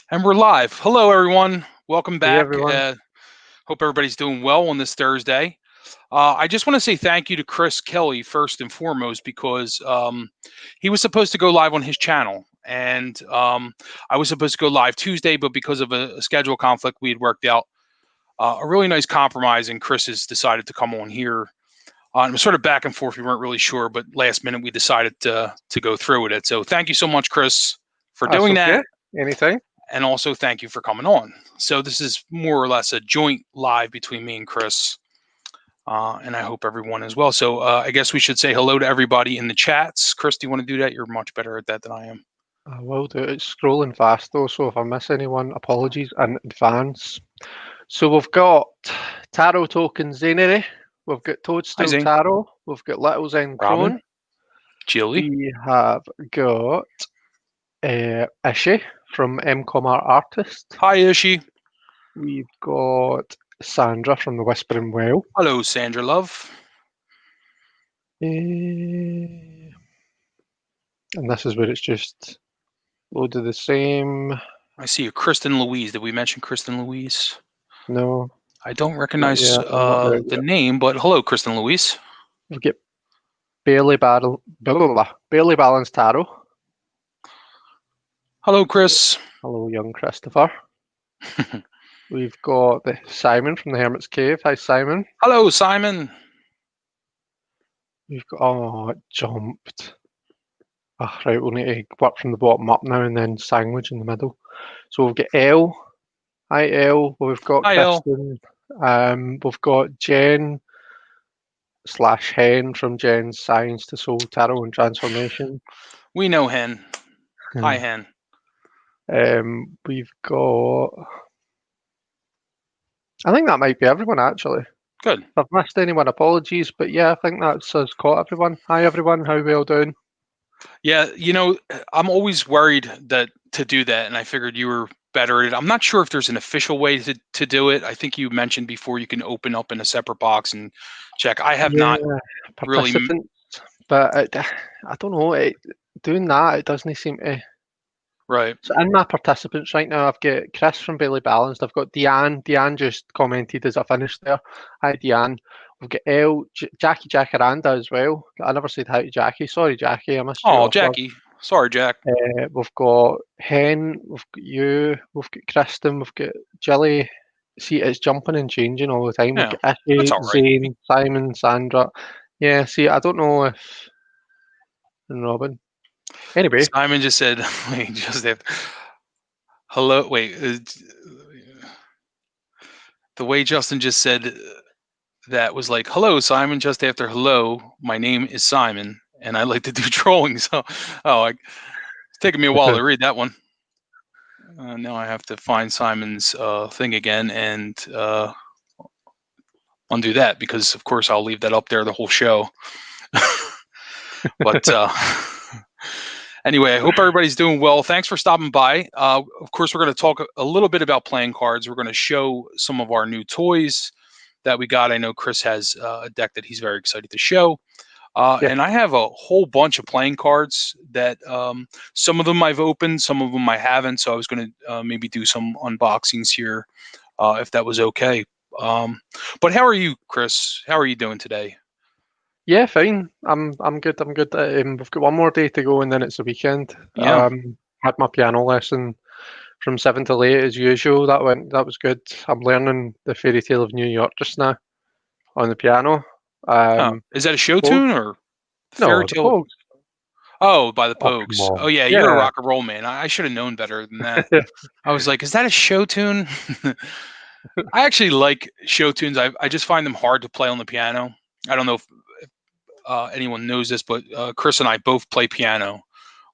And we're live. Hello, everyone. Welcome Hey back. everyone. Hope everybody's doing well on this Thursday. I just want to say thank you to Chris Kelly first and foremost because he was supposed to go live on his channel, and I was supposed to go live Tuesday, but because of a schedule conflict, we had worked out a really nice compromise, and Chris has decided to come on here. It was sort of back and forth. We weren't really sure, but last minute we decided to go through with it. So thank you so much, Chris, for That's doing okay. that. Anytime. And also thank you for coming on. So this is more or less a joint live between me and Chris, and I hope everyone is well. So I guess we should say hello to everybody in the chats. Chris, do you want to do that? You're much better at that than I am. I will do. It's scrolling fast though, so if I miss anyone, apologies in advance. So we've got Tarot Token Zanery, we've got Hi, Toadstool Zane. Tarot, we've got Little Zen Robin. Crone, Jilly. we have got Ishi from Art Artist, Hi, Ishi. we've got Sandra from the Whispering Well. Hello, Sandra Love. And this is where it's just loaded the same. I see you, Kristen Louise. Did we mention Kristen Louise? No. I don't recognize I'm not there the yet. name, but hello, Kristen Louise. We've got barely balanced tarot. Hello, Chris. Hello, young Christopher. We've got the Simon from the Hermit's Cave. Hi, Simon. Hello, Simon. We've got it jumped. Right, we'll need to work from the bottom up now and then sandwich in the middle. So we've got Elle. Hi, Elle. We've got Hi, Elle. Kristen. We've got Jen / Hen from Jen's Science to Soul Tarot and Transformation. We know Hen. Hi, Hen. We've got. I think that might be everyone actually. Good. If I've missed anyone, apologies, but yeah, I think that's us caught everyone. Hi everyone, how are we all doing? Yeah, I'm always worried that to do that, and I figured you were better at it. I'm not sure if there's an official way to do it. I think you mentioned before you can open up in a separate box and check. I have not really. Participants, but I don't know. Doing that, it doesn't seem to. Right. So in my participants right now, I've got Chris from Barely Balanced. I've got Deanne. Deanne just commented as I finished there. Hi Deanne. We've got Elle, Jackie Jacaranda as well. I never said hi to Jackie. Sorry, Jackie, I missed you Oh, off. Jackie. Sorry, Jack. We've got Hen, we've got you, we've got Kristen, we've got Jilly. See, it's jumping and changing all the time. We've Yeah, got that's Ishi, all right. Zane, Simon, Sandra. Yeah, see, I don't know if. And Robin. Anyway. Simon just said, wait, hello. Wait, the way Justin just said that was like, hello, Simon, just after hello, my name is Simon, and I like to do trolling. So, it's taking me a while to read that one. Now I have to find Simon's thing again and undo that because, of course, I'll leave that up there the whole show. But anyway, I hope everybody's doing well. Thanks for stopping by. Of course, we're going to talk a little bit about playing cards. We're going to show some of our new toys that we got. I know Chris has a deck that he's very excited to show. And I have a whole bunch of playing cards that some of them I've opened, some of them I haven't. So I was going to maybe do some unboxings here if that was okay. But how are you, Chris? How are you doing today? Yeah, fine. I'm good. I'm good. We've got one more day to go, and then it's the weekend. Yeah. Had my piano lesson from 7 till 8 as usual. That was good. I'm learning the Fairy Tale of New York just now on the piano. Is that a show Pogues? tune or Fairy No, the Tale? Pogues. Oh, by the Oh, come Pogues. on. Oh, yeah, you're a Yeah. rock and roll man. I should have known better than that. I was like, is that a show tune? I actually like show tunes. I just find them hard to play on the piano. I don't know if anyone knows this, but Chris and I both play piano.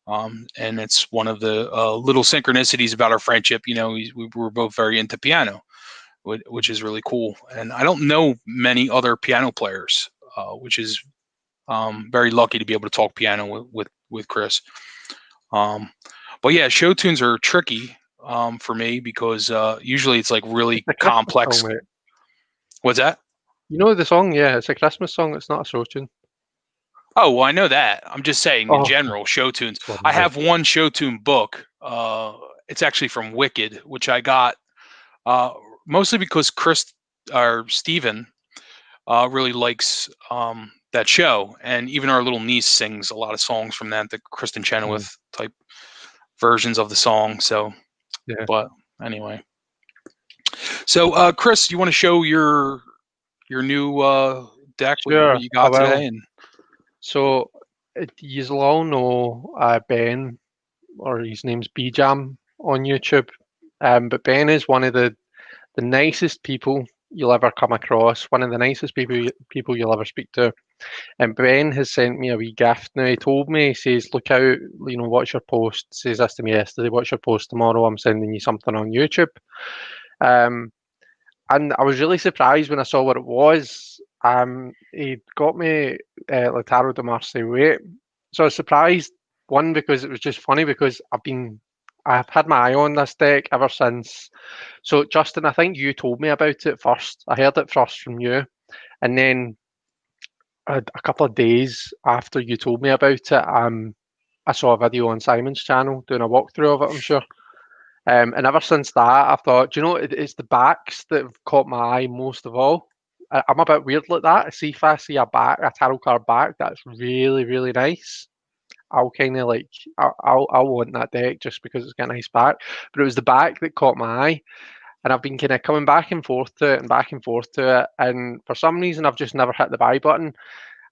And it's one of the little synchronicities about our friendship. We were both very into piano, which is really cool. And I don't know many other piano players, which is very lucky to be able to talk piano with Chris. But yeah, show tunes are tricky for me because usually it's like really The Christmas complex. song, mate. What's that? You know the song? Yeah, it's a Christmas song. It's not a show tune. Oh, well, I know that. I'm just saying in Oh, general, show tunes. sorry, I mate. have one show tune book, it's actually from Wicked, which I got mostly because Chris or Steven really likes that show, and even our little niece sings a lot of songs from that, the Kristen Chenoweth type versions of the song. So, Yeah. but anyway, so Chris, you want to show your new deck, Sure, what you I got will. today? And So you all know Ben, or his name's Jam on YouTube. But Ben is one of the nicest people you'll ever come across. One of the nicest people you'll ever speak to. And Ben has sent me a wee gift. Now he told me, he says, "Look out, watch your post." Says this to me yesterday. "Watch your post tomorrow. I'm sending you something on YouTube." Um, and I was really surprised when I saw what it was. He got me Le Tarot de Marseille. So I was surprised, one, because it was just funny, because I've had my eye on this deck ever since. So Justin, I think you told me about it first. I heard it first from you, and then a couple of days after you told me about it, I saw a video on Simon's channel doing a walkthrough of it, I'm sure. And ever since that, I thought, do you know, it's the backs that have caught my eye most of all. I'm a bit weird like that. See, if I see a tarot card back that's really, really nice, I'll kind of like, I'll want that deck just because it's got a nice back. But it was the back that caught my eye, and I've been kind of coming back and forth to it and back and forth to it, and for some reason I've just never hit the buy button.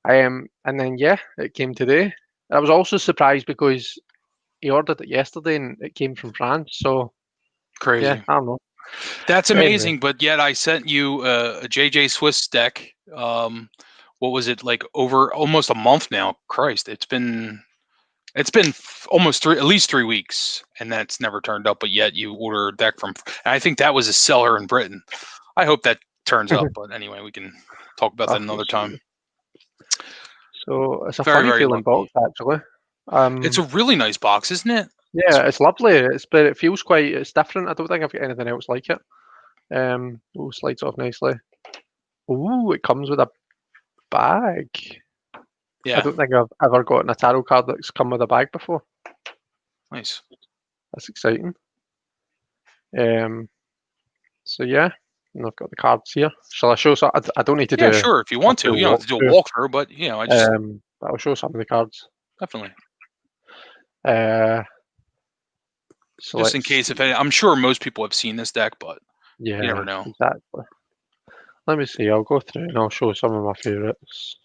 And then yeah, it came today. I was also surprised because he ordered it yesterday and it came from France. So yeah, crazy. I don't know. That's But anyway, amazing. But yet I sent you a JJ Swiss deck. What was it, like over almost a month now? Christ, it's been almost at least 3 weeks, and that's never turned up. But yet you order a deck from. And I think that was a seller in Britain. I hope that turns up. But anyway, we can talk about that another time. So it's a Very, funny very feeling lucky. box actually. It's a really nice box, isn't it? Yeah, it's lovely. But it feels it's different. I don't think I've got anything else like it. Slides off nicely. Ooh, it comes with a bag. I Yeah, don't think I've ever gotten a tarot card that's come with a bag before. nice. That's exciting. So yeah, and I've got the cards here. Shall I show some? I don't need to Yeah, do sure. If you a want to, full you don't have to do a walkthrough. walkthrough, but I just But I'll show some of the cards. definitely Uh, so just in let's case. If see. any, I'm sure most people have seen this deck, but you never Yeah, know. exactly. Let me see. I'll go through and I'll show some of my favourites.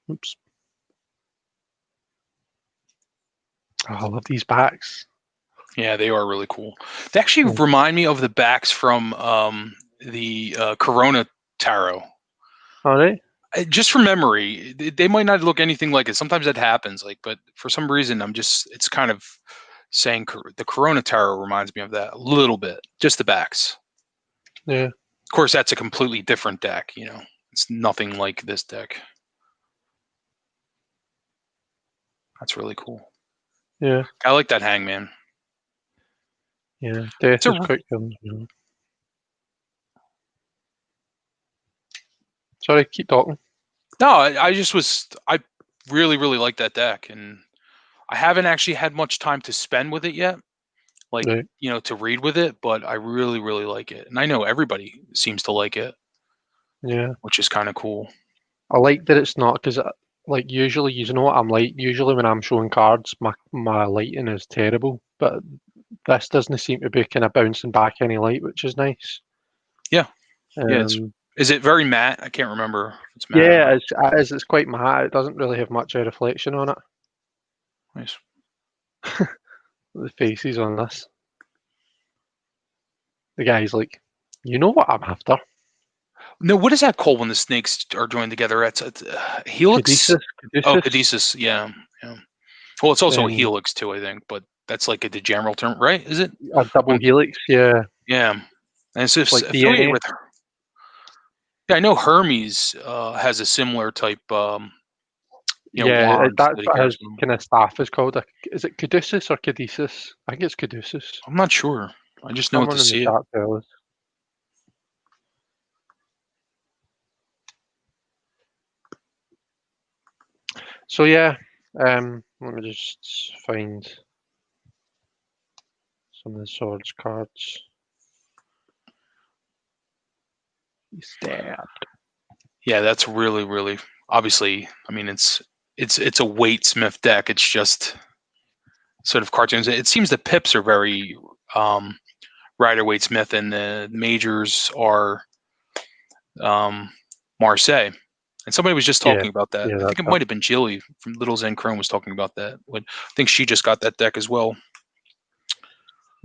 Oops. Oh, I love these backs. Yeah, they are really cool. They actually Mm. remind me of the backs from the Corona Tarot. All right. Just from memory, they might not look anything like it. Sometimes that happens, but for some reason, it's kind of saying the Corona Tarot reminds me of that a little bit, just the backs. Yeah. Of course, that's a completely different deck. It's nothing like this deck. That's really cool. Yeah. I like that Hangman. Yeah. Death It's a is quick. Sorry, keep talking. No, I really, really like that deck, and I haven't actually had much time to spend with it yet, like, Right. to read with it, but I really, really like it. And I know everybody seems to like it, Yeah. which is kind of cool. I like that it's not because, like, usually, you know what I'm like. Usually, when I'm showing cards, my lighting is terrible, but this doesn't seem to be kind of bouncing back any light, which is nice. Yeah. Yeah. Um, Is it very matte? I can't remember if it's matte or yeah, not. it's quite matte. It doesn't really have much of reflection on it. Nice. The faces on this. The guy's like, you know what I'm after? No, what is that called when the snakes are joined together? It's helix. Caduceus, Oh, Caduceus, caduceus. Yeah. Yeah. Well, it's also a um, helix too, I think, but that's like a general term, right? Is it? a double When, helix. Yeah, yeah. And it's just like affiliated DNA. with her. Yeah, I know Hermes has a similar type, Yeah, wands that's that he what carries his with him. kind of staff is called. Is it Caduceus or Caduceus? I think it's Caduceus. I'm not sure. I just know it to Someone in the see it. chat tell us. So yeah, let me just find some of the swords cards. He's dead. Yeah, that's really, really obviously. I mean, it's a Waite-Smith deck. It's just sort of cartoons. It seems the pips are very Rider-Waite-Smith, and the majors are Marseille. And somebody was just Yeah, talking about that. yeah, I think that's it it. might have been Jilly from Little Zen Chrome was talking about that. I think she just got that deck as well.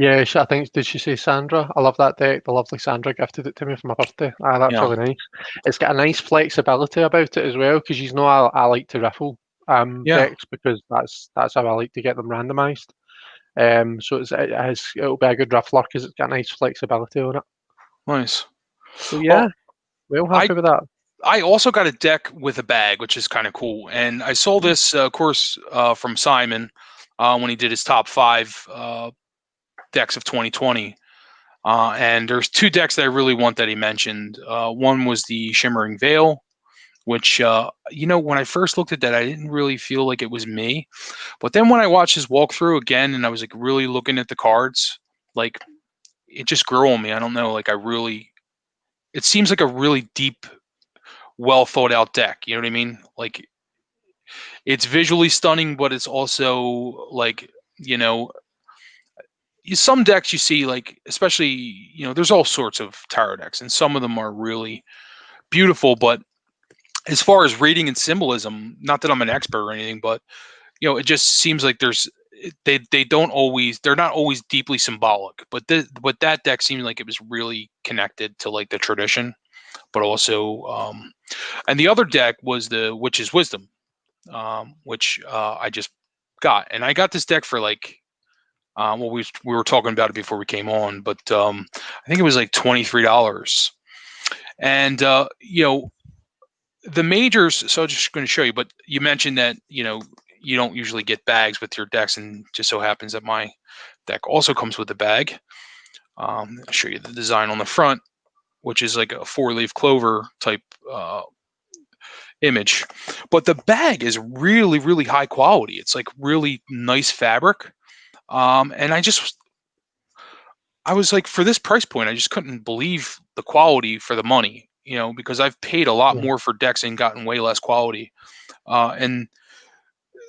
Yeah, I think, did she say Sandra? I love that deck. The lovely Sandra gifted it to me for my birthday. Ah, that's Yeah, really nice. It's got a nice flexibility about it as well, because you know I like to riffle yeah, decks because that's how I like to get them randomized. So it'll be a good riffler because it's got nice flexibility on it. nice. So Well, yeah, well I happy with that. I also got a deck with a bag, which is kind of cool. And I saw this, of course, from Simon when he did his top 5 decks of 2020. And there's 2 decks that I really want that he mentioned. One was the Shimmering Veil, which, when I first looked at that, I didn't really feel like it was me. But then when I watched his walkthrough again and I was like really looking at the cards, like it just grew on me. I don't know. It seems like a really deep, well thought out deck. You know what I mean? Like it's visually stunning, but it's also like, you know, some decks you see, like, especially, there's all sorts of tarot decks, and some of them are really beautiful. But as far as reading and symbolism, not that I'm an expert or anything, but it just seems like they're not always deeply symbolic. But that deck seemed like it was really connected to like the tradition, but also and the other deck was the Witch's Wisdom, which I just got, and I got this deck for like well, we were talking about it before we came on, but I think it was like $23, and the majors. So I'm just going to show you, but you mentioned that you don't usually get bags with your decks, and just so happens that my deck also comes with a bag. I'll show you the design on the front, which is like a 4-leaf clover type image, but the bag is really, really high quality. It's like really nice fabric, and I was like, for this price point, I just couldn't believe the quality for the money, because I've paid a lot Yeah, more for decks and gotten way less quality. And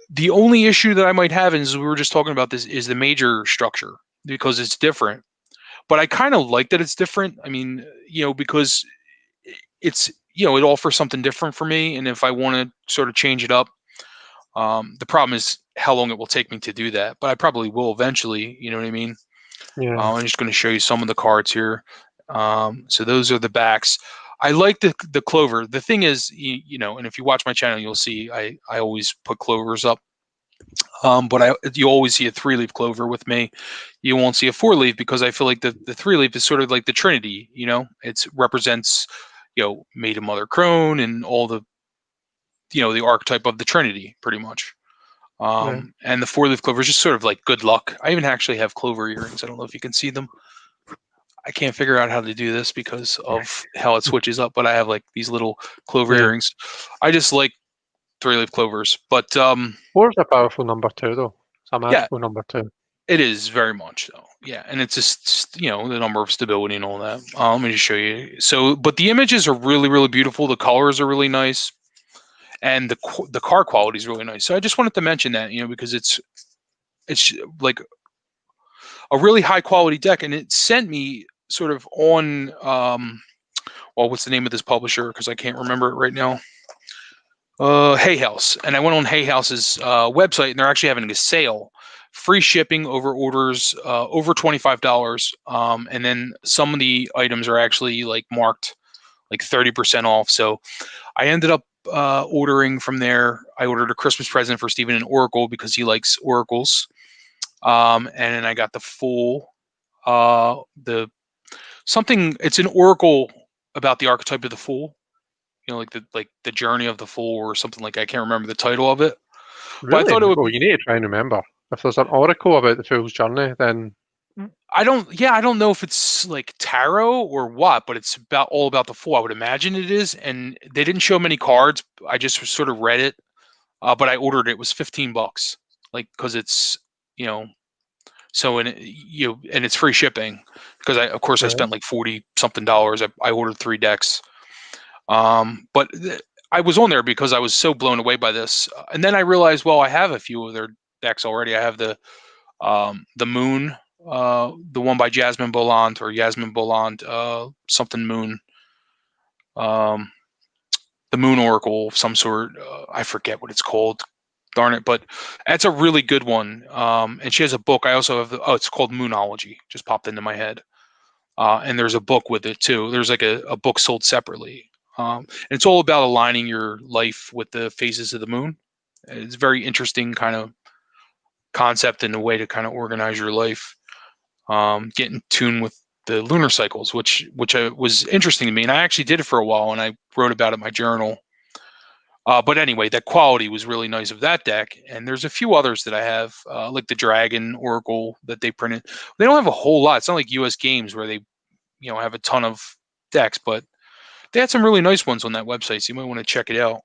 the only issue that I might have is, we were just talking about this, is the major structure, because it's different. But I kind of like that it's different. I mean, because it's, it offers something different for me. And if I want to sort of change it up, the problem is how long it will take me to do that. But I probably will eventually, you know what I mean? yeah, I'm just going to show you some of the cards here. So those are the backs. I like the clover. The thing is, and if you watch my channel, you'll see I always put clovers up. But you always see a 3-leaf clover with me. You won't see a 4-leaf, because I feel like the 3-leaf is sort of like the Trinity. It represents Maiden, Mother, Crone, and all the the archetype of the Trinity, pretty much. right. And the 4-leaf clover is just sort of like good luck. I even actually have clover earrings. I don't know if you can see them. I can't figure out how to do this because of how it switches up, but I have like these little clover Yeah. earrings. I just like 3-leaf clovers, but Four's a powerful number two, though. It's a yeah, magical number two. it is very much so. Yeah, and it's just the number of stability and all that. Let me just show you. So, but the images are really, really beautiful. The colors are really nice, and the car quality is really nice. So I just wanted to mention that, because it's like a really high quality deck, and it sent me sort of on well, what's the name of this publisher? Because I can't remember it right now. Hay House, and I went on Hay House's website, and they're actually having a sale, free shipping over orders over $25, and then some of the items are actually like marked like 30% off. So I ended up ordering from there. I ordered a Christmas present for Steven, an oracle, because he likes oracles, and then I got the full the something. It's an oracle about the archetype of the Fool, like the journey of the Fool, or something, like, I can't remember the title of it, but I Really? thought it would Well, be. you need to try and remember. If there's an oracle about the fool's journey, then I don't know if it's like tarot or what, but it's all about the Fool. I would imagine it is, and they didn't show many cards. I just sort of read it, but I ordered it was $15, like because it's so and it's free shipping because of course I Right. spent like 40 something dollars. I ordered 3 decks, but I was on there because I was so blown away by this, and then I realized, well, I have a few of their decks already. I have the Moon, the one by Jasmine Boland or Yasmin Boland, something Moon, um, the Moon Oracle of some sort. I forget what it's called. Darn it! But that's a really good one. And she has a book. I also have it's called Moonology. Just popped into my head. And there's a book with it too. There's like a book sold separately. And it's all about aligning your life with the phases of the moon. It's a very interesting kind of concept and a way to kind of organize your life. Get in tune with the lunar cycles, which was interesting to me, and I actually did it for a while, and I wrote about it in my journal. But anyway, that quality was really nice of that deck, and there's a few others that I have, like the Dragon Oracle that they printed. They don't have a whole lot. It's not like U.S. Games where they have a ton of decks, but they had some really nice ones on that website, so you might want to check it out.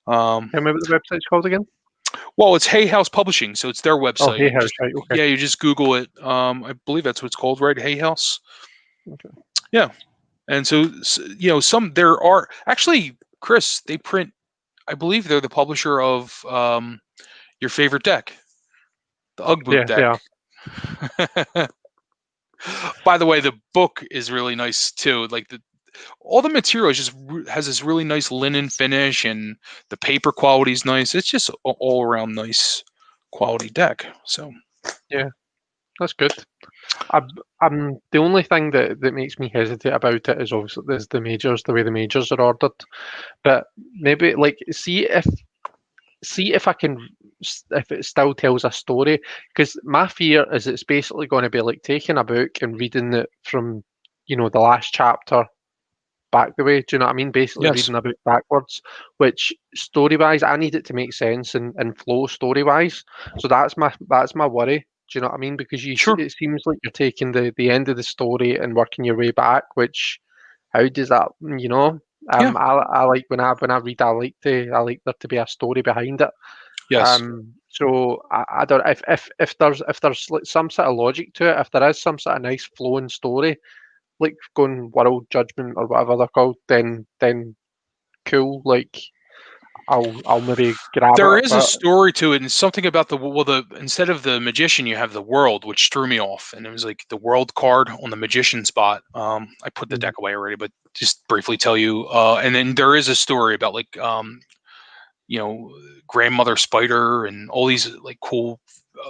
Can you remember what the website's called again? Well, it's Hay House Publishing, so it's their Oh, website. Hay You House, just right? Okay. Yeah, you just Google it. I believe that's what it's called, right? Hay House. Okay. Yeah, and so some there are actually, Chris. They print. I believe they're the publisher of your favorite deck, the Ugboot Yeah, they deck. are. By the way, the book is really nice too. Like all the material has this really nice linen finish, and the paper quality is nice. It's just all around nice quality deck. So Yeah, that's good. I'm the only thing that makes me hesitate about it is obviously there's the majors, the way the majors are ordered. But maybe like see if I can if it still tells a story, because my fear is it's basically going to be like taking a book and reading it from the last chapter back the way. Do you know what I mean? Basically yes, reading a book backwards, which story wise I need it to make sense and flow story wise. So that's my worry. Do you know what I mean? Because sure, it seems like you're taking the end of the story and working your way back, which how does that, yeah, I like when I read, I like there to be a story behind it. yes. So I don't if there's like some sort of logic to it, if there is some sort of nice flowing story, like going World Judgment or whatever they're called, then cool. Like I'll maybe grab There it, is a but story to it, and something about the instead of the magician, you have the world, which threw me off. And it was like the world card on the magician spot. I put the mm, deck away already, but just briefly tell you. And then there is a story about like you know, grandmother spider and all these like cool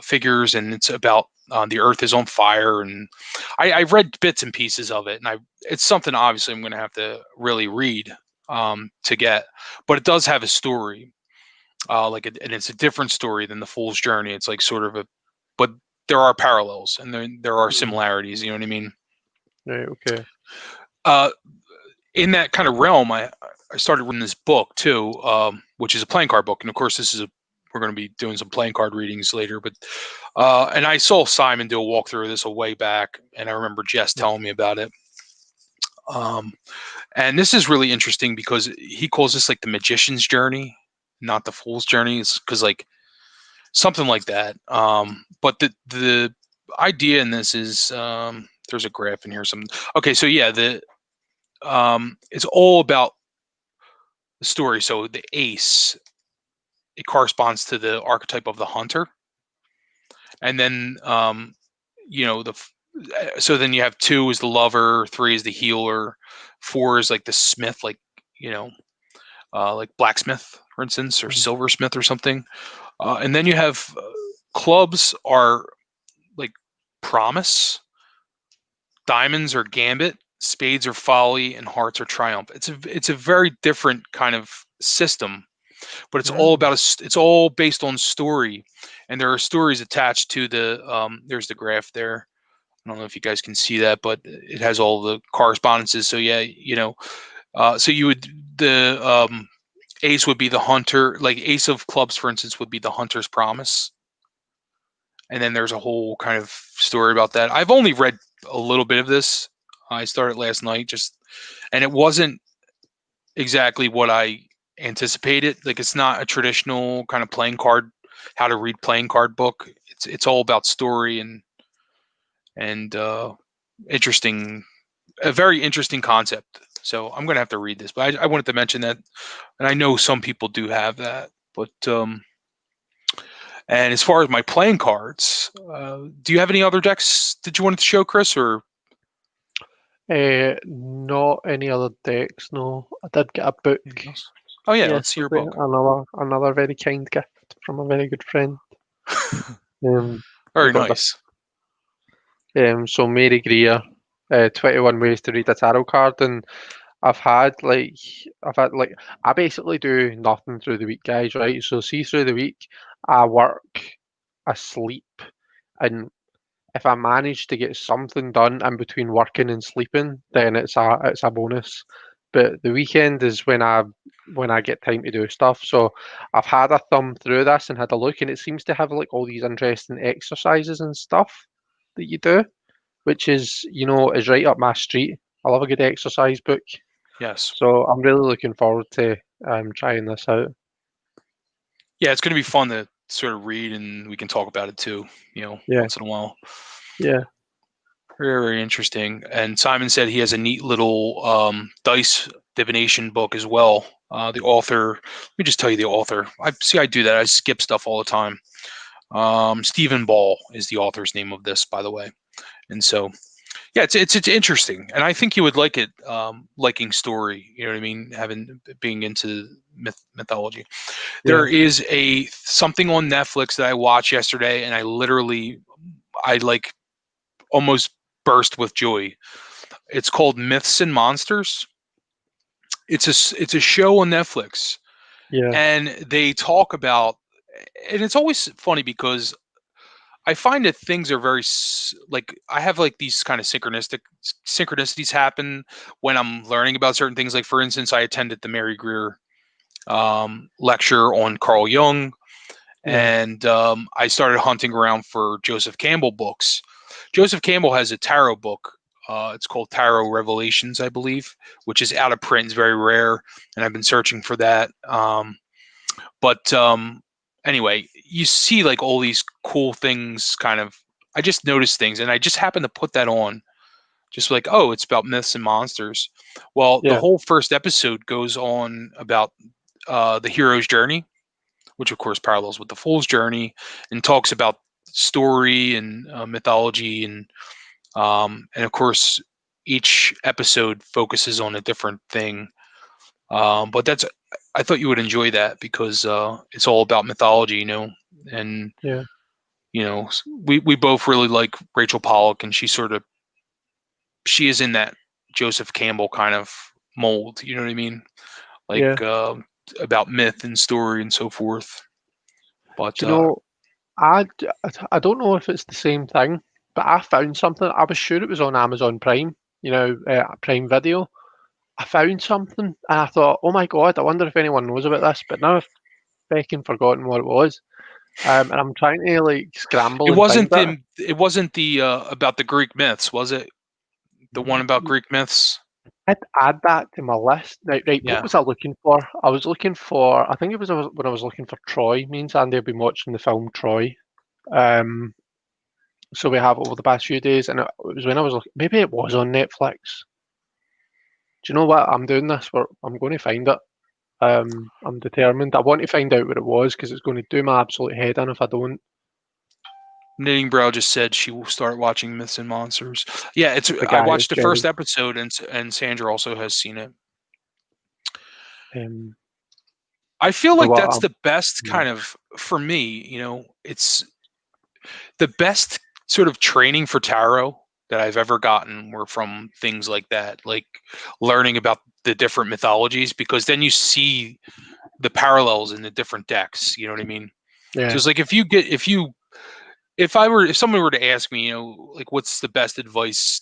figures, and it's about the earth is on fire. And I've read bits and pieces of it, and it's something obviously I'm going to have to really read to get, but it does have a story, and it's a different story than the Fool's Journey. It's like sort of but there are parallels and there are mm, similarities. You know what I mean? right, okay, Uh, in that kind of realm, I started reading this book too, which is a playing card book, and of course, we're going to be doing some playing card readings later. But and I saw Simon do a walkthrough of this a way back, and I remember Jess yeah, telling me about it. Um, and this is really interesting because he calls this like the magician's journey, not the fool's journey. It's because like something like that. But the idea in this is there's a graph in here. Okay, so yeah, it's all about the story. So the ace, it corresponds to the archetype of the hunter, and then so then you have 2 is the lover, 3 is the healer, 4 is like the smith, you know like blacksmith, for instance, or mm, silversmith or something. And then you have clubs are like promise, diamonds are gambit, spades are folly, and hearts are triumph. It's a very different kind of system, but it's all mm, about it's all based on story, and there are stories attached to the there's the graph there. I don't know if you guys can see that, but it has all the correspondences. So yeah, so you would the ace would be the hunter, like ace of clubs, for instance, would be the hunter's promise. And then there's a whole kind of story about that. I've only read a little bit of this. I started last night, and it wasn't exactly what I anticipate it. Like, it's not a traditional kind of playing card, how to read playing card book. It's all about story and interesting, a very interesting concept. So I'm gonna have to read this, but I wanted to mention that, and I know some people do have that. But and as far as my playing cards, do you have any other decks that you wanted to show, Chris? Or Not any other decks, no. I did get a book anything else? Oh yeah, let's see your yesterday, book. another very kind gift from a very good friend. I Very got nice. so Mary Greer, 21 Ways to Read a Tarot Card, and I've had like I basically do nothing through the week, guys, right? So see through the week, I work, I sleep, and if I manage to get something done in between working and sleeping, then it's a bonus. But the weekend is when I get time to do stuff. So I've had a thumb through this and had a look, and it seems to have like all these interesting exercises and stuff that you do, which is right up my street. I love a good exercise book. Yes. So I'm really looking forward to trying this out. Yeah, it's gonna be fun to sort of read, and we can talk about it too. Yeah, Once in a while. yeah, Very, very interesting. And Simon said he has a neat little dice divination book as well. The author, let me just tell you the author. I do that. I skip stuff all the time. Stephen Ball is the author's name of this, by the way. And so, yeah, it's interesting, and I think you would like it. Liking story, you know what I mean, being into mythology. yeah, There is something on Netflix that I watched yesterday, and I like almost burst with joy. It's called Myths and Monsters. It's a show on Netflix, yeah, and they talk about, and it's always funny because I find that things are like, I have like these kind of synchronicities happen when I'm learning about certain things. Like, for instance, I attended the Mary Greer lecture on Carl Jung, yeah, and I started hunting around for Joseph Campbell books. Joseph Campbell has a tarot book. It's called Tarot Revelations, I believe, which is out of print. It's very rare, and I've been searching for that. But anyway, you see like all these cool things. Kind of, I just noticed things, and I just happened to put that on. Just like, oh, it's about myths and monsters. Well, the yeah, whole first episode goes on about the hero's journey, which of course parallels with the fool's journey, and talks about story and mythology, and of course each episode focuses on a different thing. But I thought you would enjoy that because it's all about mythology, and yeah, we both really like Rachel Pollack, and she is in that Joseph Campbell kind of mold. You know what I mean? Like, yeah. about myth and story and so forth. But Do you know, I don't know if it's the same thing, but I found something. I was sure it was on Amazon Prime, Prime Video. I found something and I thought, oh my God, I wonder if anyone knows about this. But now I've fucking forgotten what it was. And I'm trying to like scramble and find it. it wasn't the about the Greek myths, was it? The one about Greek myths? I'd add that to my list. Right, what Yeah. was I looking for? I was looking for, I think it was when I was looking for Troy. Me and Sandy have been watching the film Troy. Um, so we have over the past few days, and it was when I was looking, maybe it was on Netflix. Do you know what? I'm doing this for, I'm going to find it. I'm determined. I want to find out what it was because it's going to do my absolute head in if I don't. Knitting Brow just said she will start watching Myths and Monsters. Yeah, The I guy is watched the first Jerry. episode, and Sandra also has seen it. Um, I feel so like what? that's the best Yeah, kind of, for me, it's the best sort of training for tarot that I've ever gotten were from things like that, like learning about the different mythologies, because then you see the parallels in the different decks. You know what I mean? So yeah, it's like, if someone were to ask me, like, what's the best advice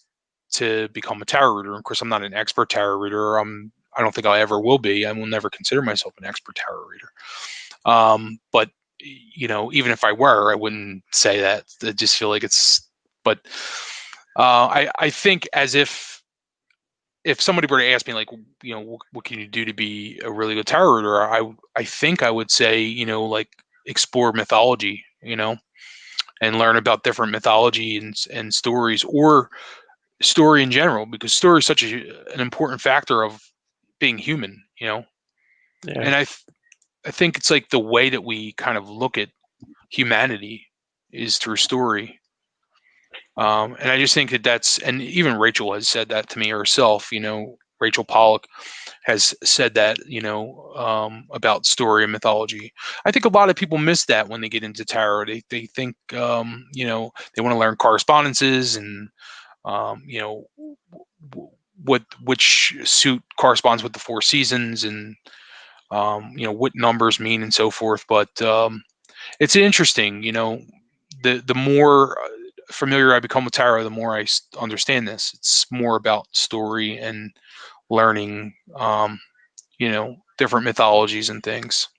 to become a tarot reader? Of course, I'm not an expert tarot reader. I don't think I ever will be. I will never consider myself an expert tarot reader. But even if I were, I wouldn't say that. I just feel like it's. But I think, as if if somebody were to ask me, like, what can you do to be a really good tarot reader, I think I would say, like, explore mythology, and learn about different mythology and stories, or story in general, because story is such an important factor of being human, Yeah. and I think it's like the way that we kind of look at humanity is through story. And I just think and even Rachel has said that to me herself. Rachel Pollack has said that, about story and mythology. I think a lot of people miss that when they get into tarot. They think, they want to learn correspondences and, which suit corresponds with the four seasons, and, what numbers mean and so forth. But it's interesting, the more familiar I become with tarot, the more I understand this. It's more about story and learning, different mythologies and things,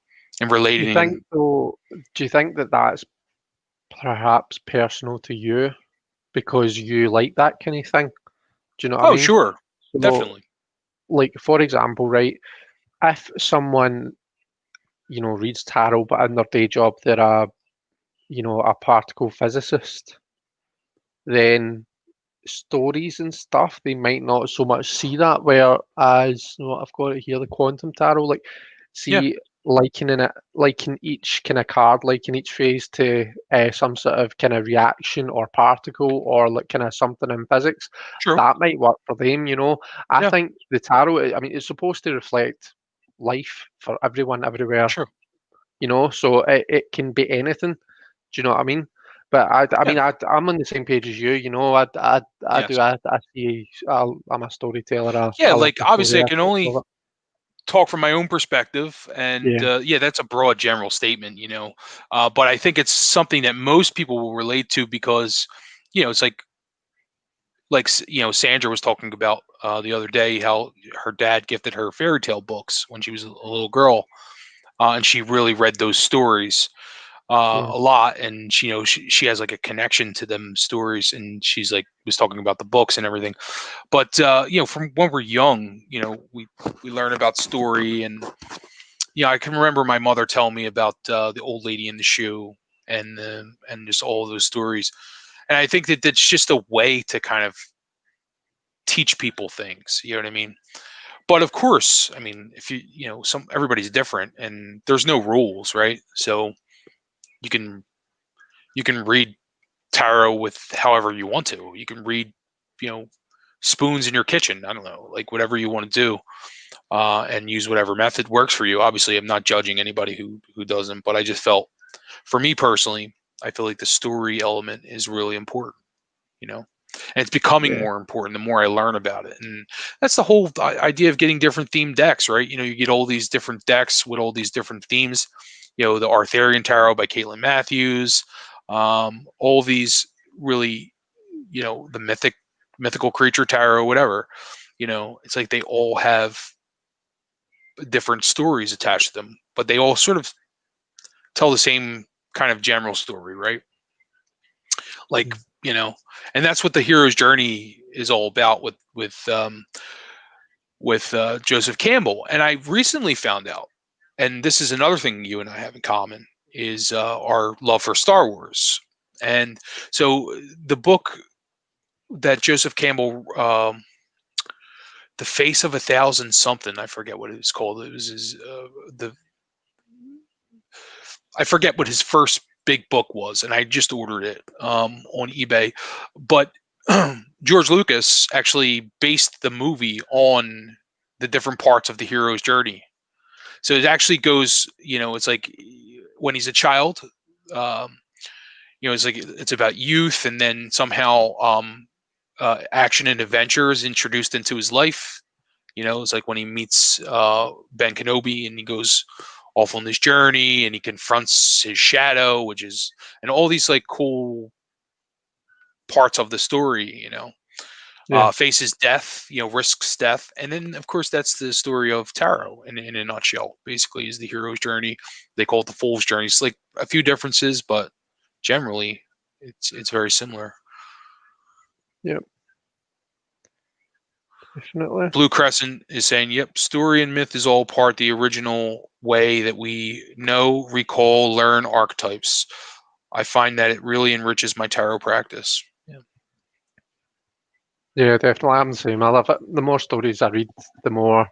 and Do you relating. think though? Do you think that that's perhaps personal to you because you like that kind of thing? Do you know what I Oh, mean? sure, So, definitely. like for example, right? If someone reads tarot, but in their day job they're a particle physicist, then stories and stuff, they might not so much see that. Whereas, I've got it here, the quantum tarot, like, Yeah, see, likening it, liking each kind of card, liking each phrase to some sort of kind of reaction or particle or like kind of something in physics, true. that might work for them. I Yeah, think the tarot, I mean, it's supposed to reflect life for everyone, everywhere, true. so it can be anything. Do you know what I mean? But I Yeah, mean, I'm on the same page as you. I yes. do. I see. I'm a storyteller. Yeah, I love like, the story obviously I can aspect only of it. talk from my own perspective, and Yeah. yeah, that's a broad general statement, but I think it's something that most people will relate to, because it's like Sandra was talking about the other day, how her dad gifted her fairy tale books when she was a little girl, and she really read those stories Yeah. a lot, and she has like a connection to them stories, and she's like was talking about the books and everything. But from when we're young, we learn about story, and I can remember my mother telling me about the old lady in the shoe, and just all of those stories. And I think that that's just a way to kind of teach people things. You know what I mean? But of course, I mean, if some everybody's different, and there's no rules, right? So you can read tarot with however you want to. You can read, you know, spoons in your kitchen. I don't know, like whatever you want to do, and use whatever method works for you. Obviously, I'm not judging anybody who doesn't, but I just felt, for me personally, I feel like the story element is really important. You know, and it's becoming Yeah. more important the more I learn about it. And that's the whole idea of getting different themed decks, right? You get all these different decks with all these different themes. The Arthurian Tarot by Caitlin Matthews, all these really, the mythical creature tarot, whatever. It's like they all have different stories attached to them, but they all sort of tell the same kind of general story, right? Like, Mm. and that's what the hero's journey is all about with Joseph Campbell. And I recently found out, and this is another thing you and I have in common, is our love for Star Wars. And so the book that Joseph Campbell, The Face of a Thousand something, I forget what it was called. It was his the I forget what his first big book was, and I just ordered it on eBay. But George Lucas actually based the movie on the different parts of the hero's journey. So it actually goes, it's like when he's a child, um, it's like it's about youth, and then somehow action and adventure is introduced into his life. It's like when he meets Ben Kenobi, and he goes off on this journey, and he confronts his shadow, and all these like cool parts of the story, Yeah. faces death, risks death. And then, of course, that's the story of tarot in a nutshell. Basically, is the hero's journey. They call it the fool's journey. It's like a few differences, but generally, it's very similar. Yeah. Definitely. Blue Crescent is saying, yep, story and myth is all part the original way that we know, recall, learn archetypes. I find that it really enriches my tarot practice. Yeah. Yeah, definitely. I'm the same. I love it. The more stories I read, the more.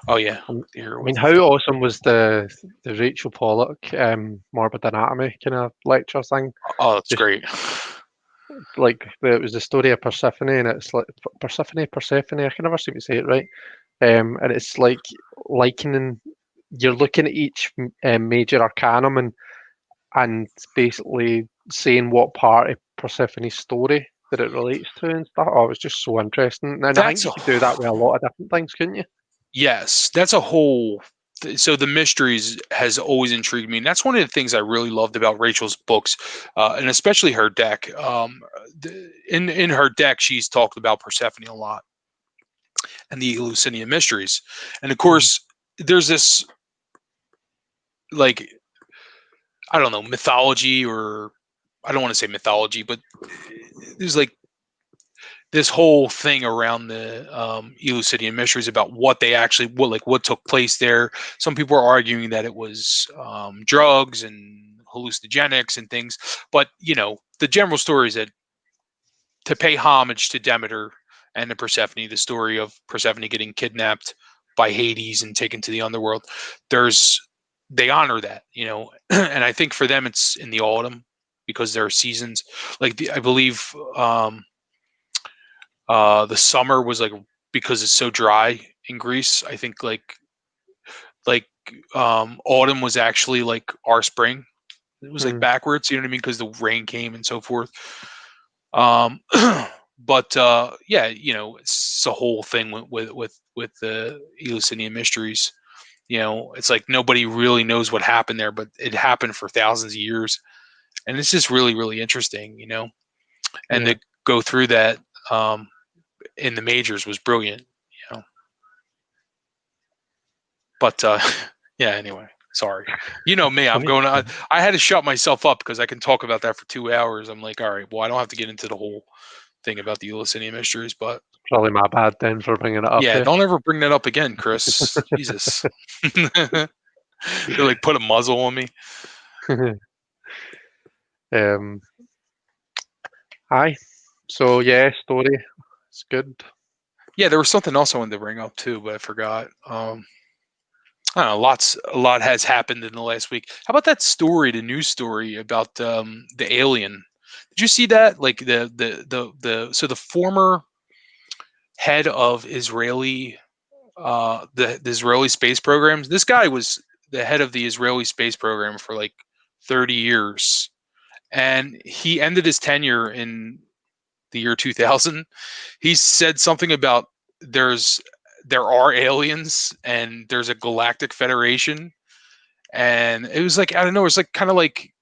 Oh yeah. I mean, how awesome was the Rachel Pollock Morbid Anatomy kind of lecture thing? Oh, that's Just great. like it was the story of Persephone, and it's like Persephone. I can never seem to say it right. And it's like likening. You're looking at each major arcanum and basically saying what part of Persephone's story that it relates to and stuff. Oh, it was just so interesting. And I think That's you a could do that with a lot of different things, couldn't you? yes. That's a whole. So the mysteries has always intrigued me, and that's one of the things I really loved about Rachel's books, and especially her deck. In her deck, she's talked about Persephone a lot and the Eleusinian mysteries, and of Mhm. course, there's this like I don't know mythology, or I don't want to say mythology, but there's like this whole thing around the Eleusinian mysteries about what they actually what took place there. Some people are arguing that it was drugs and hallucinogenics and things, but the general story is that to pay homage to Demeter and the Persephone, the story of Persephone getting kidnapped by Hades and taken to the underworld. They honor that, and I think for them it's in the autumn because there are seasons. I believe the summer was like because it's so dry in Greece. I think like autumn was actually like our spring. It was like Mm. backwards, you know what I mean? Because the rain came and so forth. Um, but yeah, it's a whole thing with the Eleusinian mysteries. It's like nobody really knows what happened there, but it happened for thousands of years, and it's just really, really interesting. And Yeah. to go through that in the majors was brilliant. You know, but yeah. Anyway, sorry. You know me. I I'm mean, going. I had to shut myself up because I can talk about that for 2 hours. I'm like, all right. Well, I don't have to get into the whole thing about the Eleusinian mysteries, but probably my bad then for bringing it up yeah, here. don't ever bring that up again, Chris. Jesus. They like put a muzzle on me. um, aye. So yeah, story. It's good. Yeah, there was something else I wanted to bring up too, but I forgot. I don't know. A lot has happened in the last week. How about that story, the news story about the alien? Did you see that? Like so the former head of the Israeli space programs. This guy was the head of the Israeli space program for like 30 years, and he ended his tenure in the year 2000. He said something about there's there are aliens and there's a galactic federation, and it was like I don't know, it's like kind of like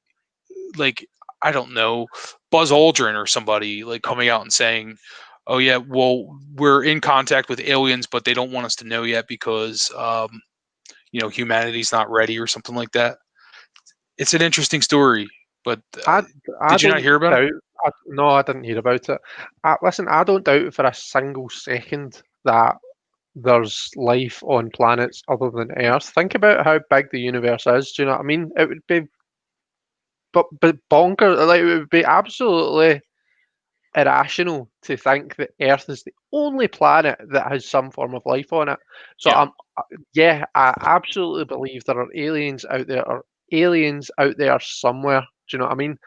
I don't know, Buzz Aldrin or somebody like coming out and saying, "Oh yeah, well we're in contact with aliens, but they don't want us to know yet because humanity's not ready," or something like that. It's an interesting story, but I I did you not don't hear about it? doubt. No, I didn't hear about it. Listen, I don't doubt for a single second that there's life on planets other than Earth. Think about how big the universe is. Do you know what I mean? It would be, but bonkers. Like it would be absolutely irrational to think that Earth is the only planet that has some form of life on it. So Yeah. yeah, I absolutely believe there are aliens out there, or aliens out there somewhere. Do you know what I mean?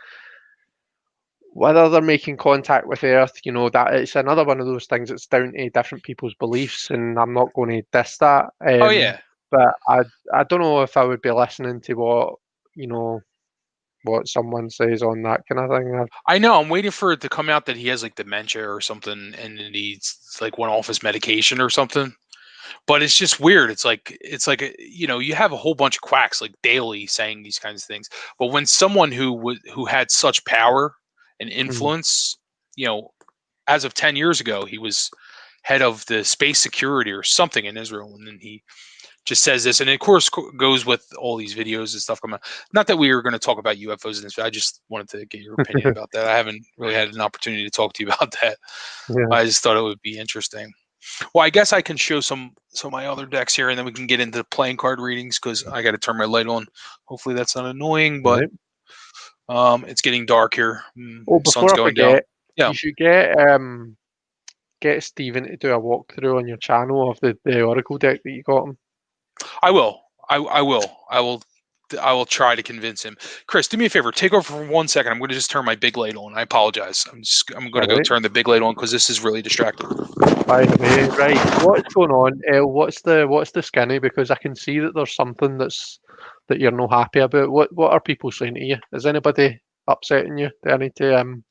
Whether they're making contact with Earth, that it's another one of those things. It's down to different people's beliefs, and I'm not going to diss that. Oh yeah. But I don't know if I would be listening to you know what someone says on that kind of thing. I know. I'm waiting for it to come out that he has like dementia or something, and then he's like went off his medication or something. But it's just weird. You have a whole bunch of quacks like daily saying these kinds of things. But when someone who had such power and Mm. influence, you know, as of 10 years ago, he was head of the space security or something in Israel, and then he just says this, and it, of course goes with all these videos and stuff coming out. Not that we were going to talk about UFOs in this, I just wanted to get your opinion about that. I haven't really had an opportunity to talk to you about that. Yeah. I just thought it would be interesting. Well, I guess I can show some of my other decks here, and then we can get into playing card readings because I got to turn my light on. Hopefully that's not annoying, but it's getting dark here. Oh, Sun's before I going down. forget, Yeah, you should get Stephen to do a walkthrough on your channel of the Oracle deck that you got him. I will. I will try to convince him. Chris, do me a favor. Take over for 1 second. I'm going to just turn my big light on. I apologize. I'm going to go turn the big light on because this is really distracting. By the way, right, what's going on, El? What's the skinny? Because I can see that there's something that you're not happy about. What are people saying to you? Is anybody upsetting you? Do I need to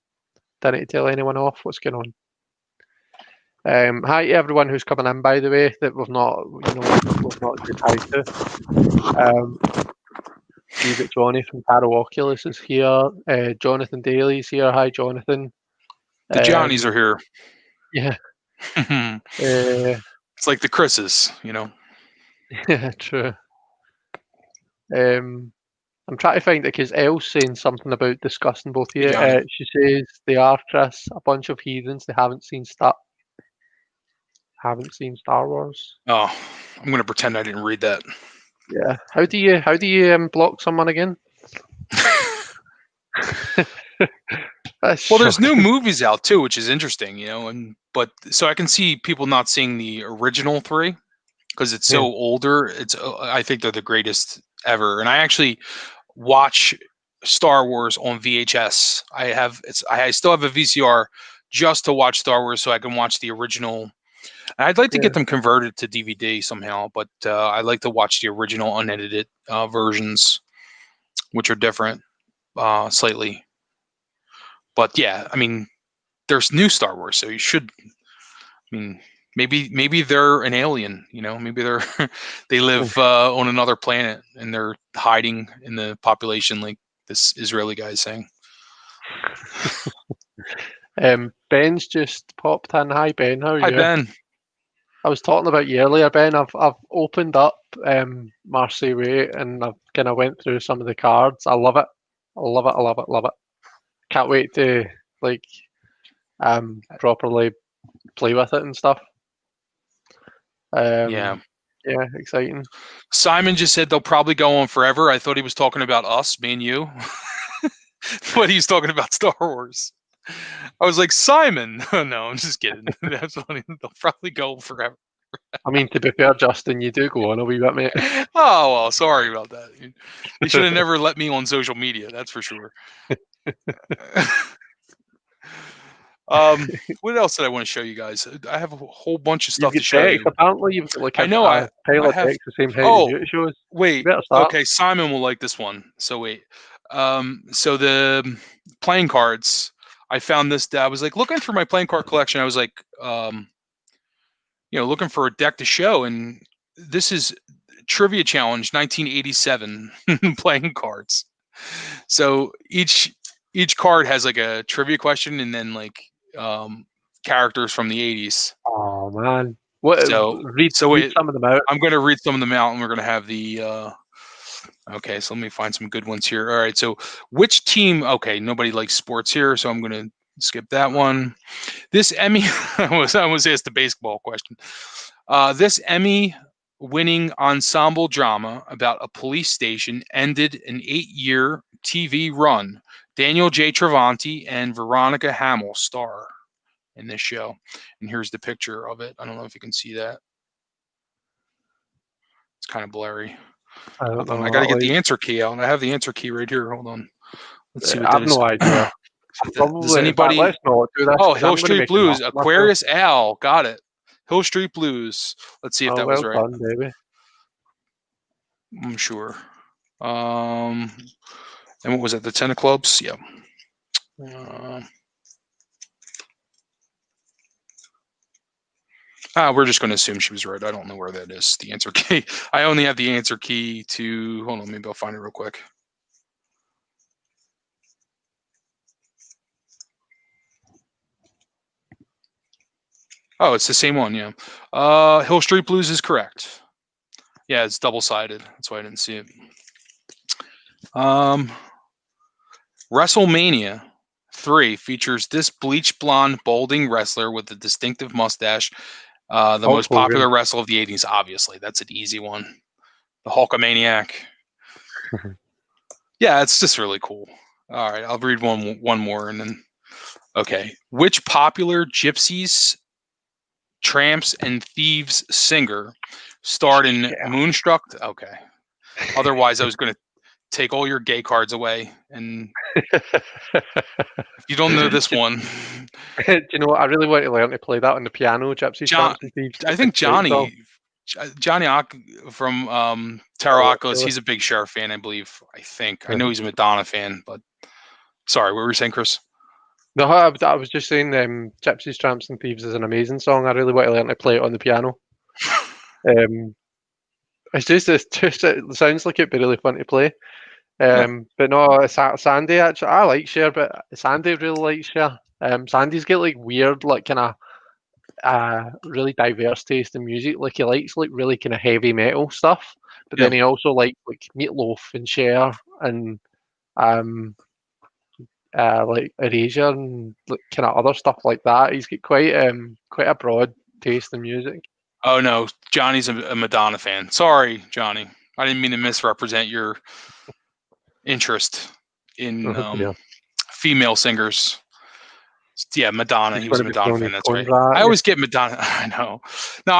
tell anyone off? What's going on? Hi to everyone who's coming in, by the way, that we've not said hi to. We've got Johnny from Tarot Oculus is here. Jonathan Daly's here. Hi, Jonathan. The Johnnies are here. Yeah. It's like the Chris's, Yeah, true. I'm trying to find it because Elle's saying something about discussing both of you. She says they are, Chris, a bunch of heathens. They haven't seen Star Wars. Oh, I'm going to pretend I didn't read that. Yeah. How do you block someone again? Well, there's new movies out too, which is interesting, but so I can see people not seeing the original 3 because it's so older. I think they're the greatest ever, and I actually watch Star Wars on VHS. I still have a VCR just to watch Star Wars, so I can watch the original. And I'd like to get them converted to DVD somehow, but I like to watch the original unedited versions, which are different slightly. But yeah, I mean, there's new Star Wars, so you should. I mean, maybe they're an alien. Maybe they live on another planet and they're hiding in the population, like this Israeli guy is saying. Ben's just popped in. Hi, Ben. How are you? Hi, Ben. I was talking about you earlier, Ben. I've opened up Marseille Way and I've kind of went through some of the cards. I love it. I love it. I love it. Love it. Can't wait to properly play with it and stuff. Yeah, exciting. Simon just said they'll probably go on forever. I thought he was talking about us, me and you, but he's talking about Star Wars. I was like, Simon. No, I'm just kidding. That's funny. They'll probably go forever. I mean, to be fair, Justin, you do go on a wee bit, mate. Oh, well, sorry about that. You should have never let me on social media, that's for sure. What else did I want to show you guys? I have a whole bunch of stuff to show you. Apparently, you've got like I know I have the same height as you. It shows. Wait. Okay, Simon will like this one. So wait. So the playing cards. I found this. I was like looking through my playing card collection. I was like, looking for a deck to show, and this is Trivia Challenge 1987 playing cards. So each card has like a trivia question, and then like characters from the 80s. Oh man! Read some of them out. I'm going to read some of them out, and we're going to have the. Okay, so let me find some good ones here. All right, so which team? Okay, nobody likes sports here, so I'm going to skip that one. This Emmy, I was asked the baseball question. This Emmy-winning ensemble drama about a police station ended an 8-year TV run. Daniel J. Travanti and Veronica Hamill star in this show. And here's the picture of it. I don't know if you can see that. It's kind of blurry. I got to get the answer key out. I have the answer key right here. Hold on. Let's see what that is. I have no idea. Does anybody? Oh, Hill Street Blues. Aquarius Al. Got it. Hill Street Blues. Let's see if that was right. Done, baby. I'm sure. And what was it? The 10 of clubs? Yeah. We're just going to assume she was right. I don't know where that is. The answer key. I only have the answer key to. Hold on. Maybe I'll find it real quick. Oh, it's the same one. Yeah. Hill Street Blues is correct. Yeah, it's double-sided. That's why I didn't see it. WrestleMania 3 features this bleach blonde, balding wrestler with a distinctive mustache The Hulk most popular Hogan. wrestler of the 80s, obviously. That's an easy one. The Hulkamaniac. Yeah, it's just really cool. All right, I'll read one more and then. Okay. Which popular gypsies, tramps, and thieves singer starred in Yeah. Moonstruck? Okay. Otherwise, I was going to take all your gay cards away. And if you don't know this one, Do you know what? I really want to learn to play that on the piano, Gypsies, John, Tramps and Thieves. I It's a think great song. Johnny from Oh, Terracos, really? he's a big Cher fan, I believe. I Yeah. know he's a Madonna fan, but sorry, what were you saying, Chris? No, I was just saying, Gypsies, Tramps and Thieves is an amazing song. I really want to learn to play it on the piano. Um, it sounds like it'd be really fun to play. Yeah. But no, Sandy actually, I like Cher, but Sandy really likes Cher. Sandy's got like weird, like kind of really diverse taste in music. Like he likes like really kind of heavy metal stuff, but Yeah. then he also likes like Meatloaf and Cher and um like Erasure and like kind of other stuff like that. He's got quite a broad taste in music. Oh no, Johnny's a Madonna fan. Sorry, Johnny. I didn't mean to misrepresent your interest in Oh dear. female singers. Yeah, Madonna. He's He was going a to be Madonna throwing fan. his That's phones right. at I you. always get Madonna. I know. No,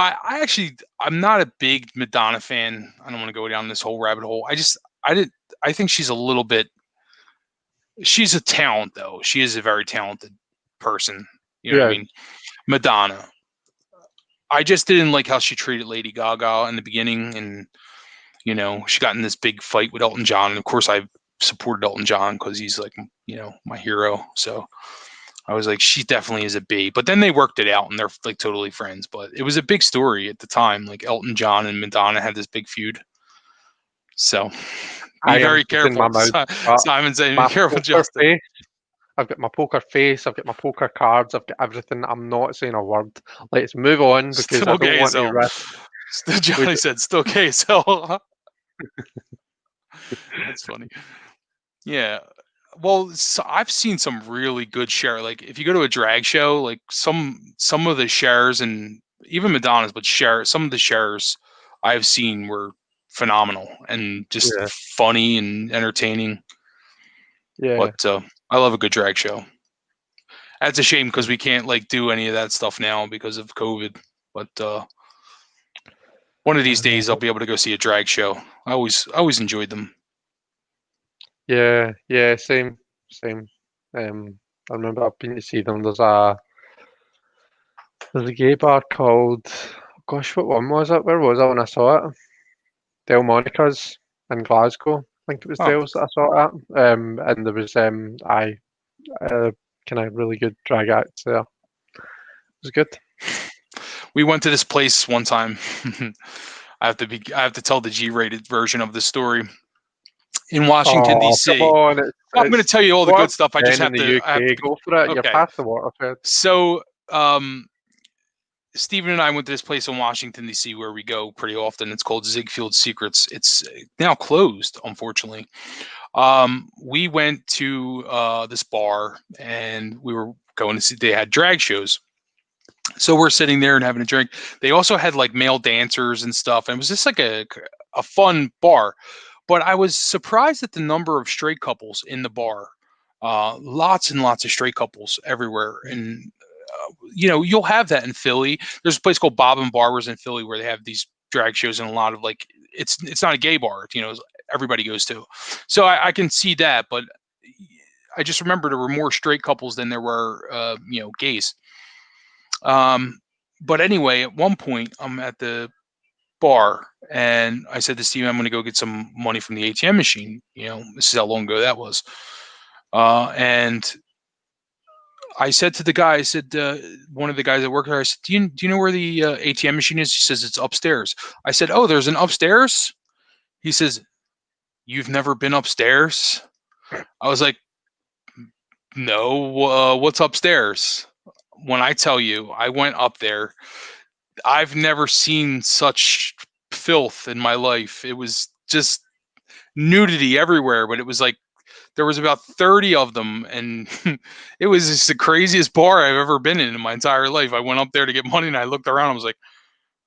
I'm not a big Madonna fan. I don't want to go down this whole rabbit hole. I think she's a little bit. She's a talent, though. She is a very talented person. You know what I Yeah, mean? Madonna. I just didn't like how she treated Lady Gaga in the beginning, and she got in this big fight with Elton John. And of course, I supported Elton John because he's like, my hero. So I was like, she definitely is a B. But then they worked it out and they're like totally friends. But it was a big story at the time. Like Elton John and Madonna had this big feud. So be I am very keeping my careful. mouth shut. Simon saying, be My careful, poker Justin. face. I've got my poker face. I've got my poker cards. I've got everything. I'm not saying a word. Let's move on because I Still don't gay as want to hell. risk. Johnny said, still gay as hell. That's funny. Yeah. Well, I've seen some really good share. Like if you go to a drag show, like some of the shares and even Madonna's, but some of the shares I've seen were phenomenal and just Yeah, funny and entertaining. yeah. But I love a good drag show. That's a shame because we can't like do any of that stuff now because of COVID. But one of these days I'll be able to go see a drag show. I always enjoyed them. Yeah, yeah, same. I remember I've been to see them. There's a gay bar called, gosh, what one was it? Where was I when I saw it? Del Monica's in Glasgow. I think it was Oh, Del's that I saw it at. And there was kind of really good drag acts there. It was good. we went to this place one time. I have to tell the G-rated version of the story. In Washington Oh, come D.C. on! I'm going to tell you all the What good stuff. I just then in have the to. I have to UK? be Go for it. You're okay. past the watershed. So, Stephen and I went to this place in Washington D.C. where we go pretty often. It's called Ziegfeld Secrets. It's now closed, unfortunately. We went to this bar and we were going to see. They had drag shows. So we're sitting there and having a drink. They also had like male dancers and stuff. And it was just like a fun bar. But I was surprised at the number of straight couples in the bar. Lots and lots of straight couples everywhere. And, you'll have that in Philly. There's a place called Bob and Barbers in Philly where they have these drag shows and a lot of like, it's not a gay bar, everybody goes to. So I can see that. But I just remember there were more straight couples than there were, gays. But anyway, at one point, I'm at the bar and I said to Steve, I'm going to go get some money from the ATM machine. This is how long ago that was. And I said to the guy, I said, one of the guys that worked there, I said, do you know where the ATM machine is? He says, it's upstairs. I said, oh, there's an upstairs? He says, you've never been upstairs? I was like, no, what's upstairs? When I tell you, I went up there, I've never seen such filth in my life. It was just nudity everywhere, but it was like there was about 30 of them, and it was just the craziest bar I've ever been in my entire life. I went up there to get money, and I looked around. I was like,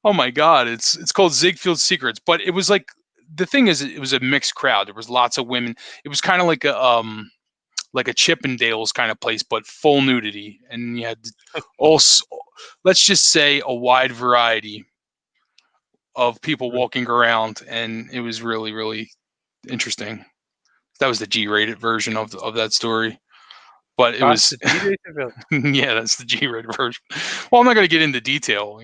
"Oh my god!" It's called Ziegfeld Secrets, but it was like the thing is, it was a mixed crowd. There was lots of women. It was kind of like a Chippendales kind of place, but full nudity, and you had all, let's just say, a wide variety of people walking around, and it was really, really interesting. That was the G-rated version of that story, but it That's was the G-rated version. yeah, that's the G-rated version. Well, I'm not going to get into detail,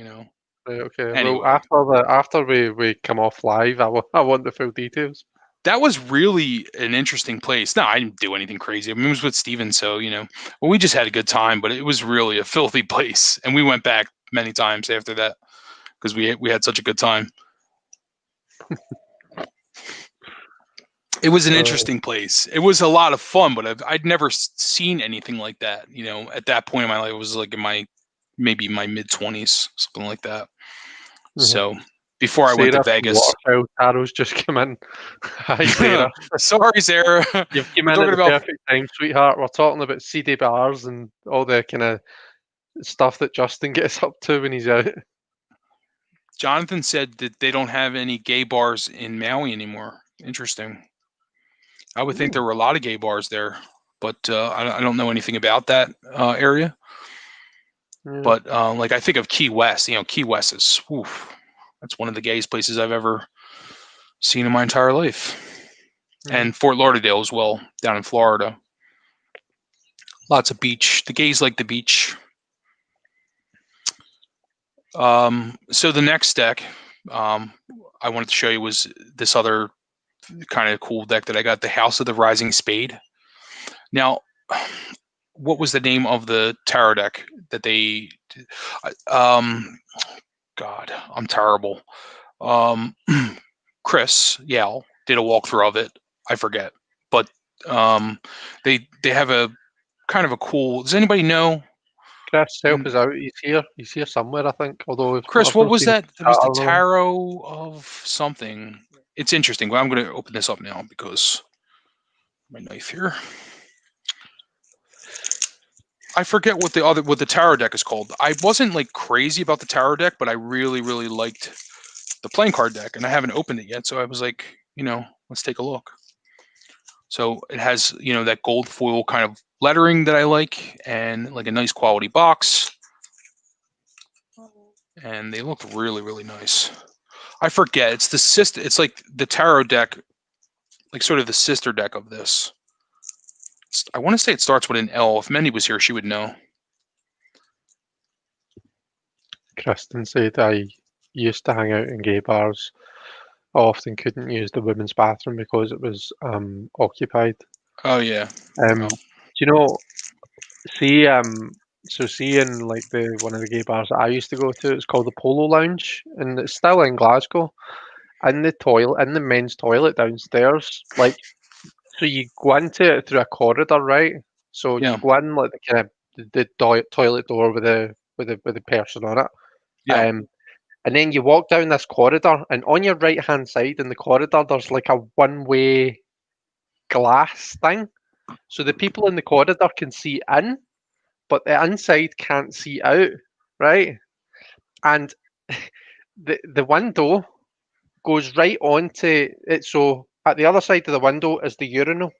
Right, okay. Well, Anyway, after we come off live, I want the full details. that was really an interesting place. No, I didn't do anything crazy. I mean, it was with Steven, so well, we just had a good time. But it was really a filthy place, and we went back many times after that because we had such a good time. It was an interesting place. It was a lot of fun, but I'd never seen anything like that. At that point in my life, it was like in maybe my mid-20s, something like that. So before I went to Sarah from Vegas. Waterfowl Tarot's just come in. Hi, Sarah. Sorry, Sarah. You've come We're in at talking the about perfect time, sweetheart. We're talking about seedy bars and all the kind of stuff that Justin gets up to when he's out. Jonathan said that they don't have any gay bars in Maui anymore. Interesting. I would think there were a lot of gay bars there, but I don't know anything about that area. Yeah. But like I think of Key West. Key West is that's one of the gayest places I've ever seen in my entire life. And Fort Lauderdale as well, down in Florida. Lots of beach. The gays like the beach. So the next deck I wanted to show you was this other kind of cool deck that I got, the House of the Rising Spade. Now, what was the name of the tarot deck that they God, I'm terrible. Chris Yale did a walkthrough of it. I forget, but they have a kind of a cool. Does anybody know? Chris, help us out. He's here. He's here somewhere, I think. Although Chris, I've what not was seen that? It was the tarot of something. It's interesting. Well, I'm going to open this up now because my knife here. I forget what the tarot deck is called. I wasn't like crazy about the tarot deck, but I really, really liked the playing card deck, and I haven't opened it yet. So I was like, let's take a look. So it has, that gold foil kind of lettering that I like, and like a nice quality box. And they look really, really nice. I forget. It's the sister. It's like the tarot deck, like sort of the sister deck of this. I want to say it starts with an L. If Mendy was here, she would know. Kristen said I used to hang out in gay bars. I often couldn't use the women's bathroom because it was occupied. Oh yeah. Do you know? See, see in like the one of the gay bars that I used to go to, it's called the Polo Lounge, and it's still in Glasgow. In the men's toilet downstairs, like, so you go into it through a corridor, right? So you Yeah. go in like the kind of the toilet door with the person on it. Yeah. And then you walk down this corridor, and on your right hand side in the corridor, there's like a one-way glass thing. So the people in the corridor can see in, but the inside can't see out, right? And the window goes right onto it. So at the other side of the window is the urinal,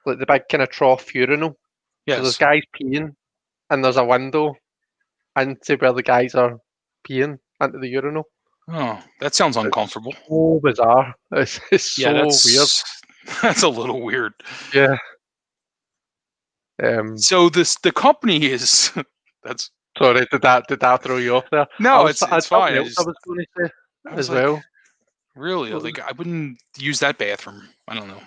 like the big kind of trough urinal. So there's Yes. guys peeing, and there's a window into where the guys are peeing into the urinal. Oh, that sounds It's uncomfortable. so bizarre. It's Yeah, so weird. that's a little weird. Yeah. So the company is that's Sorry, did that throw you off there? no, I it's had something fine. else I was going to say I was as like, well. really? Like I wouldn't use that bathroom. I don't know.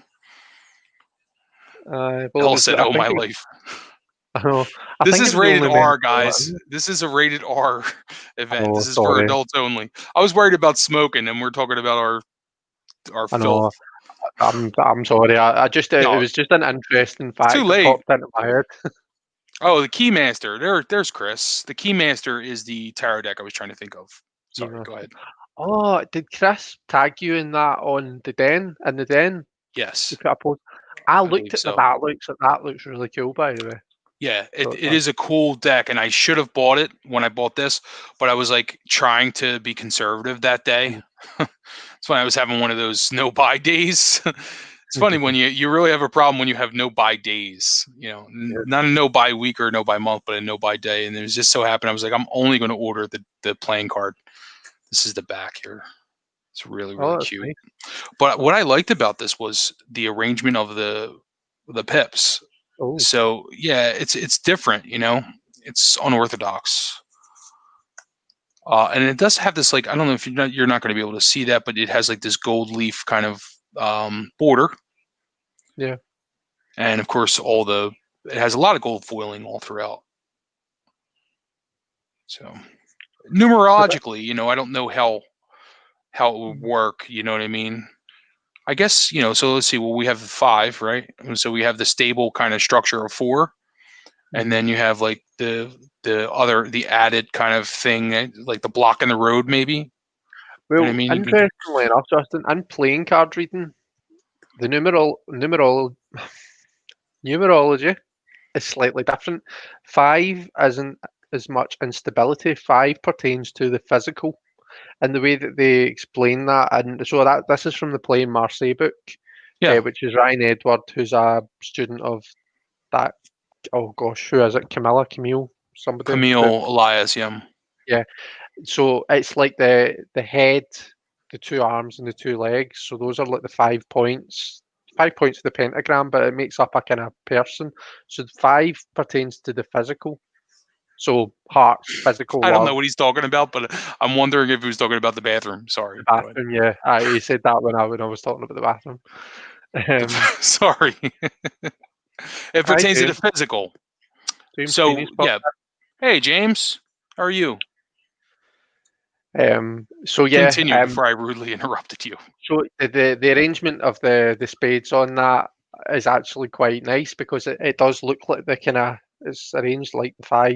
Well, it Hell was. said, I "Oh think my life." I know. I This think it is was the rated only men. R, guys. This is a rated R event. Oh, This is for sorry. adults only. I was worried about smoking, and we're talking about our I filth. know. I'm sorry. I just it No, was just an interesting it's too fact that late. popped into my head. Oh, the Keymaster. There's Chris. The Keymaster is the tarot deck I was trying to think of. Sorry, go ahead. Oh, did Chris tag you in that on the den? In the den? Yes, You put a post. I I looked believe at the so. that looks really cool, by the way. Yeah, So it is a cool deck, and I should have bought it when I bought this, but I was like trying to be conservative that day. That's when I was having one of those no buy days. It's funny when you really have a problem when you have no buy days, yeah. not a no buy week or no buy month, but a no buy day. And it was just so happened I was like, I'm only going to order the playing card. This is the back here. It's really, Oh, really that's cute. nice. But what I liked about this was the arrangement of the pips. Oh, So yeah, it's different, it's unorthodox. And it does have this, like, I don't know if you're not going to be able to see that, but it has like this gold leaf kind of border, yeah. and of course it has a lot of gold foiling all throughout. So So that, numerologically, I don't know how it would work. You know what I mean? I guess so. Let's see. Well, we have 5, right? And so we have the stable kind of structure of 4, and then you have like the added kind of thing, like the block in the road, maybe. You know what I well, mean? interestingly enough, Justin, in playing card reading, the numerology is slightly different. 5 isn't as much instability. 5 pertains to the physical, and the way that they explain that. And so that this is from the Playing Marseille book, Yeah, which is Ryan Edward, who's a student of that. Oh gosh, who is it? Camille, somebody. Camille Elias. Yeah, Yeah. So it's like the head, the 2 arms, and the 2 legs. So those are like the 5 points. 5 points of the pentagram, but it makes up a kind of person. So 5 pertains to the physical. So hearts, physical I don't know love, what he's talking about, but I'm wondering if he was talking about the bathroom. the Sorry, go ahead. bathroom. Yeah, he said that when I was talking about the bathroom. Um, Sorry. It I pertains to the James, physical. James So Sweeney's yeah. podcast. Hey James, how are you? So yeah, Continue before I rudely interrupted you. so the arrangement of the spades on that is actually quite nice because it does look like the kind of it's arranged like the 5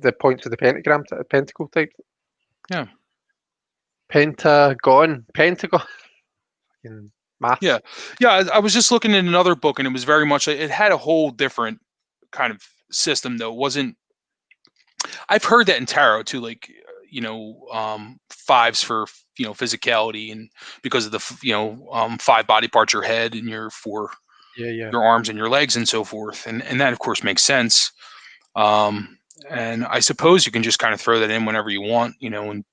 the points of the pentagram pentacle type Yeah. pentagon fucking Yeah. maths. Yeah. I was just looking at another book, and it was very much like it had a whole different kind of system, though. It wasn't I've heard that in tarot too, like, 5s for, physicality, and because of the 5 body parts, your head and your 4 Yeah, your arms and your legs and so forth, and that of course makes sense. And I suppose you can just kind of throw that in whenever you want, and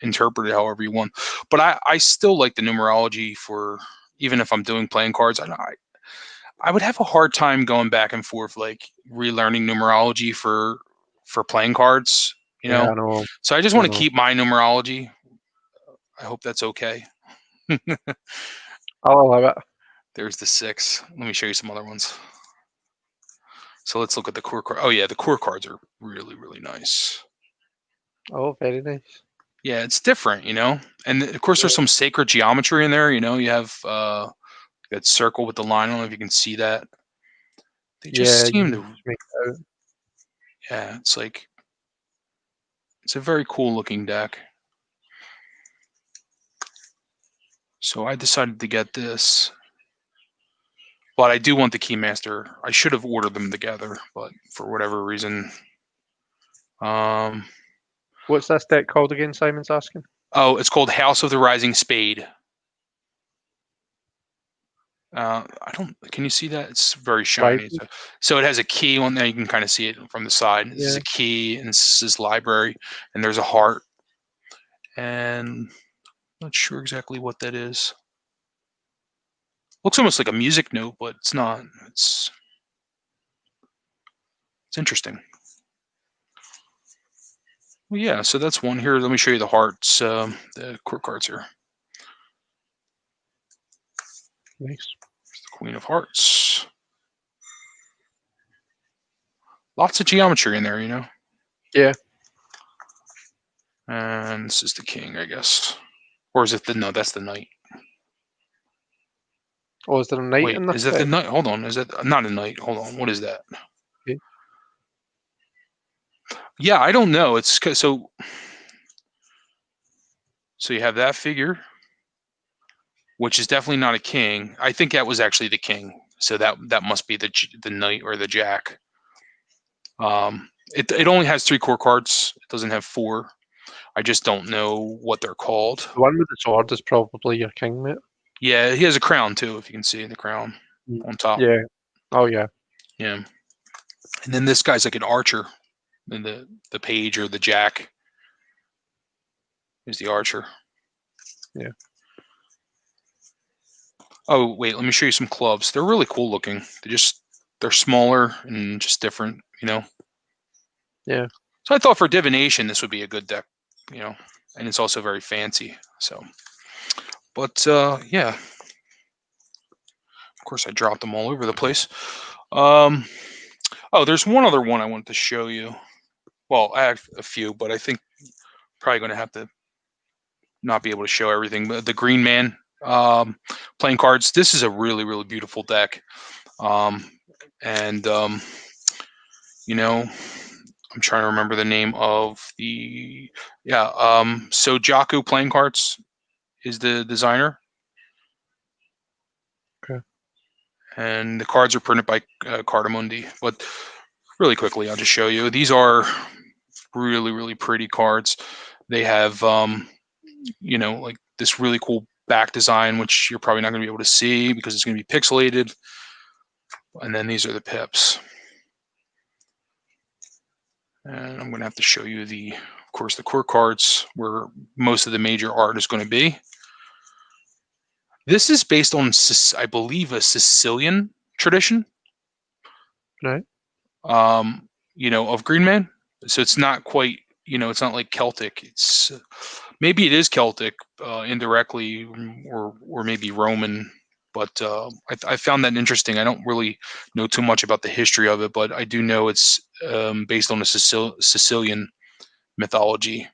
interpret it however you want. But I still like the numerology for, even if I'm doing playing cards. I would have a hard time going back and forth, like relearning numerology for playing cards, you yeah. know. I know, So I just I want to know. keep my numerology. I hope that's okay. I'll allow it. There's the 6. Let me show you some other ones. So let's look at the core card. Oh yeah, the core cards are really, really nice. Oh, very nice. Yeah, it's different, And of course, Yeah, there's some sacred geometry in there. You have that circle with the line. I don't know if you can see that. They yeah, just you seem can to. just make it out. Yeah, it's a very cool looking deck. So I decided to get this, but I do want the Keymaster. I should have ordered them together, but for whatever reason, um, What's this deck called again? Simon's asking. it's called House of the Rising Spade. I don't. Can you see that? It's very shiny. Rising. So it has a key on there. You can kind of see it from the side. This is Yeah, a key, and this is library, and there's a heart, and I'm not sure exactly what that is. Looks almost like a music note, but it's not. It's interesting. Well, yeah. So that's one here. Let me show you the hearts. The court cards here. nice. The Queen of Hearts. Lots of geometry in there. Yeah. And this is the King, I guess. Or is it no? That's the Knight. Oh, is there a knight Wait, in this is that the deck? Knight? Hold on. Is that not a Knight? Hold on. What is that? Okay. Yeah, I don't know. It's so you have that figure, which is definitely not a king. I think that was actually the king, so that must be the knight or the jack. It only has 3 core cards. It doesn't have 4. I just don't know what they're called. The one with the sword is probably your king, mate. Yeah, he has a crown too, if you can see the crown on top. Yeah. Oh yeah. Yeah. And then this guy's like an archer. And the page or the jack is the archer. Yeah. Oh, wait, let me show you some clubs. They're really cool looking. They're smaller and just different, you know. Yeah. So I thought for divination this would be a good deck, you know, and it's also very fancy. So, but yeah. Of course, I dropped them all over the place. Oh, there's one other one I wanted to show you. Well, I have a few, but I think probably going to have to not be able to show everything. But the Green Man playing cards. This is a really, really beautiful deck. And you know, I'm trying to remember the name of the so Jaku playing cards is the designer. Okay. And the cards are printed by Cardamundi. But really quickly, I'll just show you. These are really, really pretty cards. They have you know, like this really cool back design, which you're probably not going to be able to see because it's going to be pixelated. And then these are the pips. And I'm going to have to show you of course, the core cards where most of the major art is going to be. This is based on, I believe, a Sicilian tradition. Right. You know, of Green Man. So it's not quite, you know, it's not like Celtic. It's maybe it is Celtic indirectly, or maybe Roman. But I found that interesting. I don't really know too much about the history of it, but I do know it's based on a Sicilian mythology.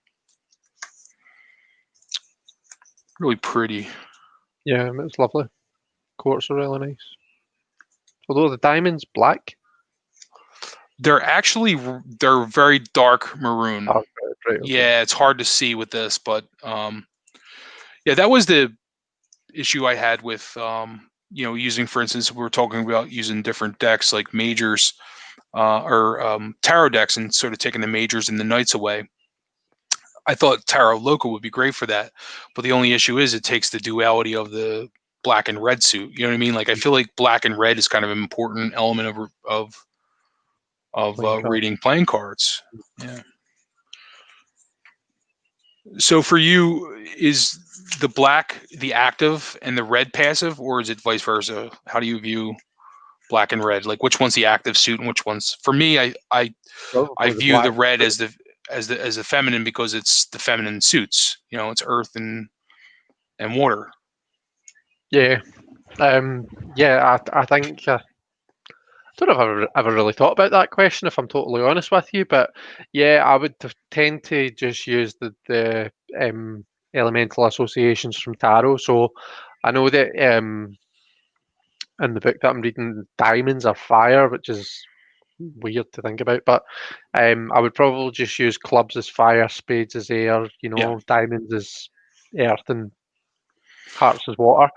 Really pretty. Yeah, it's lovely. Quartz are really nice. Although the diamond's black. They're very dark maroon. Oh, right, okay. Yeah, it's hard to see with this, but yeah, that was the issue I had with you know, using, for instance, we were talking about using different decks like majors or tarot decks and sort of taking the majors and the knights away. I thought Tarot Local would be great for that, but the only issue is it takes the duality of the black and red suit. You know what I mean? Like I feel like black and red is kind of an important element of reading playing cards. Yeah. So for you, is the black the active and the red passive, or is it vice versa? How do you view black and red? Like which one's the active suit and which one's? For me, I view the red as the feminine because it's the feminine suits. You know, it's earth and water. Yeah. Yeah, I think I don't know if I've ever really thought about that question, if I'm totally honest with you, but yeah, I would tend to just use the elemental associations from tarot. So I know that in the book that I'm reading, diamonds are fire, which is weird to think about, but I would probably just use clubs as fire, spades as air, you know, diamonds as earth, and hearts as water.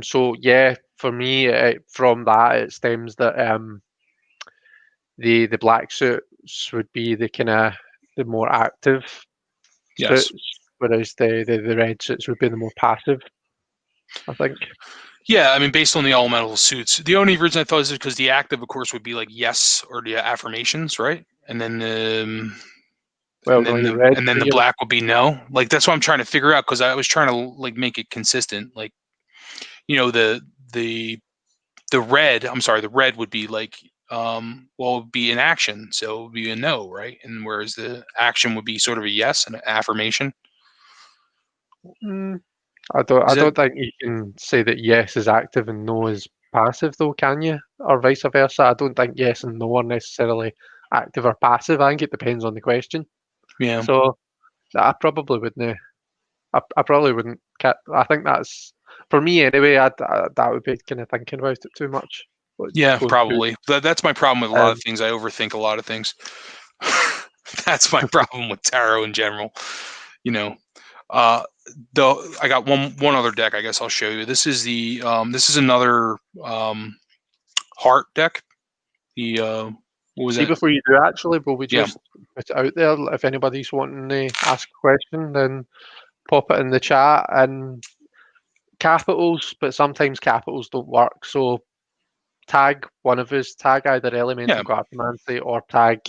So yeah, for me, from that it stems that the black suits would be the kind of the more active suits, whereas the red suits would be the more passive, I think. Yeah, I mean, based on the elemental suits, the only reason I thought is because the active, of course, would be like yes or the affirmations, right? And then the black would be no. Like that's what I'm trying to figure out because I was trying to like make it consistent. Like, you know, the red. I'm sorry, the red would be like well, it would be an action, so it would be a no, right? And whereas the action would be sort of a yes, an affirmation. I don't think you can say that yes is active and no is passive, though, can you? Or vice versa. I don't think yes and no are necessarily active or passive. I think it depends on the question. Yeah. So I probably wouldn't. I probably wouldn't. I think that's for me anyway. That would be kind of thinking about it too much. Yeah, probably. That's my problem with a lot of things. I overthink a lot of things. That's my problem with tarot in general. You know, I got one other deck. I guess I'll show you. This is the this is another heart deck. The what was See, that? before you do, actually, will we Yeah, just put it out there? If anybody's wanting to ask a question, then pop it in the chat and capitals, but sometimes capitals don't work. So tag one of us, tag either yeah. Elemental Guardimancy or tag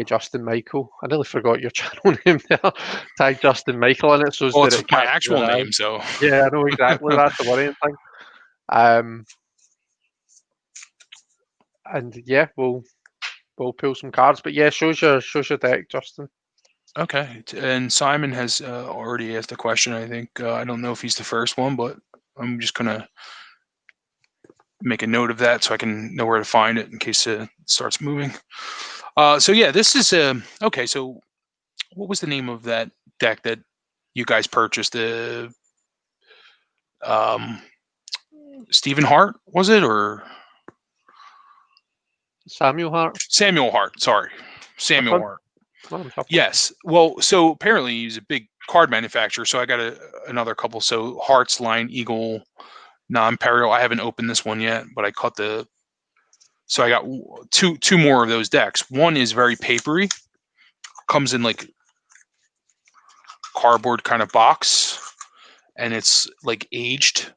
Justin Michael. I nearly forgot your channel name there. Tag Justin Michael in it so Well, that it's it my catches actual your eye. name, so Yeah, I know exactly. That's the worrying thing. And yeah, we'll pull some cards. But yeah, shows your deck, Justin. okay. And Simon has already asked a question. I think I don't know if he's the first one, but I'm just gonna make a note of that so I can know where to find it in case it starts moving. So yeah, this is okay. So what was the name of that deck that you guys purchased? The um, Stephen Hart, was it, or Samuel Hart. Samuel Hart? Sorry, Which Samuel one? Hart. Oh, I'm shuffling. Yes. Well, so apparently he's a big card manufacturer. So I got another couple. So Hearts, Lion, Eagle, Non-Imperial. I haven't opened this one yet, but I caught the. So I got two more of those decks. One is very papery, comes in like cardboard kind of box, and it's like aged,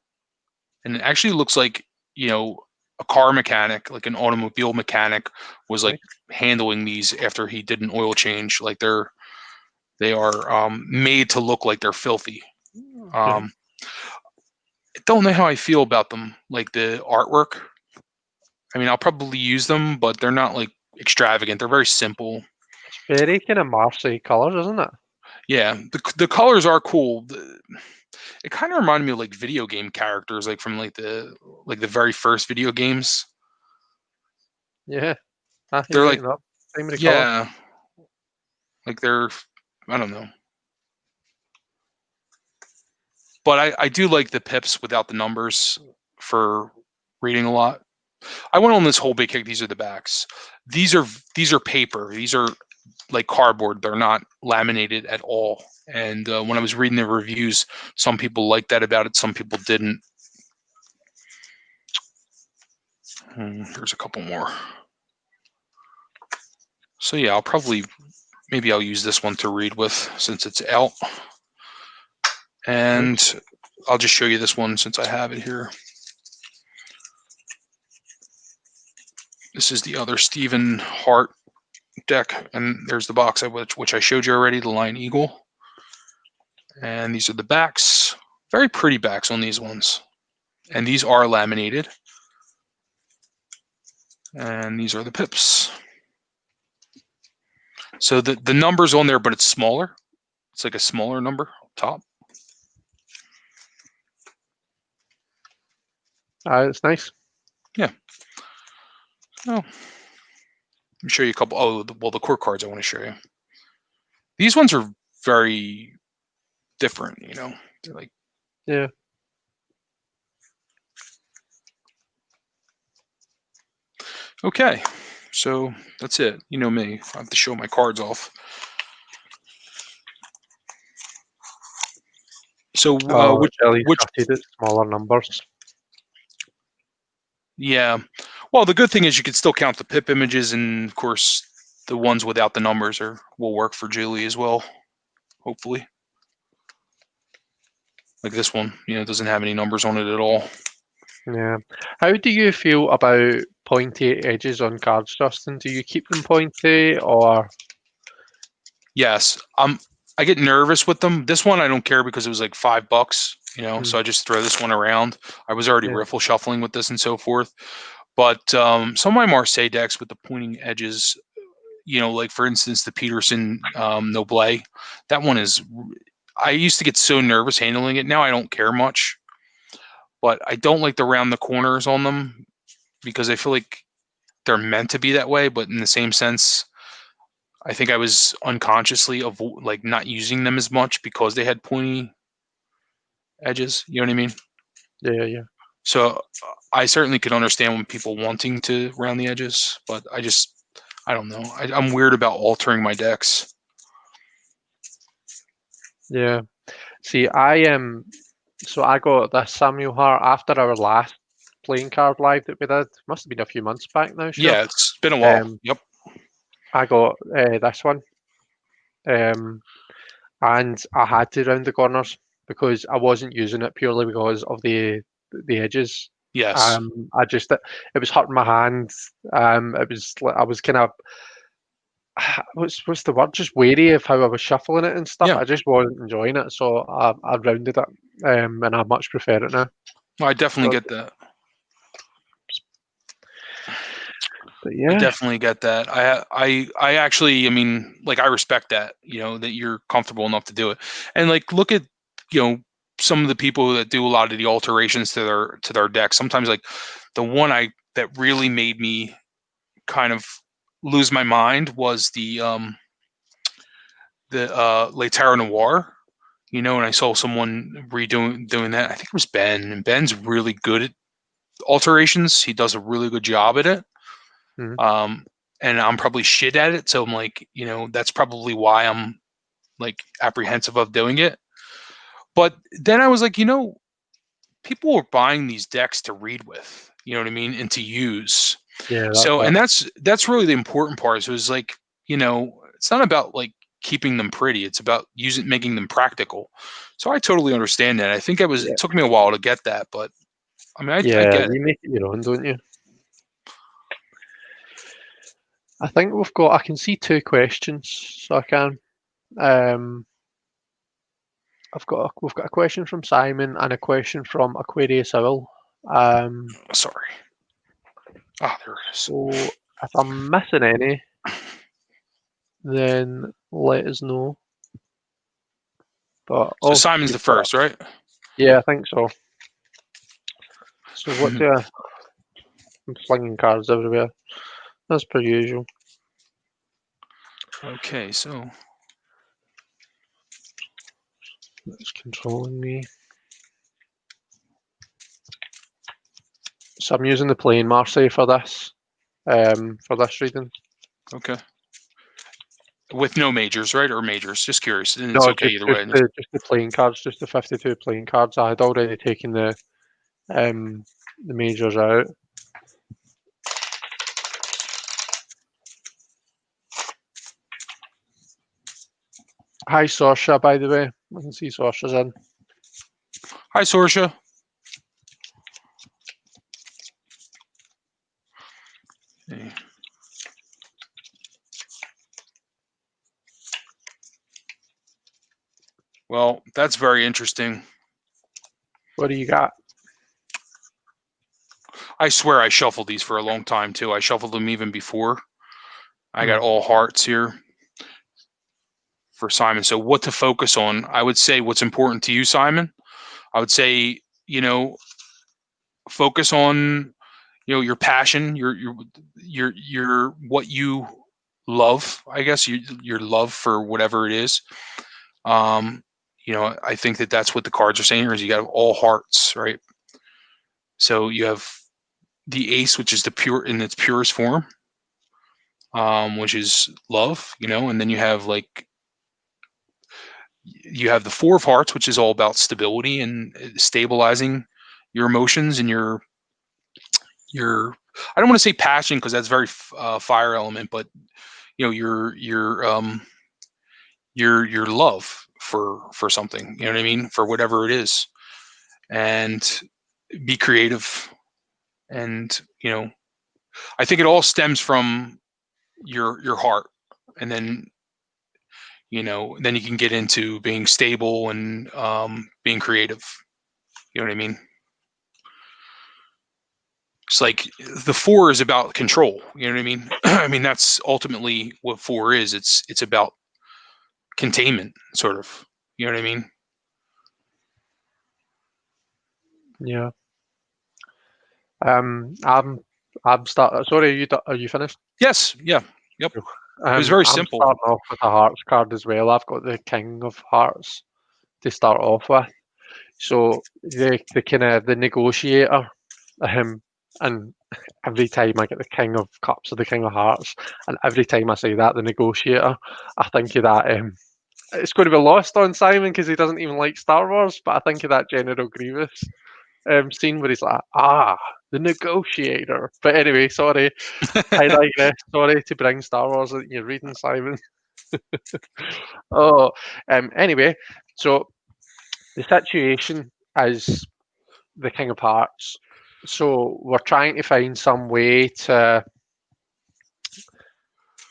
and it actually looks like a car mechanic, like an automobile mechanic, was like Nice. handling these after he did an oil change. Like they are made to look like they're filthy. Okay. I don't know how I feel about them, like the artwork. I mean, I'll probably use them, but they're not like extravagant. They're very simple. It's very kind of Marseille colours, isn't it? Yeah, the colors are cool. It kind of reminded me of like video game characters, like from like the very first video games. Yeah. Ah, you're They're right like, enough. Primary colour. yeah, like they're, I don't know, but I do like the pips without the numbers for reading a lot. I went on this whole big kick. These are the backs. These are paper. These are like cardboard. They're not laminated at all. And when I was reading the reviews, some people liked that about it. Some people didn't. There's a couple more. So yeah, maybe I'll use this one to read with since it's out. And Nice. I'll just show you this one since I have it here. This is the other Stephen Hart deck, and there's the box which I showed you already, the Lion Eagle. And these are the backs. Very pretty backs on these ones. And these are laminated. And these are the pips. So the number's on there, but it's smaller. It's like a smaller number up top. It's nice. Yeah. Oh, let me show you a couple. Oh, well, the core cards I want to show you. These ones are very different, They're like, Yeah. okay, so that's it. You know me. I have to show my cards off. So It's really which gutted at smaller numbers. yeah. Well, the good thing is you can still count the pip images, and of course the ones without the numbers will work for Julie as well, hopefully. Like this one, it doesn't have any numbers on it at all. Yeah. How do you feel about pointy edges on cards, Justin? Do you keep them pointy or? Yes, I get nervous with them. This one I don't care because it was like $5, so I just throw this one around. I was already Yeah. riffle shuffling with this and so forth. But some of my Marseille decks with the pointing edges, like for instance the Peterson Noble, that one is. I used to get so nervous handling it. Now I don't care much, but I don't like the round the corners on them because I feel like they're meant to be that way. But in the same sense, I think I was unconsciously like not using them as much because they had pointy edges. You know what I mean? Yeah, yeah. So I certainly could understand when people wanting to round the edges, but I don't know. I'm weird about altering my decks. Yeah. See, so I got this Samuel Hart after our last playing card live that we did. Must have been a few months back now, sure. Yeah, it's been a while. Um, Yep. I got this one, and I had to round the corners because I wasn't using it purely because of the edges. Yes. I just it was hurting my hands. It was I was kind of what's the word? Just wary of how I was shuffling it and stuff. Yeah. I just wasn't enjoying it, so I rounded it, and I much prefer it now. Well, I definitely But, get that. but I yeah, definitely get that. I actually, I mean, like, I respect that, that you're comfortable enough to do it. And like, look at, some of the people that do a lot of the alterations to their deck. Sometimes, like, the one that really made me kind of lose my mind was the Le Terre Noir. And I saw someone doing that. I think it was Ben, and Ben's really good at alterations. He does a really good job at it. mhm. And I'm probably shit at it, so I'm like, that's probably why I'm like apprehensive of doing it. But then I was like, people are buying these decks to read with, you know what I mean, and to use. Yeah, that's So, it. and that's really the important part. So it was like, it's not about like keeping them pretty. It's about making them practical. So I totally understand that. I think Yeah, it took me a while to get that, but I mean, I yeah, get it. you make it your own, don't you? I think we've got. I can see two questions, so I can. Um, we've got a question from Simon and a question from Aquarius Owl. Sorry. Ah, there it is. So if I'm missing any, then let us know. But So oh, Simon's the first, right? yeah, I think so. So what do I'm slinging cards everywhere, as per usual. Okay, so It's controlling me. So I'm using the plain Marseille for this reading. okay. With no majors, right? Or majors? Just curious. And it's No, okay either way. just the playing cards, just the 52 playing cards. I had already taken the majors out. Hi, Sorsha, by the way. I can see Sorsha's in. Hi, Sorsha. Hey. Well, that's very interesting. What do you got? I swear I shuffled these for a long time too. I shuffled them even before. I got all hearts here for Simon. So what to focus on? I would say what's important to you, Simon. I would say, focus on, your passion, your what you love, I guess, your love for whatever it is. I think that's what the cards are saying here is you got all hearts, right? So you have the ace, which is the pure in its purest form, which is love, and then you have the four of hearts, which is all about stability and stabilizing your emotions and your I don't want to say passion because that's very fire element, but your love for something, you know what I mean, for whatever it is, and be creative. And I think it all stems from your heart, and then you can get into being stable and being creative. You know what I mean? It's like the four is about control. You know what I mean? I mean, that's ultimately what four is. It's about containment, sort of. You know what I mean? Yeah. I'm start. Sorry, are you finished? Yes. Yeah. Yep. It was very I'm simple. starting off with a hearts card as well. I've got the King of Hearts to start off with. So the kind of the negotiator, and every time I get the King of Cups or the King of Hearts, and every time I say that, the negotiator, I think of that it's going to be lost on Simon because he doesn't even like Star Wars. But I think of that General Grievous scene where he's like, the negotiator. But anyway, sorry, I digress. Sorry to bring Star Wars into your reading, Simon. Oh, anyway, so the situation is the King of Hearts. So we're trying to find some way to,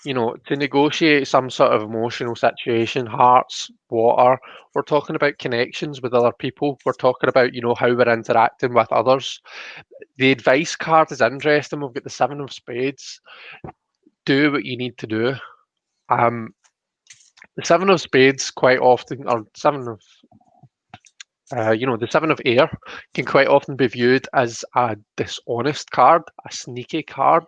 to negotiate some sort of emotional situation. Hearts, water. We're talking about connections with other people. We're talking about, how we're interacting with others. The advice card is interesting. We've got the Seven of Spades. Do what you need to do. The Seven of Spades quite often, or Seven of the Seven of Air can quite often be viewed as a dishonest card, a sneaky card,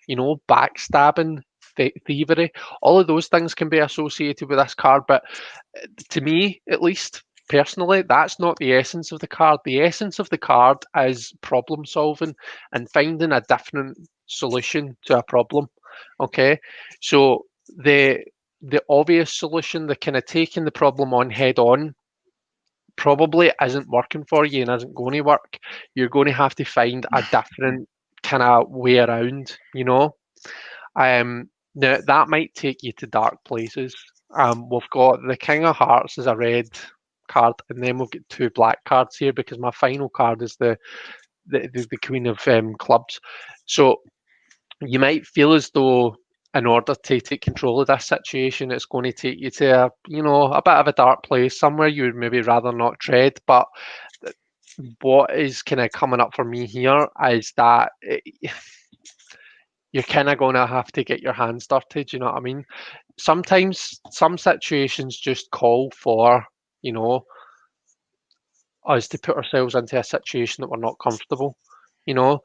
backstabbing, thievery. All of those things can be associated with this card, but to me, at least personally, that's not the essence of the card. The essence of the card is problem solving and finding a different solution to a problem. Okay, so the obvious solution, the kind of taking the problem on head on, probably isn't working for you and isn't going to work. You're going to have to find a different kind of way around, Now that might take you to dark places. We've got the King of Hearts as a red card, and then we've got two black cards here because my final card is the Queen of Clubs. So you might feel as though in order to take control of this situation, it's going to take you to a bit of a dark place, somewhere you would maybe rather not tread. But what is kind of coming up for me here is that you're kind of going to have to get your hands dirty. Do you know what I mean? Sometimes some situations just call for, us to put ourselves into a situation that we're not comfortable. The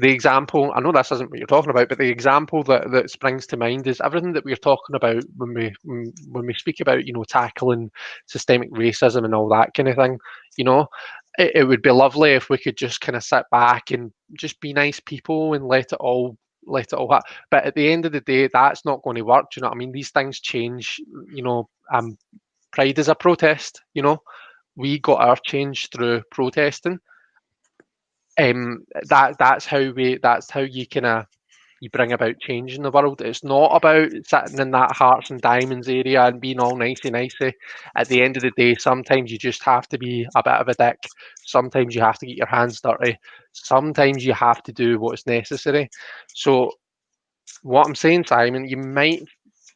example, I know this isn't what you're talking about, but the example that springs to mind is everything that we're talking about when we speak about, tackling systemic racism and all that kind of thing. It would be lovely if we could just kind of sit back and just be nice people and let it all happen. But at the end of the day, that's not going to work. Do you know what I mean? These things change. Pride is a protest. We got our change through protesting. That's how you kind of you bring about change in the world. It's not about sitting in that hearts and diamonds area and being all nicey. At the end of the day, sometimes you just have to be a bit of a dick. Sometimes you have to get your hands dirty. Sometimes you have to do what's necessary. So what I'm saying, Simon, you might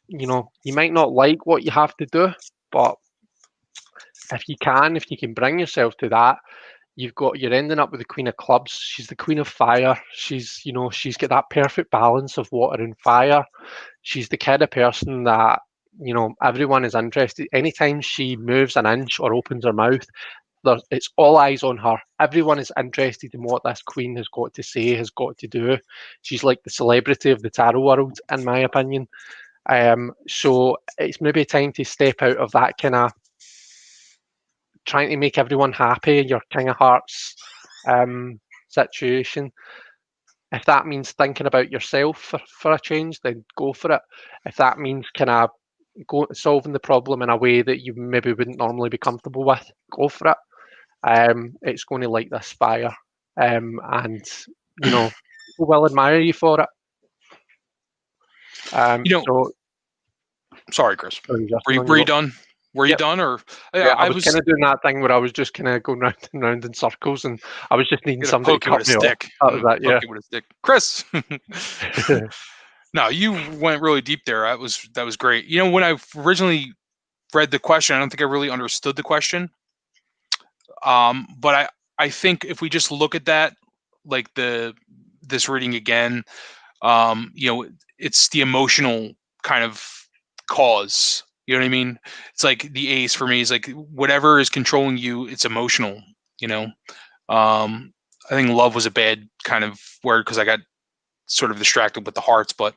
not like what you have to do, but if you can bring yourself to that, you're ending up with the Queen of Clubs. She's the Queen of Fire. She's got that perfect balance of water and fire. She's the kind of person that, everyone is interested. Anytime she moves an inch or opens her mouth, it's all eyes on her. Everyone is interested in what this queen has got to say, has got to do. She's like the celebrity of the tarot world, in my opinion. So it's maybe time to step out of that kind of trying to make everyone happy, your King of Hearts situation. If that means thinking about yourself for a change, then go for it. If that means kind of solving the problem in a way that you maybe wouldn't normally be comfortable with, go for it. It's going to light this fire, and people will admire you for it. So, sorry, Chris. Sorry, Were you done? Were you done, or yeah, I was kind of doing that thing where I was just kind of going round and round in circles, and I was just needing somebody to cut me off. That was that, yeah. With a stick, Chris. No, you went really deep there. That was great. When I originally read the question, I don't think I really understood the question. But I think if we just look at that, like this reading again, it's the emotional kind of cause. You know what I mean? It's like the ace for me is like whatever is controlling you, it's emotional. I think love was a bad kind of word because I got sort of distracted with the hearts. But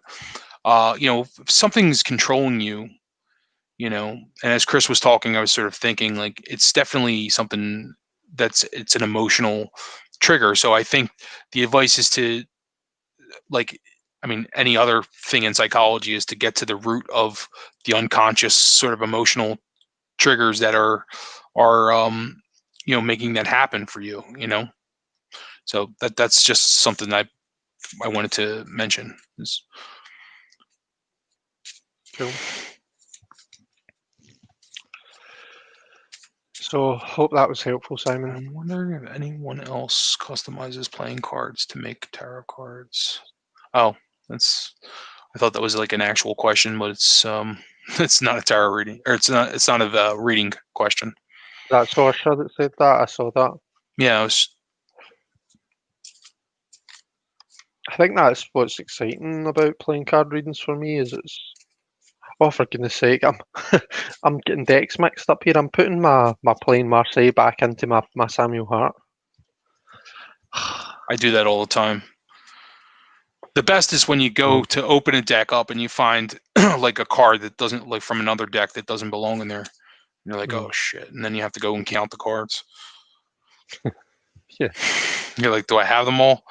if something's controlling you, and as Chris was talking, I was sort of thinking like it's definitely something it's an emotional trigger. So I think the advice is to any other thing in psychology is to get to the root of the unconscious sort of emotional triggers that are making that happen for you. So that's just something I wanted to mention. Cool. So hope that was helpful, Simon. I'm wondering if anyone else customizes playing cards to make tarot cards. Oh, I thought that was like an actual question, but it's it's not a tarot reading, or it's not a reading question. That's Sorsha that said that. I saw that. Yeah, I think that's what's exciting about playing card readings for me is it's. Oh, for goodness sake, I'm getting decks mixed up here. I'm putting my plain Marseille back into my Samuel Hart. I do that all the time. The best is when you go to open a deck up and you find like a card that doesn't, like from another deck that doesn't belong in there. And you're like, oh shit. And then you have to go and count the cards. Yeah. You're like, do I have them all?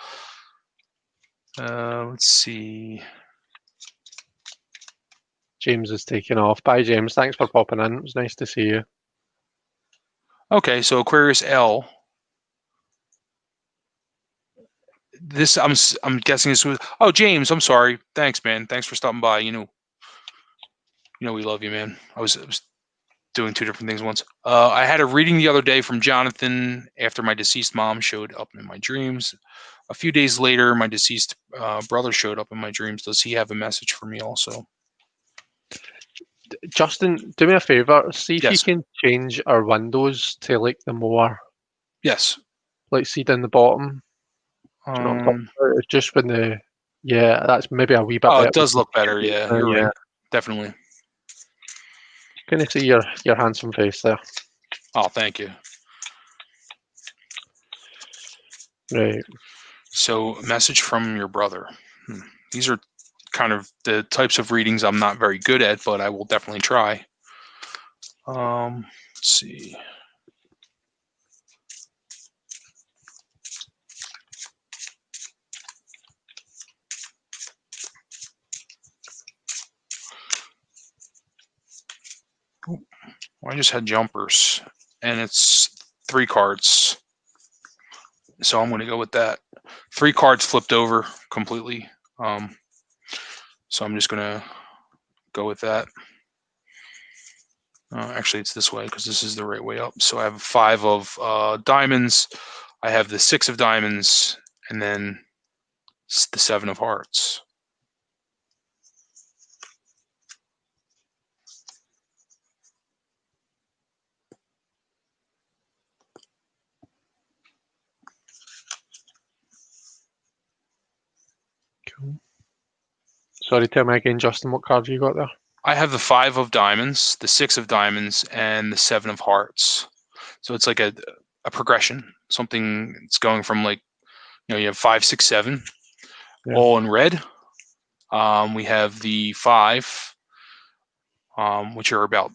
Let's see. James is taking off. Bye, James. Thanks for popping in. It was nice to see you. Okay, so Aquarius L. This I'm guessing this was. Oh, James, I'm sorry. Thanks, man. Thanks for stopping by. You know we love you, man. I was doing two different things once. I had a reading the other day from Jonathan after my deceased mom showed up in my dreams. A few days later, my deceased brother showed up in my dreams. Does he have a message for me also? Justin, do me a favor. See if Yes. you can change our windows to like the more. Yes. Like see down the bottom. Do you know what I'm talking about? It's just when the. Yeah, that's maybe a wee bit better. It does look better. Yeah, you're right. Definitely. Can you see your handsome face there? Oh, thank you. Right. So, message from your brother. These are kind of the types of readings I'm not very good at, but I will definitely try. Let's see. Oh, I just had jumpers, and it's 3 cards. So I'm going to go with that. 3 cards flipped over completely. So I'm just going to go with that. Actually, it's this way because this is the right way up. So I have 5 of diamonds. I have the 6 of diamonds, and then the 7 of hearts. Cool. Sorry, tell me again, Justin, what card you got there? I have the 5 of diamonds, the 6 of diamonds, and the 7 of hearts. So it's like a progression. Something that's going from like, you have 5, 6, 7, all in red. We have the 5, which are about,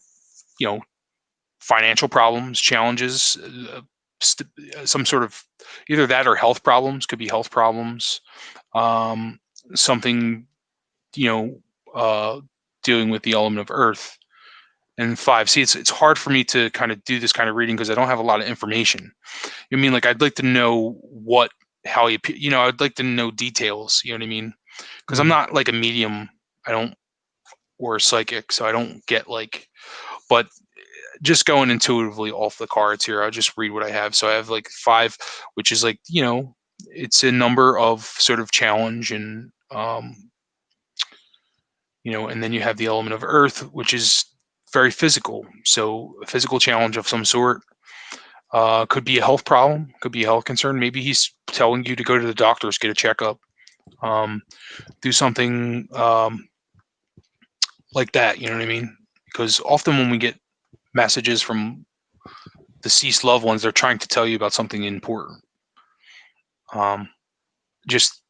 financial problems, challenges, some sort of either that or health problems. Could be health problems. Something, dealing with the element of earth. And 5, see, it's hard for me to kind of do this kind of reading because I don't have a lot of information. I mean, like, I'd like to know how he, I'd like to know details. You know what I mean? Because I'm not like a medium. Or a psychic, so I don't get but just going intuitively off the cards here, I'll just read what I have. So I have like 5, which is like, it's a number of sort of challenge and, and then you have the element of earth, which is very physical. So a physical challenge of some sort. Could be a health problem, could be a health concern. Maybe he's telling you to go to the doctors, get a checkup, do something like that. You know what I mean? Because often when we get messages from deceased loved ones, they're trying to tell you about something important. Just,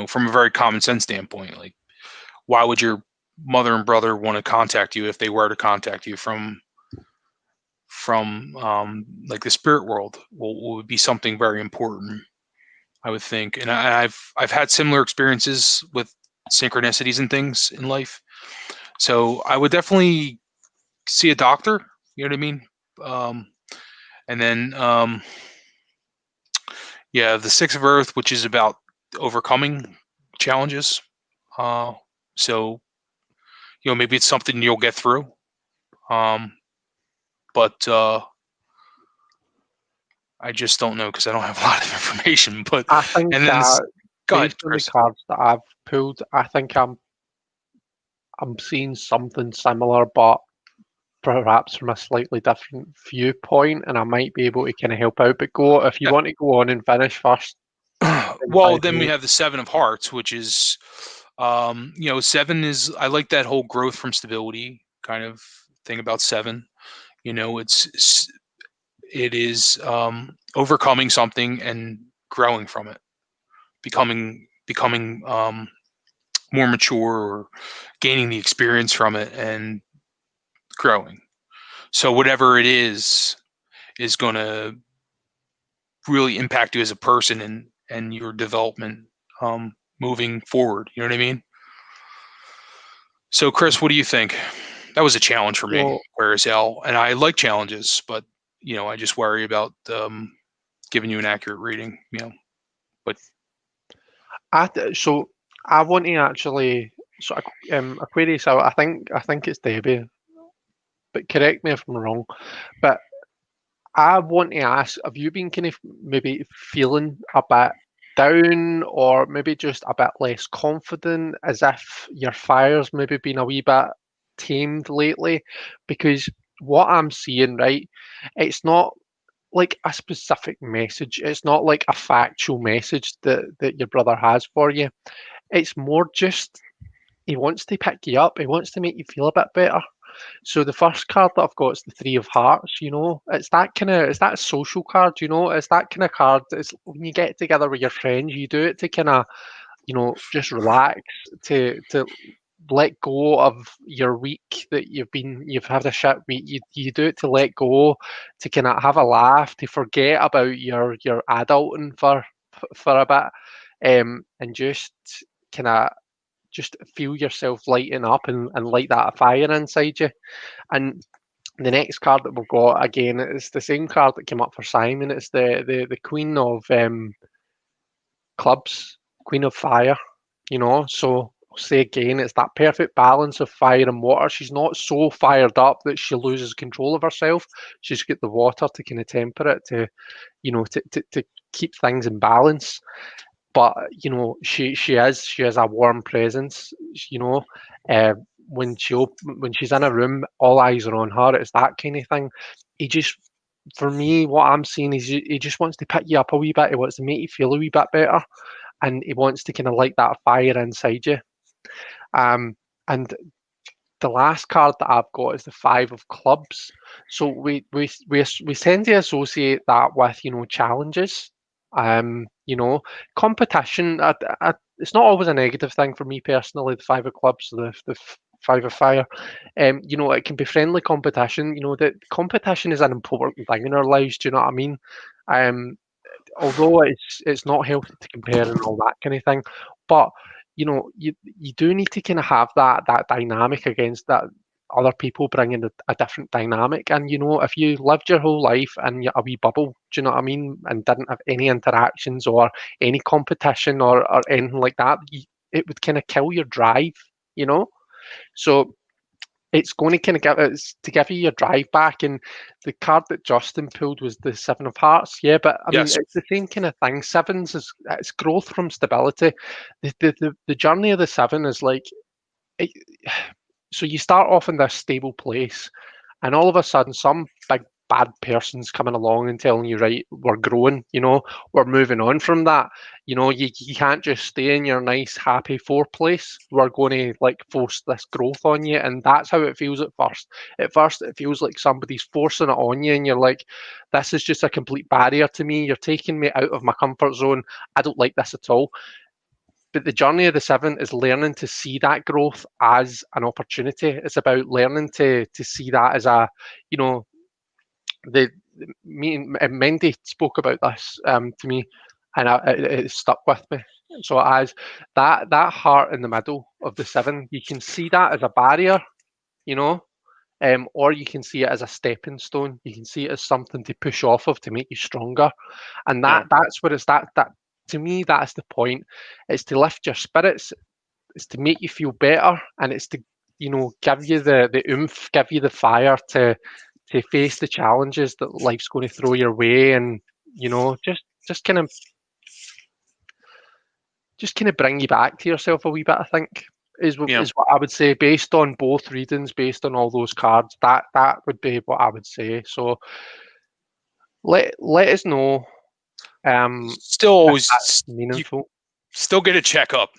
from a very common sense standpoint, like, why would your mother and brother want to contact you if they were to contact you from like the spirit world? Well, would be something very important, I would think. And I've had similar experiences with synchronicities and things in life. So I would definitely see a doctor. You know what I mean? And then yeah, the Six of Earth, which is about overcoming challenges. So maybe it's something you'll get through. But I just don't know because I don't have a lot of information. But I think and then go ahead, based on the Chris. cards that I've pulled, I think I'm seeing something similar, but perhaps from a slightly different viewpoint, and I might be able to kind of help out. But go if you want to go on and finish first. Well, then we have the Seven of Hearts, which is, seven is, I like that whole growth from stability kind of thing about seven. It is overcoming something and growing from it, becoming more mature or gaining the experience from it and growing. So whatever it is going to really impact you as a person and your development moving forward. You know what I mean? So, Chris, what do you think? That was a challenge for me, where as hell. And I like challenges, but I just worry about giving you an accurate reading. But so I want to actually Aquarius. I think it's Debbie, but correct me if I'm wrong. But I want to ask: have you been kind of maybe feeling a bit down, or maybe just a bit less confident, as if your fire's maybe been a wee bit tamed lately? Because what I'm seeing, right, it's not like a specific message. It's not like a factual message that your brother has for you. It's more just he wants to pick you up. He wants to make you feel a bit better. So the first card that I've got is the Three of Hearts. It's that social card. It's that kind of card. It's when you get together with your friends, you do it to kind of just relax, to let go of your week that you've had a shit week. You do it to let go, to kind of have a laugh, to forget about your adulting for a bit, and just kind of just feel yourself lighting up and light that fire inside you. And the next card that we've got, again, it's the same card that came up for Simon. It's the Queen of Clubs, Queen of Fire. So I'll say again, it's that perfect balance of fire and water. She's not so fired up that she loses control of herself. She's got the water to kind of temper it, to keep things in balance. But she is a warm presence. Uh, when she's in a room, all eyes are on her. It's that kind of thing. He just, for me, what I'm seeing is he just wants to pick you up a wee bit. He wants to make you feel a wee bit better, and he wants to kind of light that fire inside you. And the last card that I've got is the Five of Clubs. So we tend to associate that with challenges, competition. It's not always a negative thing for me personally. The Five of Clubs, the Five of Fire. It can be friendly competition. That competition is an important thing in our lives. Do you know what I mean? Although it's not healthy to compare and all that kind of thing, but you do need to kind of have that dynamic against that other people bringing a different dynamic. And if you lived your whole life in a wee bubble, do you know what I mean, and didn't have any interactions or any competition or anything like that, it would kind of kill your drive. So it's going to kind of give you your drive back. And the card that Justin pulled was the Seven of Hearts. Yeah, but I mean, it's the same kind of thing. Sevens it's growth from stability. The journey of the seven is like, so you start off in this stable place, and all of a sudden, some big bad person's coming along and telling you, right, we're growing, we're moving on from that. You can't just stay in your nice, happy four place. We're going to force this growth on you. And that's how it feels at first. At first, it feels like somebody's forcing it on you, and you're like, this is just a complete barrier to me. You're taking me out of my comfort zone. I don't like this at all. But the journey of the seven is learning to see that growth as an opportunity. It's about learning to see that as a, the me and Mendy spoke about this to me, and it stuck with me. So as that heart in the middle of the seven, you can see that as a barrier, you know, or you can see it as a stepping stone. You can see it as something to push off of to make you stronger, and Yeah. that's what it's that to me that's the point. It's to lift your spirits. It's to make you feel better, and it's to give you the oomph, give you the fire to face the challenges that life's going to throw your way, and just kind of bring you back to yourself a wee bit. I think is Yeah. what I would say based on both readings, based on all those cards. That would be what I would say. So let us know Still if always that's you meaningful. still get a checkup.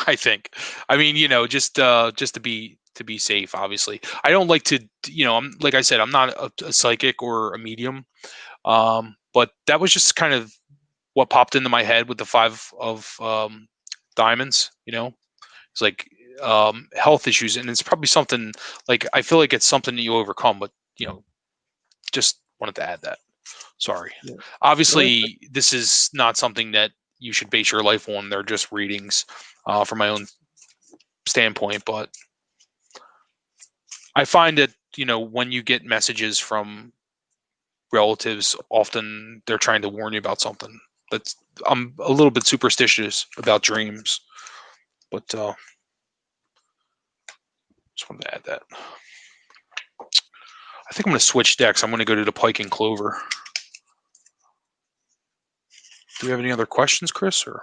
I think. I mean, just to be safe. Obviously, I don't like to. I'm like I said, I'm not a psychic or a medium. But that was just kind of what popped into my head with the five of diamonds. It's like health issues, and it's probably something like I feel like it's something that you overcome. But just wanted to add that. Sorry. Yeah. No, Obviously, this is not something that you should base your life on. They're just readings from my own standpoint. But I find that, when you get messages from relatives, often they're trying to warn you about something. That's I'm a little bit superstitious about dreams. But just wanted to add that. I think I'm going to switch decks. I'm going to go to the Pike and Clover. Do you have any other questions, Chris? Or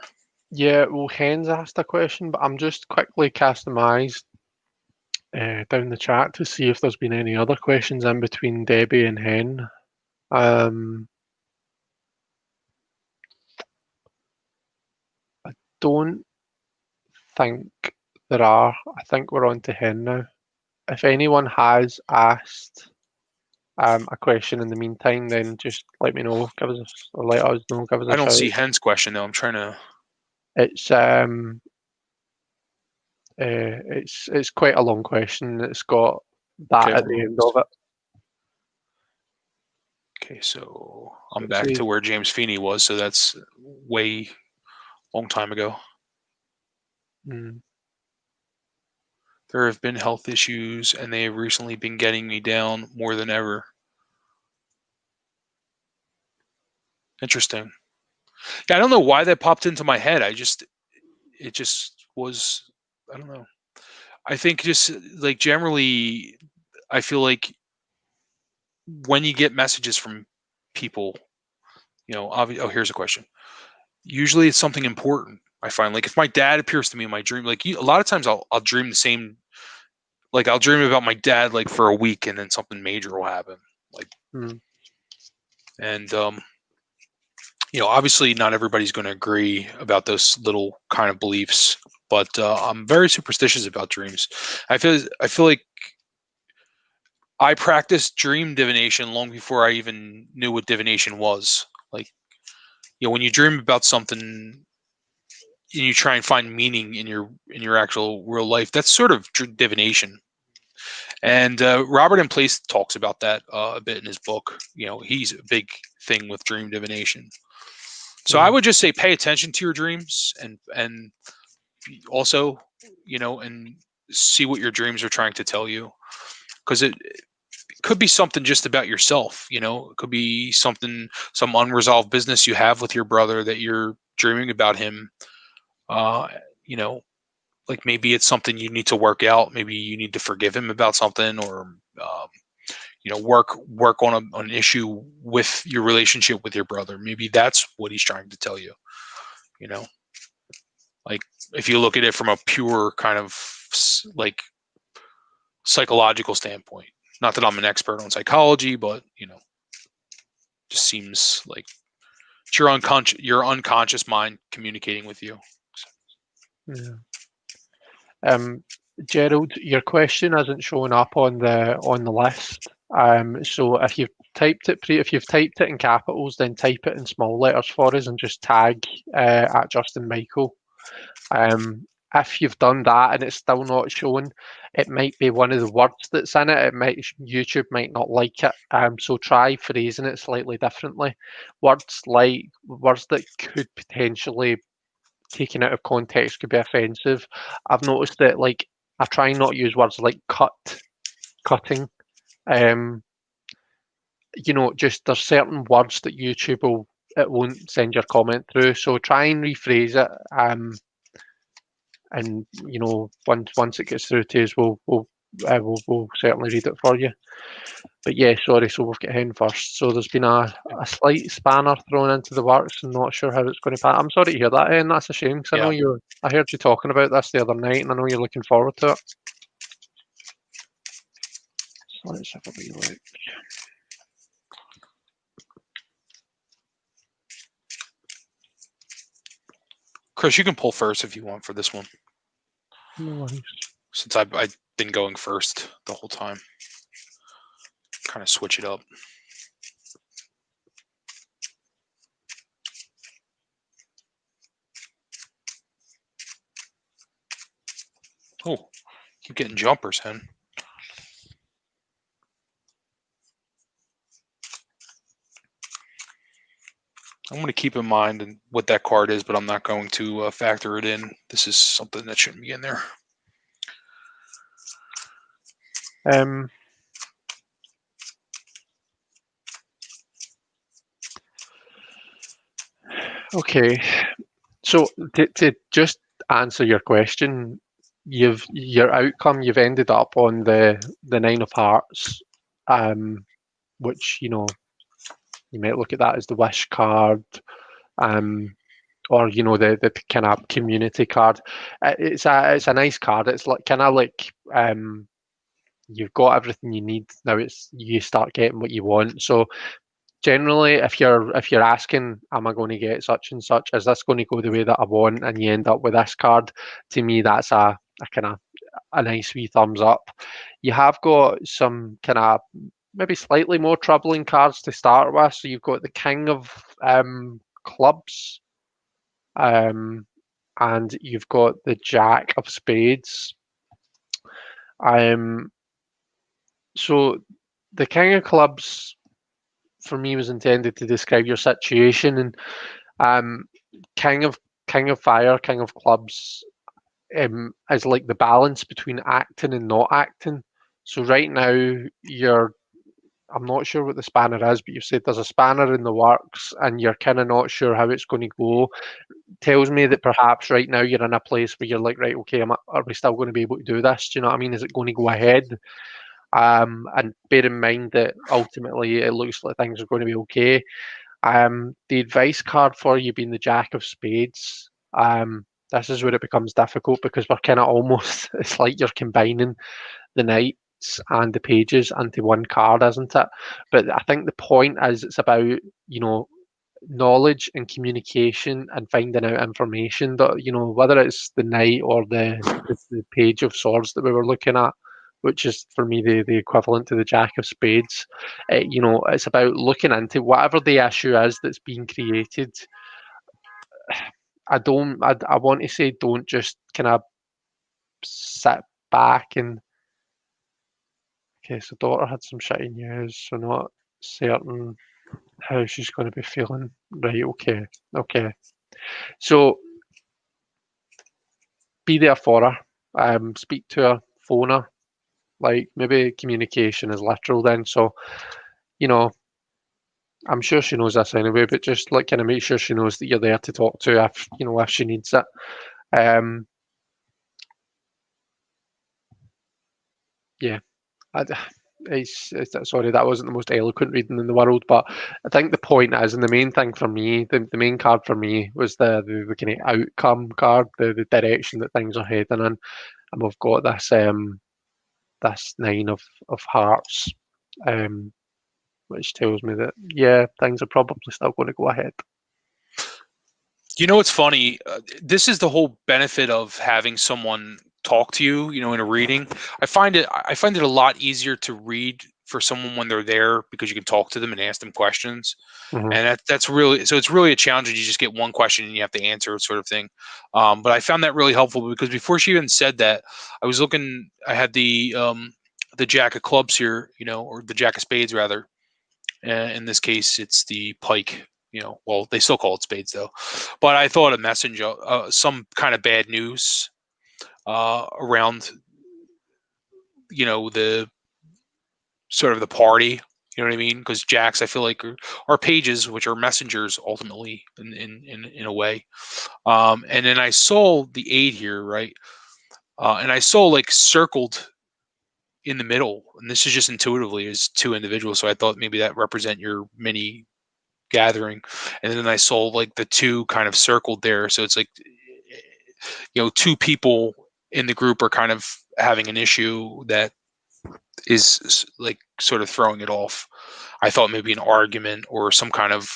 yeah, well, Hen's asked a question, but I'm just quickly casting my eyes down the chat to see if there's been any other questions in between Debbie and Hen. I don't think there are. I think we're on to Hen now. If anyone has asked a question in the meantime, then just let me know. Give us or let us know. Give us I a don't shout. see Hen's question though. I'm trying to. It's quite a long question. It's got that Okay, at hold the on. end of it. Okay, so So I'm it back says, to where James Feeney was. So that's way long time ago. mm, There have been health issues, and they have recently been getting me down more than ever. Interesting. Yeah, I don't know why that popped into my head. It just was. I don't know. I think just like generally, I feel like when you get messages from people, oh, here's a question. Usually it's something important. I find like if my dad appears to me in my dream, like a lot of times I'll dream the same. Like I'll dream about my dad like for a week, and then something major will happen. Like mm, and obviously not everybody's going to agree about those little kind of beliefs, but I'm very superstitious about dreams. I feel like I practiced dream divination long before I even knew what divination was. Like, when you dream about something and you try and find meaning in your actual real life, that's sort of divination. And Robert M. Place talks about that a bit in his book. He's a big thing with dream divination. So I mm, would just say pay attention to your dreams, and also, and see what your dreams are trying to tell you, because it could be something just about yourself. It could be some unresolved business you have with your brother that you're dreaming about him. Uh, you know, like maybe it's something you need to work out. Maybe you need to forgive him about something, or work on an issue with your relationship with your brother. Maybe that's what he's trying to tell you. You know, like if you look at it from a pure kind of like psychological standpoint. Not that I'm an expert on psychology, but just seems like it's your unconscious mind communicating with you. yeah. Gerald, your question isn't showing up on the list. So if you've typed it in capitals, then type it in small letters for us and just tag at Justin Michael. If you've done that and it's still not showing, it might be one of the words that's in it. YouTube might not like it. So try phrasing it slightly differently. Words that could potentially, taken out of context, could be offensive. I've noticed that I try not to use words like cutting, Just there's certain words that YouTube it won't send your comment through. So try and rephrase it. And once it gets through to us, we'll certainly read it for you. But yeah, sorry. So we've got hen first. So there's been a slight spanner thrown into the works. I'm not sure how it's going to pan. I'm sorry to hear that, Hen. That's a shame because I heard you talking about this the other night, and I know you're looking forward to it. So let's have a wee look. Chris, you can pull first if you want for this one. No worries. Since I've been going first the whole time. Kind of switch it up. Oh, keep getting jumpers, Hen. I'm going to keep in mind what that card is, but I'm not going to factor it in. This is something that shouldn't be in there. Okay, so to just answer your question, your outcome, you've ended up on the Nine of Hearts, which you might look at that as the wish card, or the kind of community card. It's a nice card. It's like kind of like you've got everything you need now. You start getting what you want. So generally, if you're asking, am I going to get such and such? Is this going to go the way that I want? And you end up with this card. To me, that's a kind of a nice wee thumbs up. You have got some kind of maybe slightly more troubling cards to start with. So you've got the King of Clubs, and you've got the Jack of Spades. So the King of Clubs for me was intended to describe your situation, and King of Fire, King of Clubs is like the balance between acting and not acting. So right now I'm not sure what the spanner is, but you said there's a spanner in the works and you're kind of not sure how it's going to go. Tells me that perhaps right now you're in a place where you're like, right, okay, are we still going to be able to do this? Do you know what I mean? Is it going to go ahead? And bear in mind that ultimately it looks like things are going to be okay. The advice card for you being the Jack of Spades. This is where it becomes difficult because we're kind of almost, it's like you're combining the knights and the pages into one card, isn't it? But I think the point is it's about, knowledge and communication and finding out information that, whether it's the knight or the page of swords that we were looking at, which is for me the equivalent to the Jack of Spades. It's about looking into whatever the issue is that's being created. I want to say don't just kind of sit back and okay, so daughter had some shitty news, so not certain how she's going to be feeling. Right, okay. So be there for her. Speak to her, phone her. Like maybe communication is literal then. So, I'm sure she knows this anyway, but just like kind of make sure she knows that you're there to talk to if she needs it. Yeah, sorry, that wasn't the most eloquent reading in the world, but I think the point is, and the main thing for me, the main card for me was the kind of outcome card, the direction that things are heading in, and we've got this Nine of Hearts, which tells me that yeah, things are probably still going to go ahead. It's funny. This is the whole benefit of having someone talk to you, in a reading. I find it a lot easier to read for someone when they're there because you can talk to them and ask them questions. Mm-hmm. And that's really, so it's really a challenge when you just get one question and you have to answer it, sort of thing. But I found that really helpful because before she even said that, I had the Jack of Clubs here, or the Jack of Spades rather. In this case, it's the pike. Well, they still call it spades though. But I thought a messenger, some kind of bad news around, the sort of the party. You know what I mean? Because jacks, I feel like, are pages, which are messengers ultimately, in a way. And then I saw the 8 here, right? And I saw like circled in the middle, and this is just intuitively as 2 individuals. So I thought maybe that represent your mini gathering, and then I saw like the 2 kind of circled there. So it's like, 2 people in the group are kind of having an issue that is like sort of throwing it off. I thought maybe an argument or some kind of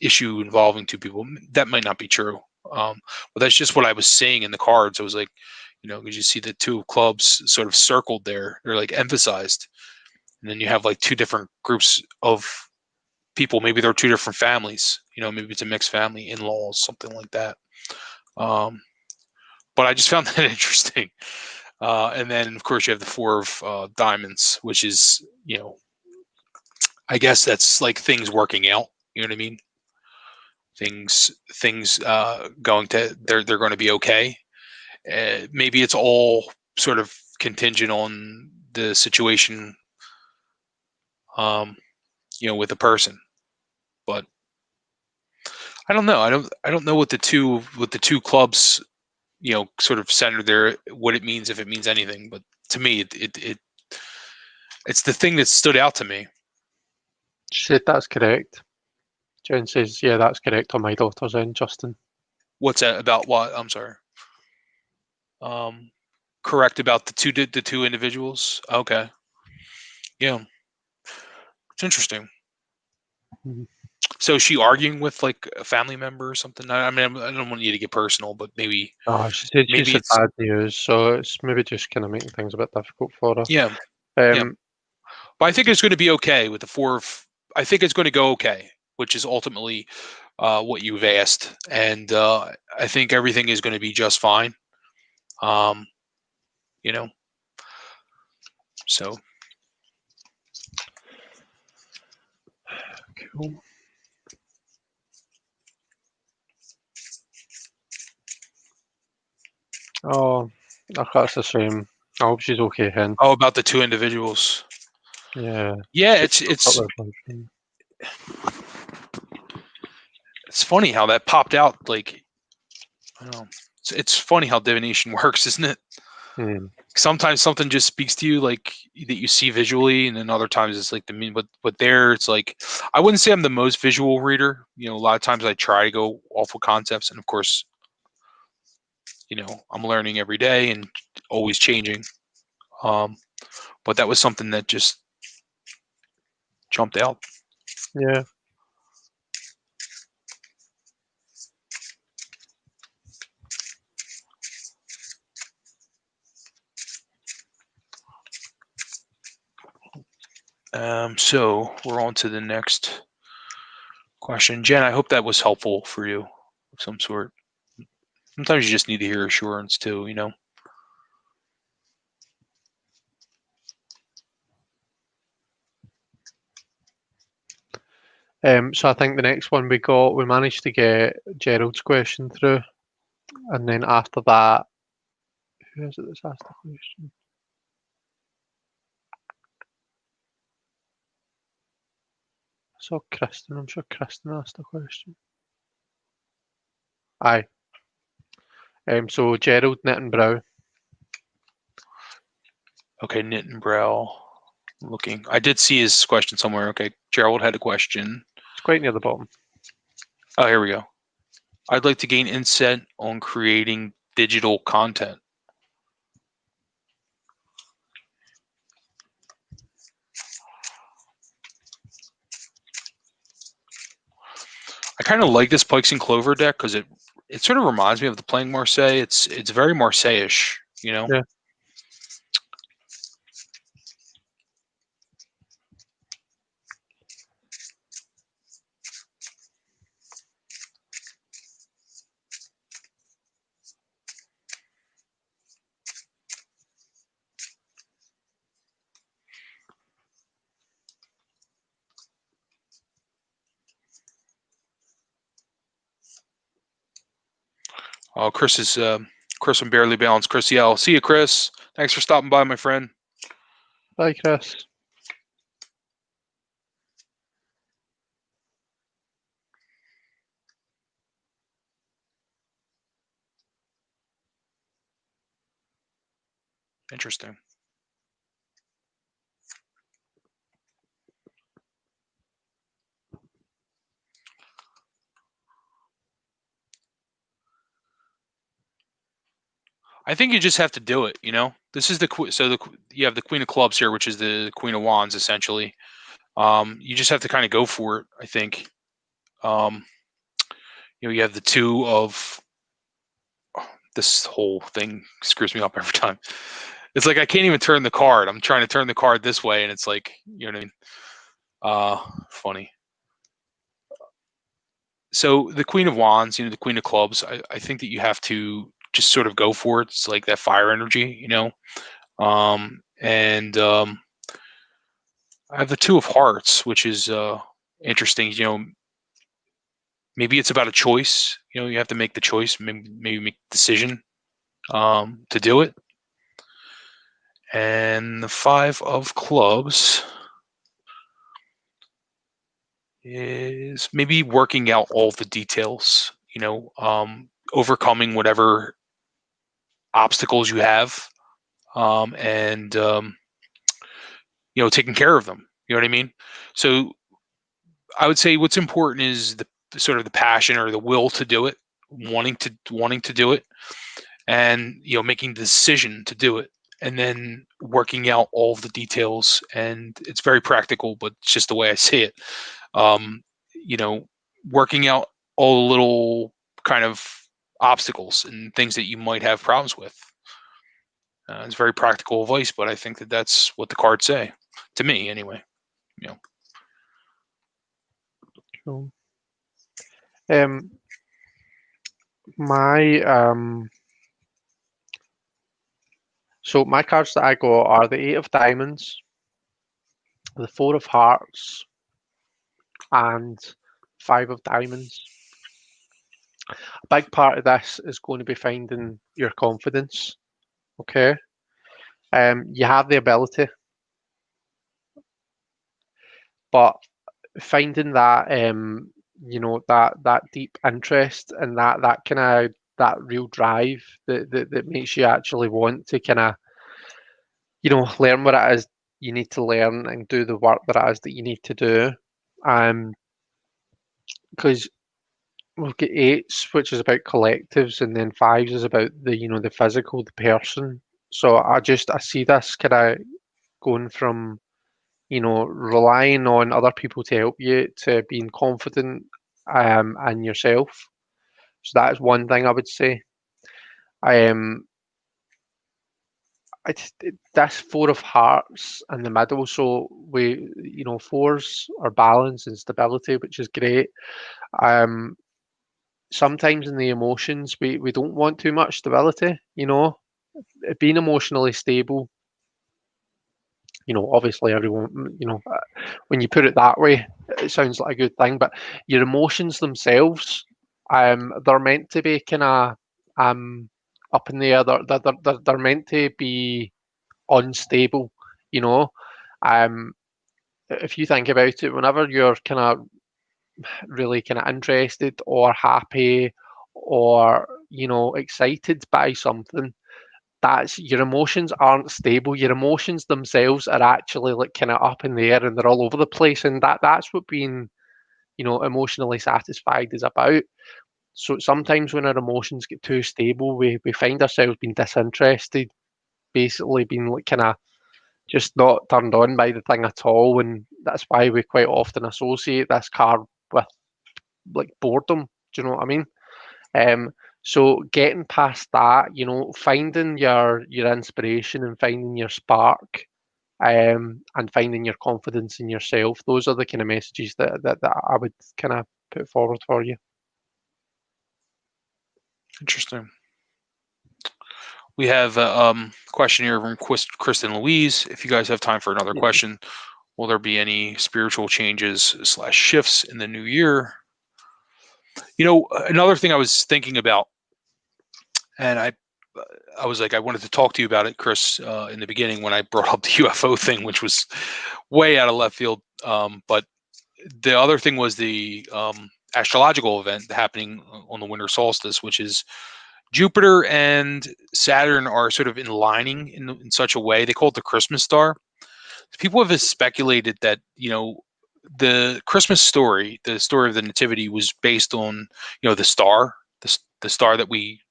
issue involving 2 people. That might not be true. But that's just what I was seeing in the cards. I was like, because you see the 2 clubs sort of circled there. They're like emphasized. And then you have like 2 different groups of people. Maybe they're 2 different families. Maybe it's a mixed family, in-laws, something like that. But I just found that interesting. And then, of course, you have the 4 of diamonds, which is, I guess that's like things working out. You know what I mean? Things going to they're going to be okay. Maybe it's all sort of contingent on the situation, with the person. But I don't know. I don't know what the two clubs, sort of center there, what it means, if it means anything. But to me, it's the thing that stood out to me. She said that's correct. Jen says, yeah, that's correct on my daughter's end, Justin. What's that about? What? I'm sorry. Correct about the two individuals. Okay. Yeah. It's interesting. Mm-hmm. So is she arguing with like a family member or something? I mean, I don't want you to get personal, but maybe. Oh, she said Maybe she's had it's. bad news, so it's maybe just kind of making things a bit difficult for her. Yeah. Yeah. But I think it's going to be okay with the 4 of. I think it's going to go okay, which is ultimately what you've asked, and I think everything is going to be just fine. You know. So. Cool. Oh, that's a shame. I hope she's okay, Hen. Oh, about the 2 individuals. Yeah. Yeah, it's funny how that popped out. Like, I don't know. It's funny how divination works, isn't it? Sometimes something just speaks to you, like that you see visually, and then other times it's like the mean. But there, it's like, I wouldn't say I'm the most visual reader. A lot of times I try to go off of concepts, and of course, I'm learning every day and always changing. But that was something that just jumped out. Yeah. So we're on to the next question. Jen, I hope that was helpful for you of some sort. Sometimes you just need to hear assurance too, So I think the next one we managed to get Gerald's question through, and then after that, who is it that's asked the question? I saw Kristen. I'm sure Kristen asked the question. Aye. So Gerald Nittenbrow. Okay, Nittenbrow. Looking. I did see his question somewhere. Okay, Gerald had a question. It's quite near the bottom. Oh, here we go. I'd like to gain insight on creating digital content. I kind of like this Pikes and Clover deck because it sort of reminds me of the Playing Marseille. It's very Marseille-ish, Yeah. Oh, Chris is Chris from Barely Balanced. Chris, yeah, I'll see you, Chris. Thanks for stopping by, my friend. Bye, Chris. Interesting. I think you just have to do it. This is you have the Queen of Clubs here, which is the Queen of Wands, essentially. You just have to kind of go for it. I think. Um, you have the Two of. This whole thing screws me up every time. It's like I can't even turn the card. I'm trying to turn the card this way, and it's like, you know what I mean? Funny. So the Queen of Wands, the Queen of Clubs, I think that you have to just sort of go for it. It's like that fire energy. And I have the Two of Hearts, which is interesting. Maybe it's about a choice. You have to make the choice, maybe make the decision to do it. And the Five of Clubs is maybe working out all the details, overcoming whatever obstacles you have, and taking care of them. You know what I mean? So I would say what's important is the sort of the passion or the will to do it, wanting to do it, and making the decision to do it, and then working out all of the details. And it's very practical, but it's just the way I see it. Um, you know, Working out all the little kind of obstacles and things that you might have problems with. It's very practical advice, but I think that that's what the cards say to me, anyway. You know. Cool. My so my cards that I got are the Eight of Diamonds, the Four of Hearts, and Five of Diamonds. A big part of this is going to be finding your confidence. Okay. You have the ability, but finding that that deep interest and that kind of that real drive that makes you actually want to kind of learn what it is you need to learn and do the work that it is that you need to do. Because we've got eights, which is about collectives, and then fives is about the physical, the person. So I see this kind of going from relying on other people to help you to being confident in yourself. So that is one thing I would say. Um, this Four of Hearts in the middle, so fours are balance and stability, which is great. Sometimes in the emotions, we don't want too much stability. Being emotionally stable. Obviously everyone, when you put it that way, it sounds like a good thing, but your emotions themselves, they're meant to be kind of up in the air. They're meant to be unstable, you know. Um, if you think about it, whenever you're kind of really kind of interested or happy or excited by something, that's your emotions aren't stable. Your emotions themselves are actually like kind of up in the air and they're all over the place, and that's what being emotionally satisfied is about. So sometimes when our emotions get too stable, we find ourselves being disinterested, basically being like kind of just not turned on by the thing at all, and that's why we quite often associate this card with like boredom. Do you know what I mean? Um, so getting past that, finding your inspiration and finding your spark, and finding your confidence in yourself. Those are the kind of messages that I would kind of put forward for you. Interesting. We have a question here from Kristen Louise. If you guys have time for another question, will there be any spiritual changes / shifts in the new year? Another thing I was thinking about, and I was like, I wanted to talk to you about it, Chris, in the beginning when I brought up the UFO thing, which was way out of left field. But the other thing was the astrological event happening on the winter solstice, which is, Jupiter and Saturn are sort of aligning in such a way. They call it the Christmas star. People have speculated that, the Christmas story, the story of the Nativity, was based on, the star, the star that we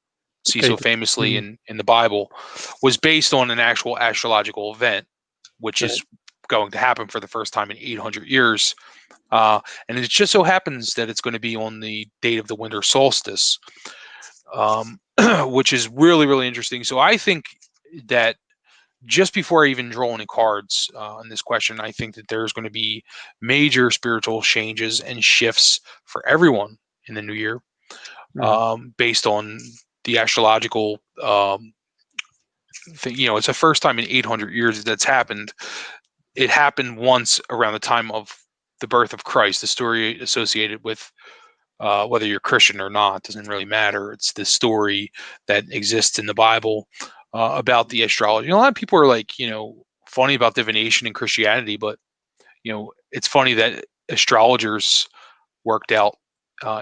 see so Spade. famously in the Bible, was based on an actual astrological event, which Right. is going to happen for the first time in 800 years. And it just so happens that it's going to be on the date of the winter solstice, which is really, really interesting. So I think that just before I even draw any cards on this question, I think that there's going to be major spiritual changes and shifts for everyone in the new year, based on the astrological thing. It's the first time in 800 years that's happened. It happened once around the time of the birth of Christ. The story associated with whether you're Christian or not doesn't really matter. It's the story that exists in the Bible about the astrology. A lot of people are like, funny about divination in Christianity, but it's funny that astrologers worked out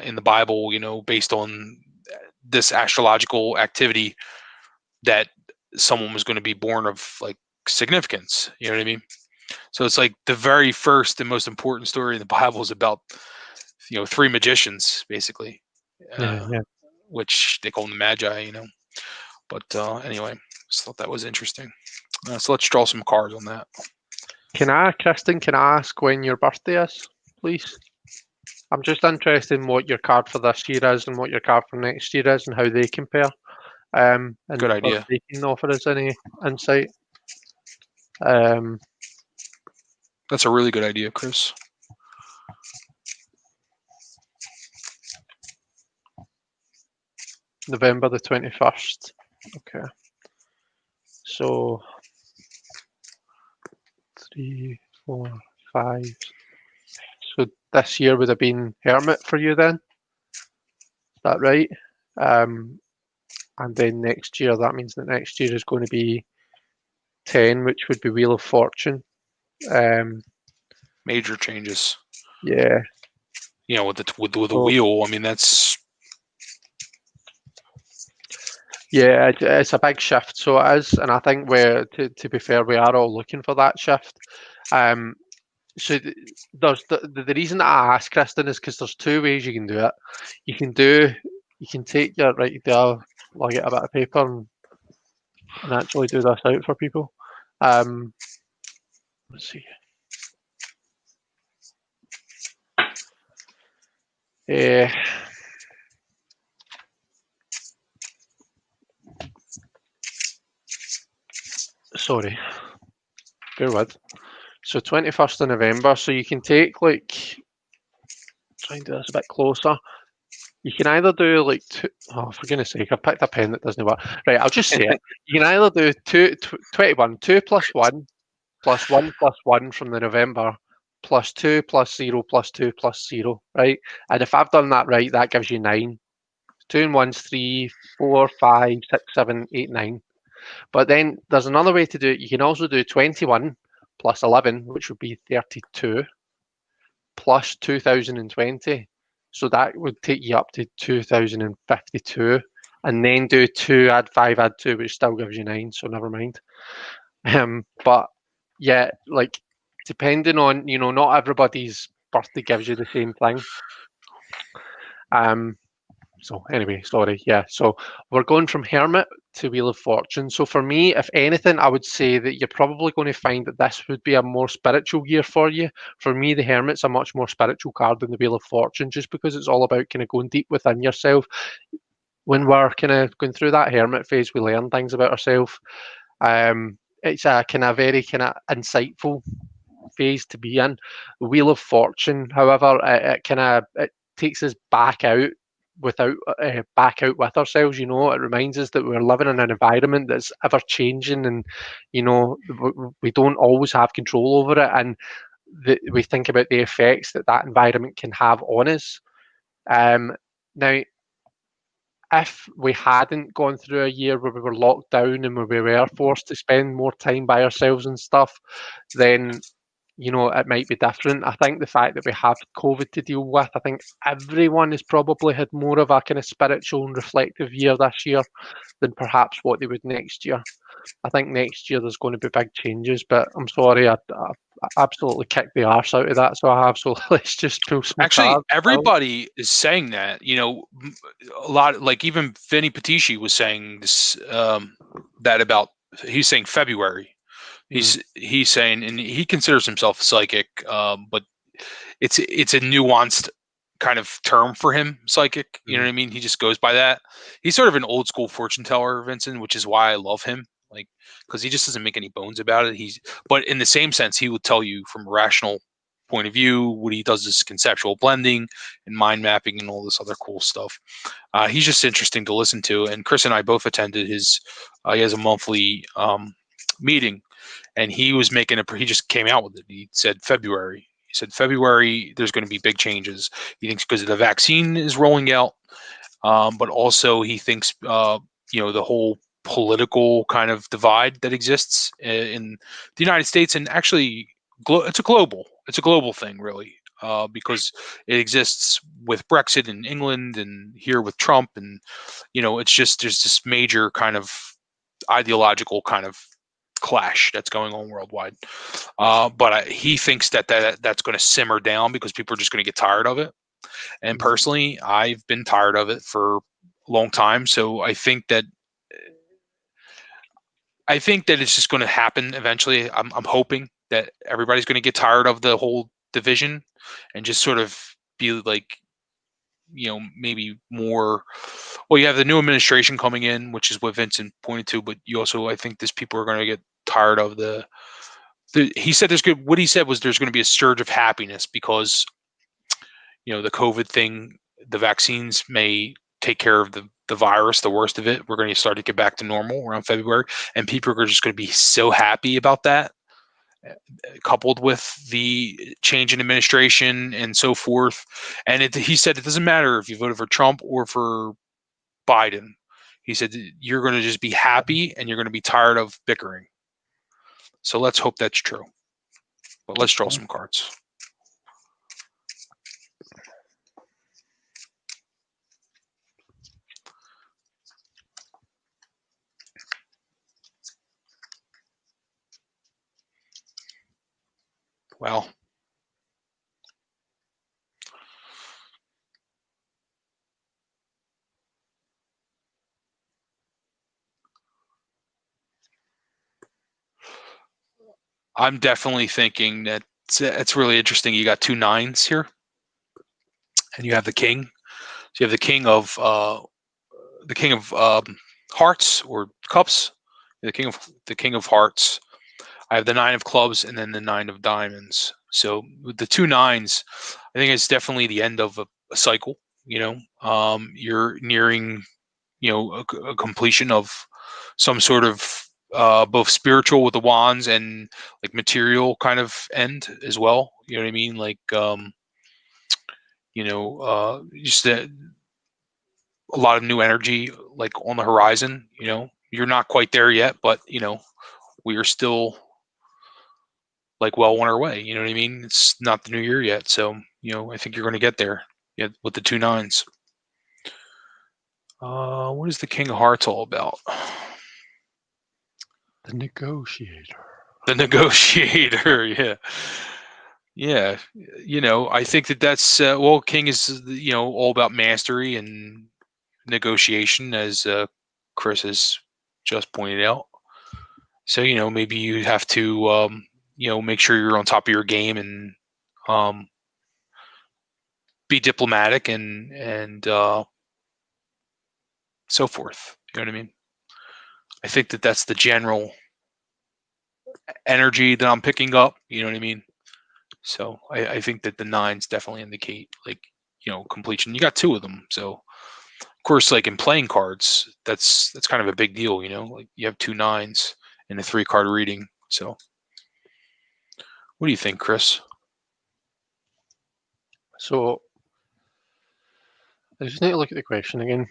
in the Bible, based on this astrological activity, that someone was going to be born of like significance. You know what I mean? So it's like the very first and most important story in the Bible is about, three magicians basically, Yeah, yeah. which they call them the Magi. But anyway, just thought that was interesting. So let's draw some cards on that. Kristen, can I ask when your birthday is, please? I'm just interested in what your card for this year is and what your card for next year is and how they compare. And Good whether idea. they can offer us any insight. That's a really good idea, Chris. November the 21st. Okay. So 3, 4, 5. So this year would have been Hermit for you then? Is that right? And then next year, that means that next year is going to be 10, which would be Wheel of Fortune. Major changes. Yeah. With the wheel. I mean, that's. Yeah, it's a big shift, so it is, and I think to be fair, we are all looking for that shift. So there's the reason that I ask, Kristen, is because there's two ways you can do it. You can take your right there. I'll get a bit of paper and actually do this out for people. Let's see. Sorry, bear with. So 21st of November. So you can take try and do this a bit closer. You can either do like two. Oh, for goodness sake, I've picked a pen that doesn't work. Right, I'll just say it. You can either do 21, 2 plus 1 plus 1 plus 1 from the November plus 2 plus 0 plus 2 plus 0, right? And if I've done that right, that gives you 9. 2 and 1's 3, 4, 5, 6, 7, 8, 9. But then there's another way to do it. You can also do 21 plus 11, which would be 32, plus 2020. So that would take you up to 2052. And then do 2, add 5, add 2, which still gives you 9. So never mind. But yeah, like depending on, not everybody's birthday gives you the same thing. So anyway, sorry. Yeah. So we're going from Hermit to Wheel of Fortune. So for me, if anything, I would say that you're probably going to find that this would be a more spiritual year for you. For me, the Hermit's a much more spiritual card than the Wheel of Fortune, just because it's all about kind of going deep within yourself. When we're kind of going through that Hermit phase, we learn things about ourselves. It's a kind of very kind of insightful phase to be in. The Wheel of Fortune, however, it takes us back out with ourselves. It reminds us that we're living in an environment that's ever changing, and we don't always have control over it, and we think about the effects that environment can have on us. Now, if we hadn't gone through a year where we were locked down and where we were forced to spend more time by ourselves and stuff, then it might be different. I think the fact that we have COVID to deal with, I think everyone has probably had more of a kind of spiritual and reflective year this year than perhaps what they would next year. I think next year there's going to be big changes, but I'm sorry, I absolutely kicked the arse out of that, so I have. So let's just pull some Actually, cards. everybody is saying that. A lot, like even Vinny Patici was saying this, that about, he's saying February. He's saying, and he considers himself psychic, but it's a nuanced kind of term for him, psychic. You know what I mean? He just goes by that. He's sort of an old school fortune teller, Vincent, which is why I love him. Like, because he just doesn't make any bones about it. But in the same sense, he will tell you from a rational point of view. What he does is conceptual blending and mind mapping and all this other cool stuff. He's just interesting to listen to. And Chris and I both attended his. He has a monthly meeting, and he was making he just came out with it. He said February. He said February there's going to be big changes. He thinks because the vaccine is rolling out, but also he thinks the whole political kind of divide that exists in the United States, and actually it's a global thing, really, because it exists with Brexit in England and here with Trump, and it's just there's this major kind of ideological kind of clash that's going on worldwide. But he thinks that's going to simmer down because people are just going to get tired of it. And personally, I've been tired of it for a long time. So I think that it's just going to happen eventually. I'm hoping that everybody's going to get tired of the whole division and just sort of be like, maybe more. Well, you have the new administration coming in, which is what Vincent pointed to, but you also, I think, people are going to get tired of he said what he said was there's going to be a surge of happiness because, the COVID thing, the vaccines may take care of the virus, the worst of it. We're going to start to get back to normal around February, and people are just going to be so happy about that, coupled with the change in administration and so forth. And he said it doesn't matter if you voted for Trump or for Biden. He said you're going to just be happy and you're going to be tired of bickering. So let's hope that's true. But let's draw some cards. Well, I'm definitely thinking that it's really interesting. You got 2 9s here, and you have the king. So you have the king of hearts or cups, the king of hearts. I have the 9 of clubs and then the 9 of diamonds. So with the 2 9s, I think it's definitely the end of a cycle. You're nearing, a completion of some sort of both spiritual with the wands and like material kind of end as well. You know what I mean? Like, just a lot of new energy like on the horizon. You're not quite there yet, but we are still like well on our way. You know what I mean? It's not the new year yet, so I think you're going to get there. Yeah, with the 2 9s. What is the King of Hearts all about? The negotiator. The negotiator. Yeah. Yeah. I think that's King is all about mastery and negotiation, as Chris has just pointed out. So maybe you have to make sure you're on top of your game and be diplomatic and so forth. You know what I mean? I think that's the general energy that I'm picking up. You know what I mean? So I think that the 9s definitely indicate like completion. You got 2 of them, so of course, like in playing cards, that's kind of a big deal. Like you have 2 9s in a 3-card reading. So what do you think, Chris? So I just need to look at the question again.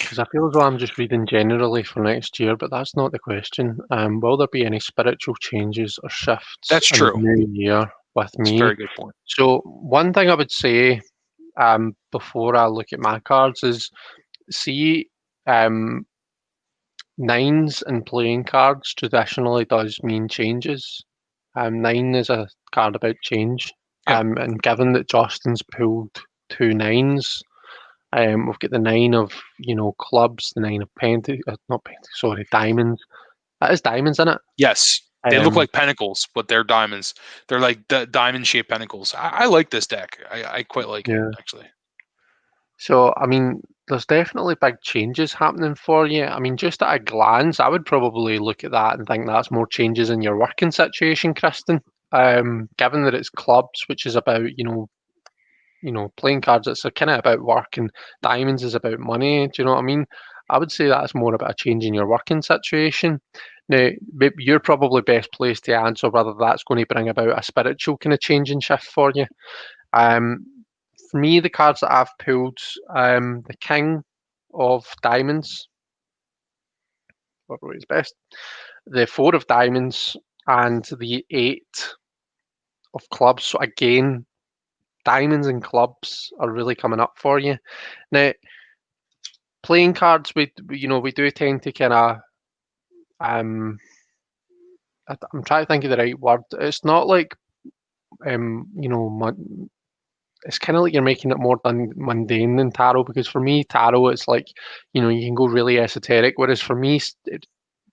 Because I feel as though I'm just reading generally for next year, but that's not the question. Will there be any spiritual changes or shifts That's in the true. new year with It's a me? very good point. So one thing I would say before I look at my cards is see um, nines and playing cards traditionally does mean changes. Nine is a card about change. Yeah. And given that Justin's pulled two nines, we've got the nine of, clubs, the nine of not penti, sorry, diamonds. That is diamonds, isn't it? Yes. They look Um, like pentacles, but they're diamonds. They're like diamond-shaped pentacles. I like this deck. I quite like it, yeah. actually. So, I mean, there's definitely big changes happening for you. I mean, just at a glance, I would probably look at that and think that's more changes in your working situation, Kristen. Given that it's clubs, which is about, playing cards, it's kind of about work, and diamonds is about money. Do you know what I mean? I would say that's more about a change in your working situation. Now, you're probably best placed to answer whether that's going to bring about a spiritual kind of change and shift for you. Um, for me, the cards that I've pulled, the King of Diamonds, whatever is best, the Four of Diamonds, and the Eight of Clubs. So again, diamonds and clubs are really coming up for you. Now, playing cards, we do tend to kind of, um, I'm trying to think of the right word. It's not like, it's kind of like you're making it more mundane than tarot, because for me tarot it's like, you can go really esoteric, whereas for me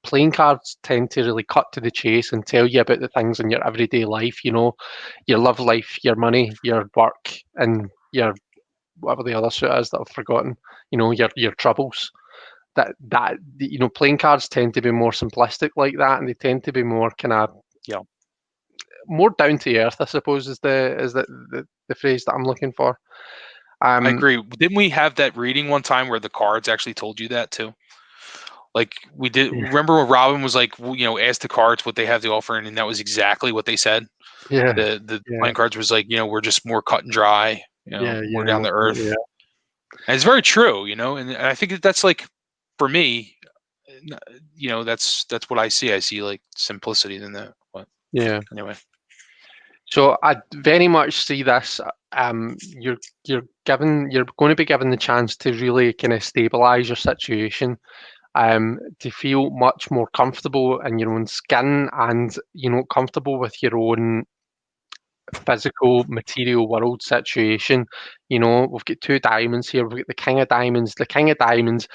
playing cards tend to really cut to the chase and tell you about the things in your everyday life, your love life, your money, your work, and your whatever the other suit is that I've forgotten, your troubles. Playing cards tend to be more simplistic like that, and they tend to be more kind of Yeah. more down to earth, I suppose, is the phrase that I'm looking for. I Um, agree. Didn't we have that reading one time where the cards actually told you that too? Like we did. yeah, Remember when Robin was like, ask the cards what they have to offer, and that was exactly what they said. yeah, The yeah, playing cards was like, we're just more cut and dry, yeah, more yeah, down to most definitely, earth. yeah, And it's very true, and I think that's like, for me, that's what I see. I see like simplicity in that. But yeah. anyway, So I very much see this. You're going to be given the chance to really kind of stabilize your situation, to feel much more comfortable in your own skin, and comfortable with your own physical material world situation. We've got two diamonds here. We've got the King of Diamonds. The King of Diamonds,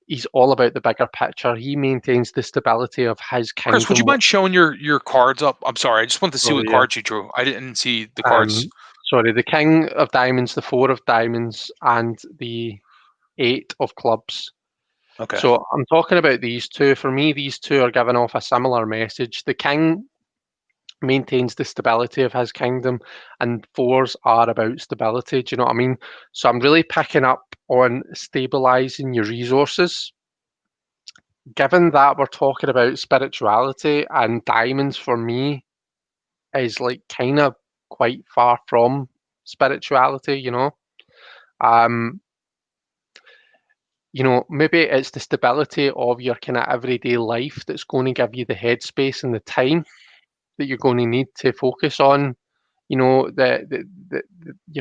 he's all about the bigger picture. He maintains the stability of his Chris, would you kingdom. mind showing your cards up? I'm sorry, I just want to see Oh what yeah. cards you drew. I didn't see the cards. Um, Sorry, the King of Diamonds, the Four of Diamonds, and the Eight of Clubs. Okay. So I'm talking about these two. For me, these two are giving off a similar message. The King maintains the stability of his kingdom, and fours are about stability. Do you know what I mean? So I'm really picking up on stabilizing your resources. Given that we're talking about spirituality, and diamonds for me is like kind of quite far from spirituality. Um, maybe it's the stability of your kind of everyday life that's going to give you the headspace and the time that you're going to need to focus on, your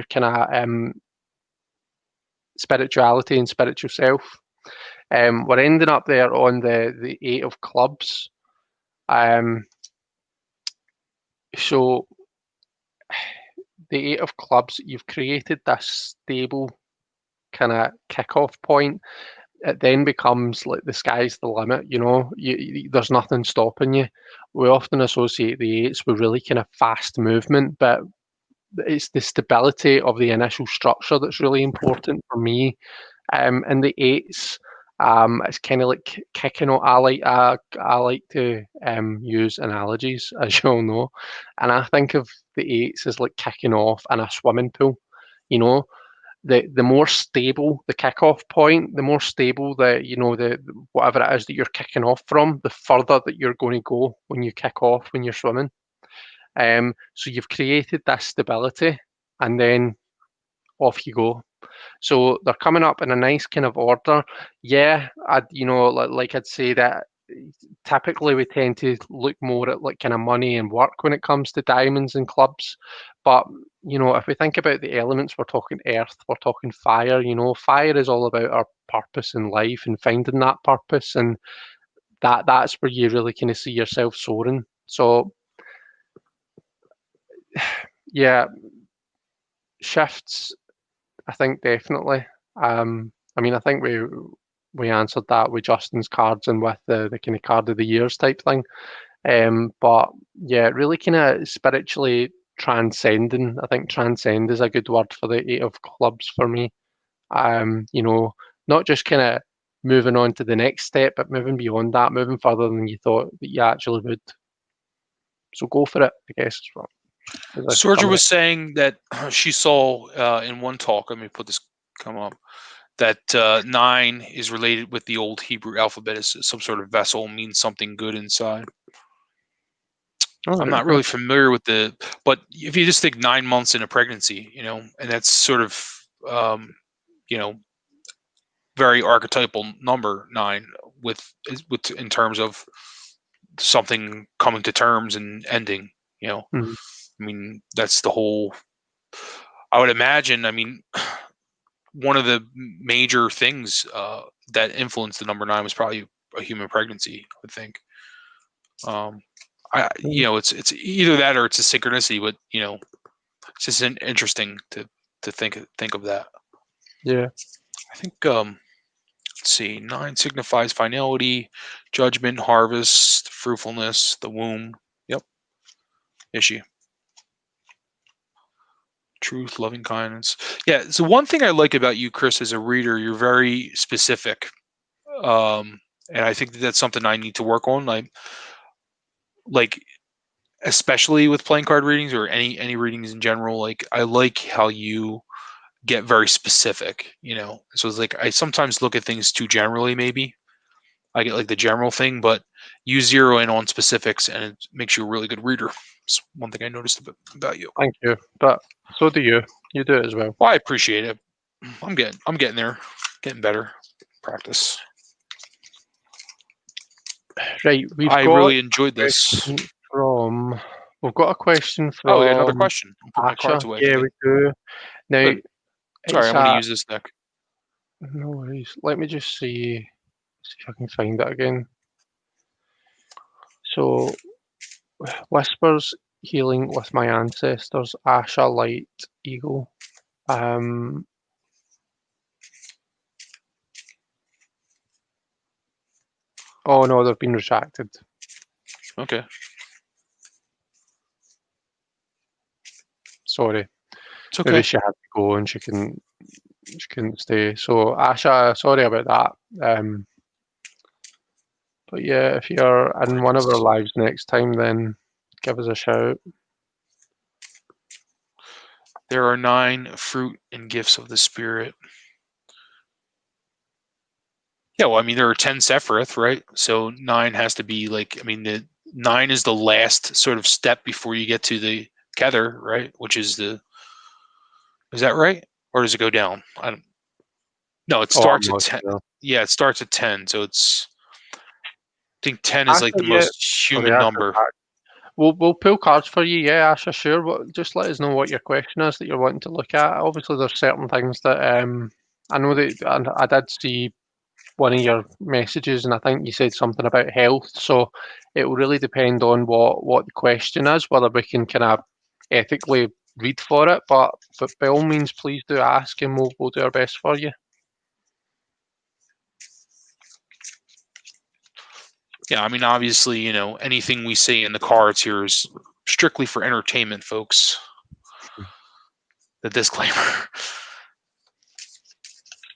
kind of spirituality and spiritual self. We're ending up there on the Eight of Clubs. Um, so the Eight of Clubs, you've created this stable kind of kickoff point. It then becomes like the sky's the limit. There's nothing stopping you. We often associate the eights with really kind of fast movement, but it's the stability of the initial structure that's really important for me. And the eights, it's kind of like kicking off. I like to use analogies, as you all know, and I think of the eights as like kicking off in a swimming pool. You know, the more stable the kickoff point, the more stable the whatever it is that you're kicking off from, the further that you're going to go when you kick off when you're swimming. So you've created this stability, and then off you go. So they're coming up in a nice kind of order. Yeah, like I'd say that typically we tend to look more at like kind of money and work when it comes to diamonds and clubs. But if we think about the elements, we're talking earth, we're talking fire. Fire is all about our purpose in life and finding that purpose, and that's where you really kind of see yourself soaring. So yeah, shifts, I think definitely. I think we answered that with Justin's cards and with the kind of card of the years type thing. But yeah, really kind of spiritually transcending. I think transcend is a good word for the Eight of Clubs for me. Not just kind of moving on to the next step, but moving beyond that, moving further than you thought that you actually would. So go for it, I guess. Is a Sorja summary. was saying that she saw in one talk, let me put this come up, that 9 is related with the old Hebrew alphabet as some sort of vessel, means something good inside. Oh, I'm there not you go. really familiar with but if you just think 9 months in a pregnancy, and that's sort of, you know, very archetypal number 9 with in terms of something coming to terms and ending. Mhm. I mean, that's the whole. I would imagine. I mean, one of the major things that influenced the number 9 was probably a human pregnancy. I would think. Um, it's either that or it's a synchronicity, but it's just interesting to think of that. Yeah. I think let's see, 9 signifies finality, judgment, harvest, fruitfulness, the womb. Yep, issue. Truth, loving kindness. Yeah. So one thing I like about you, Chris, as a reader, you're very specific, and I think that's something I need to work on. Like especially with playing card readings or any readings in general. Like I like how you get very specific. So it's like I sometimes look at things too generally. Maybe I get like the general thing, but you zero in on specifics, and it makes you a really good reader. It's one thing I noticed about you. Thank you. But so do you. You do it as well. Well, I appreciate it. I'm getting there, getting better. Practice. Right, we've I got really enjoyed this. from we've got a question Oh, we got another from question. I'll put my Asha. cards away. Yeah, we do. Now Good. Sorry, it's I'm going to a use this deck. no worries. Let me just see if I can find it again. So whispers healing with my ancestors, Asha Light Eagle. Oh no, they've been retracted. Okay. Sorry. It's Maybe okay. she had to go and she couldn't stay. So Asha, sorry about that. But yeah, if you're in one of our lives next time, then give us a shout. There are 9 fruit and gifts of the spirit. Yeah, well, I mean, there are 10 Sephiroth, right? So 9 has to be like, I mean, the 9 is the last sort of step before you get to the Kether, right? Which is is that right? Or does it go down? I don't, no, it Oh, I'm starts at not 10. sure. Yeah, it starts at 10. So I think 10 is like Asha, the yeah. most Sorry, human Asha's number. back. We'll pull cards for you, yeah, Asha, sure. But just let us know what your question is that you're wanting to look at. Obviously, there's certain things that I know that and I did see one of your messages, and I think you said something about health. So it will really depend on what the question is, whether we can kind of ethically read for it. But by all means, please do ask, and we'll do our best for you. Yeah, I mean, obviously, anything we say in the cards here is strictly for entertainment, folks. The disclaimer.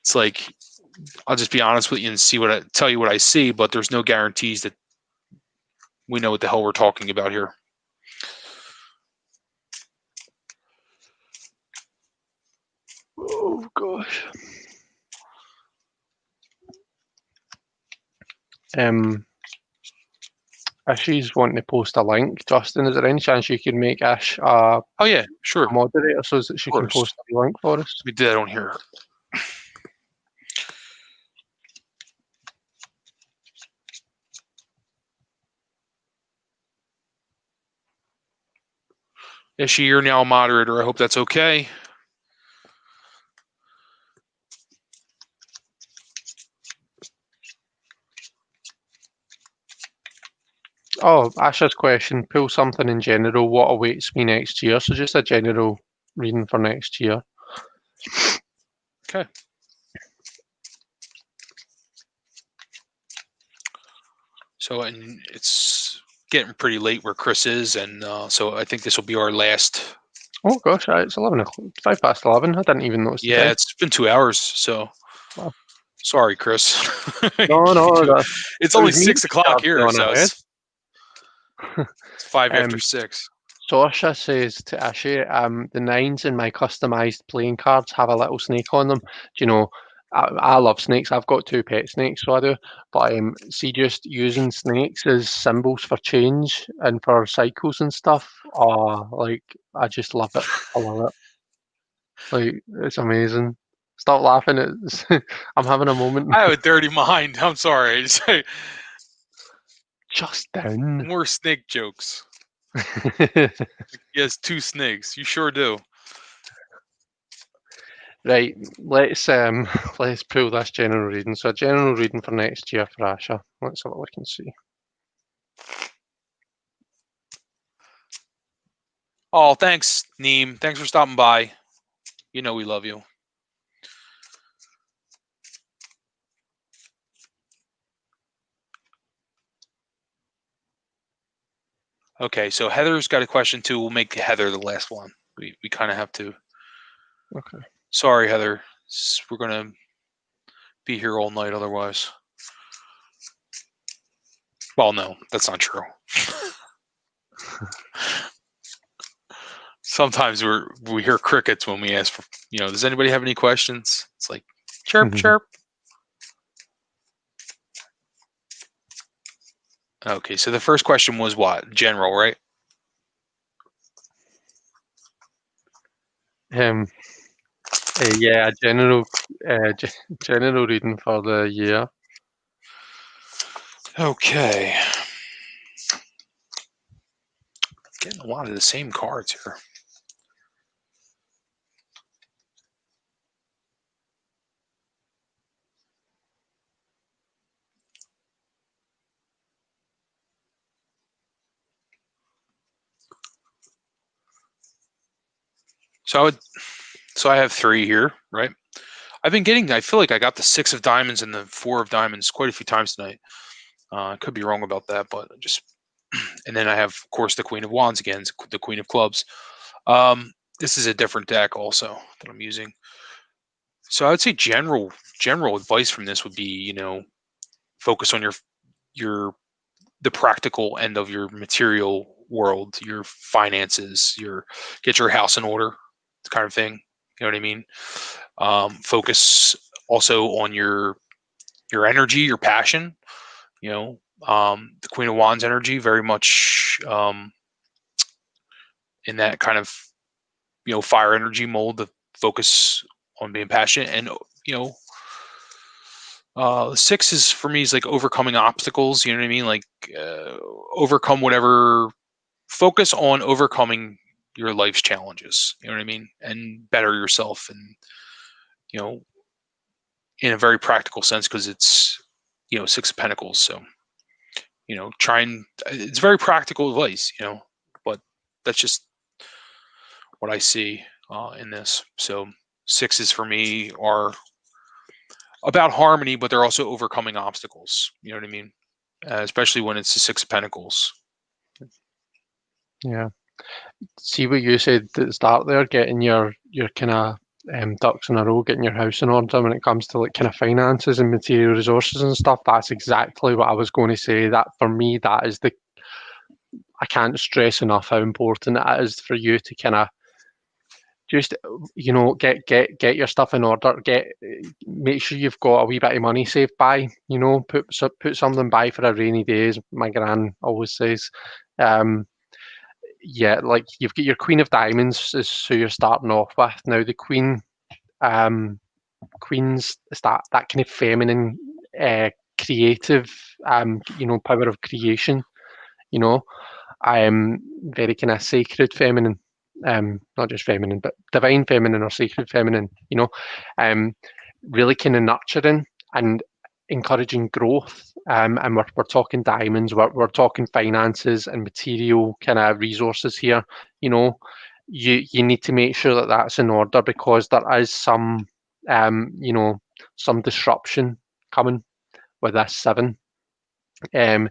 It's like, I'll just be honest with you and tell you what I see, but there's no guarantees that we know what the hell we're talking about here. Oh gosh. She's wanting to post a link. Justin, is there any chance you can make Ash a Oh yeah, sure, moderator so that she of can course. post a link for us? We did that on here. Ishi, you're now a moderator. I hope that's okay. Oh, Asha's question, pull something in general, what awaits me next year? So just a general reading for next year. Okay. So, and it's getting pretty late where Chris is, and so I think this will be our last. Oh gosh, it's 5 past 11. I didn't even notice the Yeah, time. it's been 2 hours, so Wow. sorry, Chris. No, it's it only was me 6 o'clock here, so ahead. it's 5 after 6. Sasha says to Ashi, the 9s in my customized playing cards have a little snake on them. Do you know, I love snakes. I've got 2 pet snakes, so I do. But see, just using snakes as symbols for change and for cycles and stuff. Oh, like I just love it. I love it. Like it's amazing. Stop laughing. It's I'm having a moment. I have a dirty mind. I'm sorry. Just down. More snake jokes. Yes, 2 snakes. You sure do. Right, let's pull this general reading. So a general reading for next year for Asha. Let's have a look and see. Oh, thanks, Neem. Thanks for stopping by. You know we love you. Okay, so Heather's got a question too. We'll make Heather the last one. We kind of have to. Okay. Sorry, Heather. We're gonna be here all night otherwise. Well, no, that's not true. Sometimes we hear crickets when we ask for, does anybody have any questions? It's like chirp, chirp. Okay, so the first question was what? General, right? Yeah, general reading for the year. Okay. Getting a lot of the same cards here. So I have 3 here, right? I feel like I got the 6 of diamonds and the 4 of diamonds quite a few times tonight. I could be wrong about that, but and then I have, of course, the Queen of Wands again, the Queen of Clubs. This is a different deck also that I'm using. So I would say general advice from this would be, focus on the practical end of your material world, your finances, get your house in order, kind of thing. You know what I mean? Focus also on your energy, your passion. The Queen of Wands energy, very much in that kind of fire energy mold. To focus on being passionate, and 6 is for me is like overcoming obstacles. You know what I mean? Like overcome whatever. Focus on overcoming your life's challenges. You know what I mean? And better yourself, and in a very practical sense, because it's 6 of Pentacles. So it's very practical advice. But that's just what I see in this. So 6s for me are about harmony, but they're also overcoming obstacles. You know what I mean? Especially when it's the 6 of Pentacles. Yeah. See what you said at the start there, getting your kind of ducks in a row, getting your house in order when it comes to like kind of finances and material resources and stuff. That's exactly what I was going to say. That for me, that is I can't stress enough how important it is for you to kind of just get your stuff in order. Make sure you've got a wee bit of money saved by. Put something by for a rainy day, as my gran always says. Yeah, like you've got your Queen of Diamonds is who you're starting off with. Now the Queen's is that kind of feminine, creative, power of creation. Very kind of sacred feminine, not just feminine, but divine feminine or sacred feminine. Really kind of nurturing and encouraging growth. And we're talking diamonds, we're talking finances and material kind of resources here. You need to make sure that that's in order, because there is some some disruption coming with this 7. Now,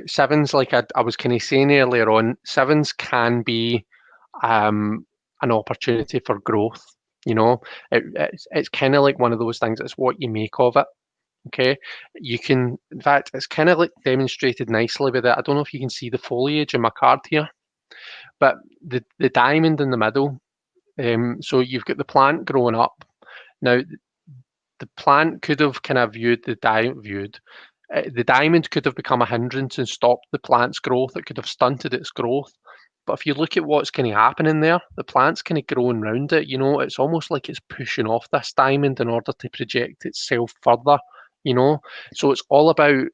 sevens, like I was kind of saying earlier on, sevens can be an opportunity for growth. It's kind of like one of those things. It's what you make of it. Okay, in fact, it's kind of like demonstrated nicely with it. I don't know if you can see the foliage in my card here, but the diamond in the middle. So you've got the plant growing up. Now, the plant could have kind of the diamond could have become a hindrance and stopped the plant's growth. It could have stunted its growth. But if you look at what's kind of happening there, the plant's kind of growing around it. It's almost like it's pushing off this diamond in order to project itself further. So it's all about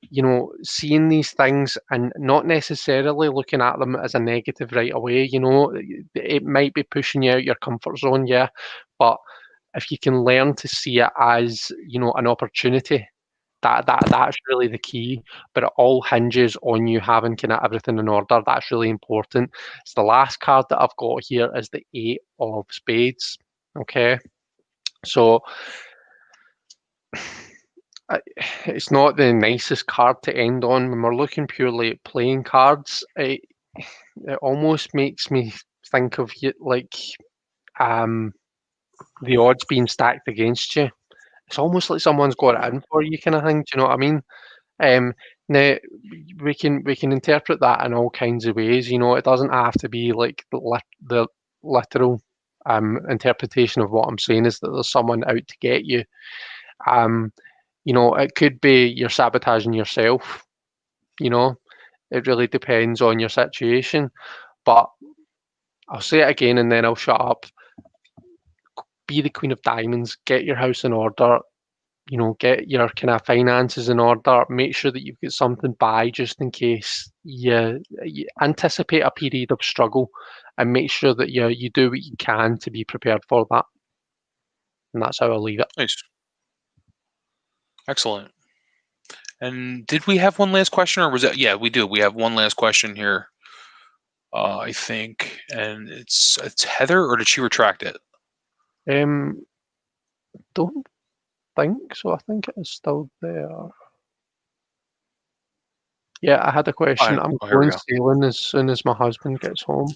seeing these things and not necessarily looking at them as a negative right away. It might be pushing you out your comfort zone, yeah, but if you can learn to see it as an opportunity, that's really the key. But it all hinges on you having kind of everything in order. That's really important. It's the last card that I've got here is the 8 of Spades. Okay, so it's not the nicest card to end on when we're looking purely at playing cards. It almost makes me think of like the odds being stacked against you. It's almost like someone's got it in for you, kind of thing. Do you know what I mean? Now we can interpret that in all kinds of ways. It doesn't have to be like the literal interpretation of what I'm saying is that there's someone out to get you. It could be you're sabotaging yourself. It really depends on your situation. But I'll say it again and then I'll shut up. Be the Queen of Diamonds. Get your house in order. Get your kind of finances in order. Make sure that you've got something by just in case you anticipate a period of struggle, and make sure that you do what you can to be prepared for that. And that's how I'll leave it. Nice. Excellent. And did we have one last question, or was that? Yeah, we do. We have one last question here, I think, and it's Heather, or did she retract it? Don't think so. I think it is still there. Yeah, I had a question. I'm going sailing as soon as my husband gets home.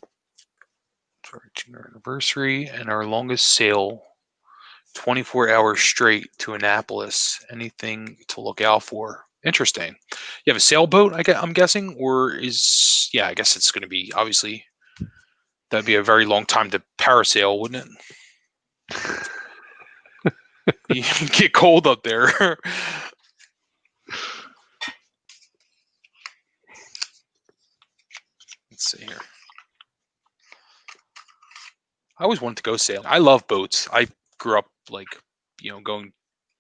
Our 2-year anniversary and our longest sail, 24 hours straight to Annapolis. Anything to look out for? Interesting. You have a sailboat, I'm guessing, or yeah, I guess it's going to be, obviously, that'd be a very long time to parasail, wouldn't it? You get cold up there. Let's see here. I always wanted to go sailing. I love boats. I grew up going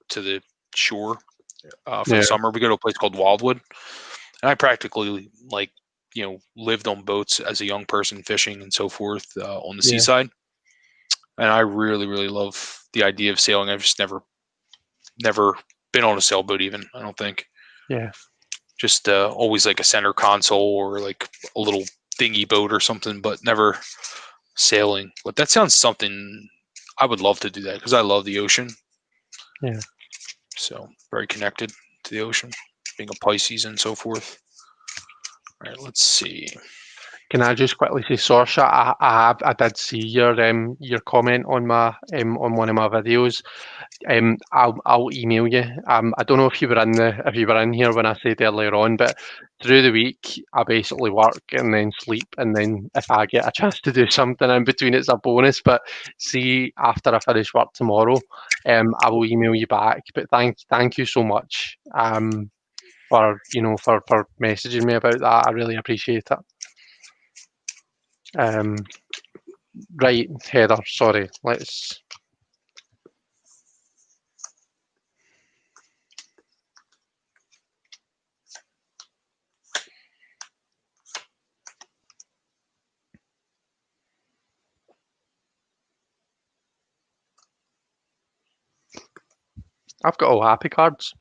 to the shore for the summer. We go to a place called Wildwood, and I practically lived on boats as a young person, fishing and so forth on the seaside. And I really, really love the idea of sailing. I've just never been on a sailboat even, I don't think. Yeah. Just always like a center console or like a little dinghy boat or something, but never sailing. But that sounds something I would love to do that because I love the ocean. Yeah. So very connected to the ocean, being a Pisces and so forth. All right, let's see. Can I just quickly say, Sorsha, I did see your comment on my on one of my videos. I'll email you. I don't know if you were in here when I said earlier on, but through the week I basically work and then sleep, and then if I get a chance to do something in between, it's a bonus. But see, after I finish work tomorrow, I will email you back. But thank you so much for for messaging me about that. I really appreciate it. Right, Heather, sorry. I've got all happy cards.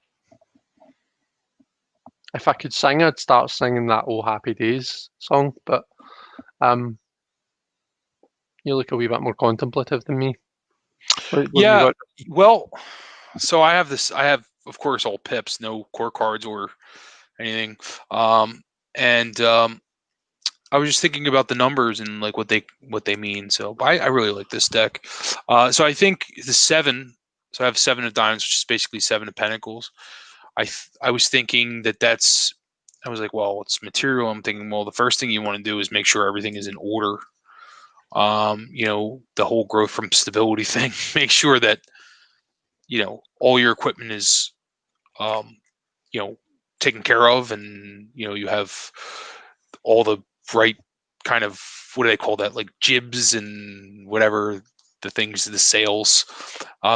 If I could sing, I'd start singing that "Oh Happy Days" song, but you look a wee bit more contemplative than me. What have you got? Well, so I have, of course, all pips, no core cards or anything. And I was just thinking about the numbers and like what they mean. So I really like this deck. So I think the 7. So I have 7 of diamonds, which is basically 7 of pentacles. I was thinking that's. I was like, well, it's material. I'm thinking, well, the first thing you want to do is make sure everything is in order. The whole growth from stability thing. Make sure that all your equipment is taken care of, and you have all the right kind of, what do they call that, like jibs and whatever, the sails.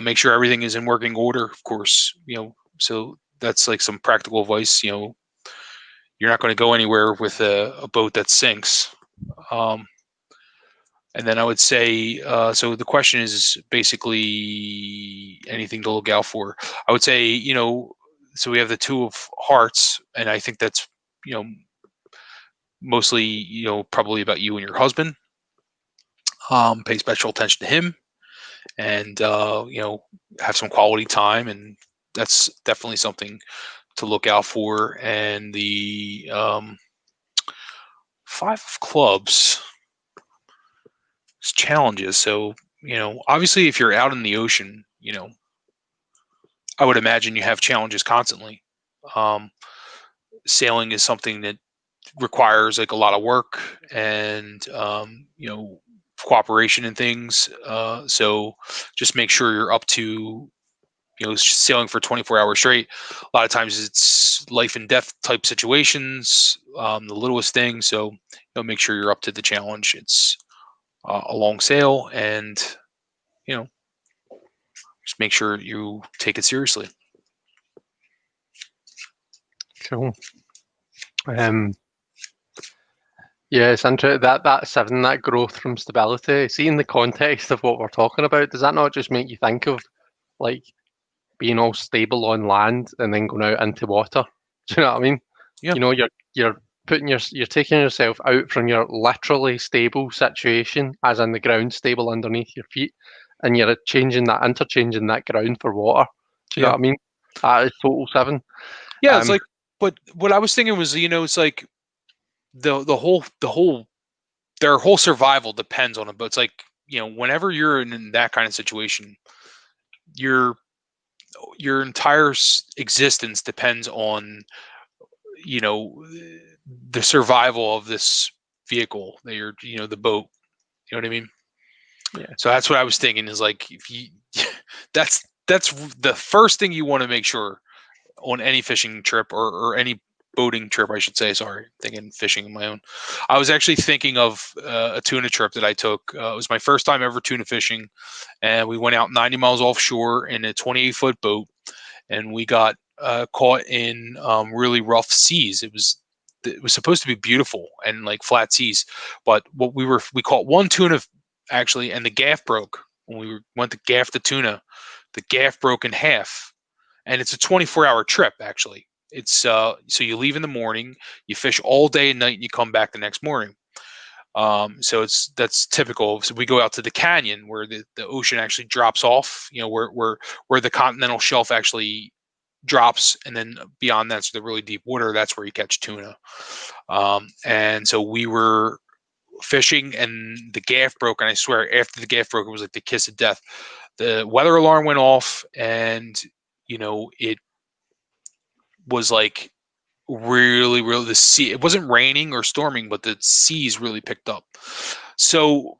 Make sure everything is in working order, of course. So that's like some practical advice. You're not going to go anywhere with a boat that sinks. And then I would say, so the question is basically anything to look out for. I would say, so we have the 2 of hearts, and I think that's, mostly, probably about you and your husband. Pay special attention to him, and have some quality time, and that's definitely something to look out for. And the 5 of clubs is challenges. So obviously, if you're out in the ocean, I would imagine you have challenges constantly. Sailing is something that requires like a lot of work and cooperation and things. So just make sure you're up to sailing for 24 hours straight. A lot of times it's life and death type situations, the littlest thing. So make sure you're up to the challenge. It's a long sail, and just make sure you take it seriously. Cool. Yeah, it's interesting that 7, that growth from stability. See, in the context of what we're talking about, does that not just make you think of like being all stable on land and then going out into water? Do you know what I mean? Yeah. You're you're taking yourself out from your literally stable situation, as in the ground stable underneath your feet, and you're interchanging that ground for water. Do you know what I mean? That is total 7. Yeah, it's like, but what I was thinking was, it's like the whole their whole survival depends on it. But it's like, whenever you're in that kind of situation, your entire existence depends on the survival of this vehicle that you're, the boat. You know what I mean? Yeah. So that's what I was thinking, is like, if you that's the first thing you want to make sure on any fishing trip, or any boating trip, I should say. Sorry, thinking fishing on my own. I was actually thinking of a tuna trip that I took. It was my first time ever tuna fishing, and we went out 90 miles offshore in a 28-foot boat, and we got caught in really rough seas. It was supposed to be beautiful and like flat seas, but we caught one tuna actually, and the gaff broke when went to gaff the tuna. The gaff broke in half, and it's a 24-hour trip actually. It's so you leave in the morning, you fish all day and night, and you come back the next morning. So that's typical. So we go out to the canyon where the ocean actually drops off, where the continental shelf actually drops, and then beyond that's the really deep water. That's where you catch tuna. And so we were fishing, and the gaff broke. And I swear, after the gaff broke, it was like the kiss of death. The weather alarm went off, and it was like really, really, the sea. It wasn't raining or storming, but the seas really picked up. So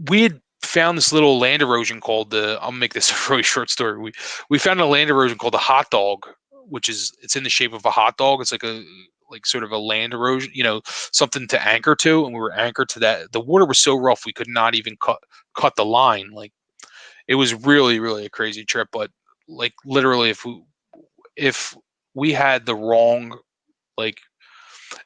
we had found this little land erosion called I'll make this a really short story. We found a land erosion called the hot dog, it's in the shape of a hot dog. It's like sort of a land erosion, something to anchor to, and we were anchored to that. The water was so rough we could not even cut the line. Like, it was really, really a crazy trip. But like, literally, if we had the wrong, like,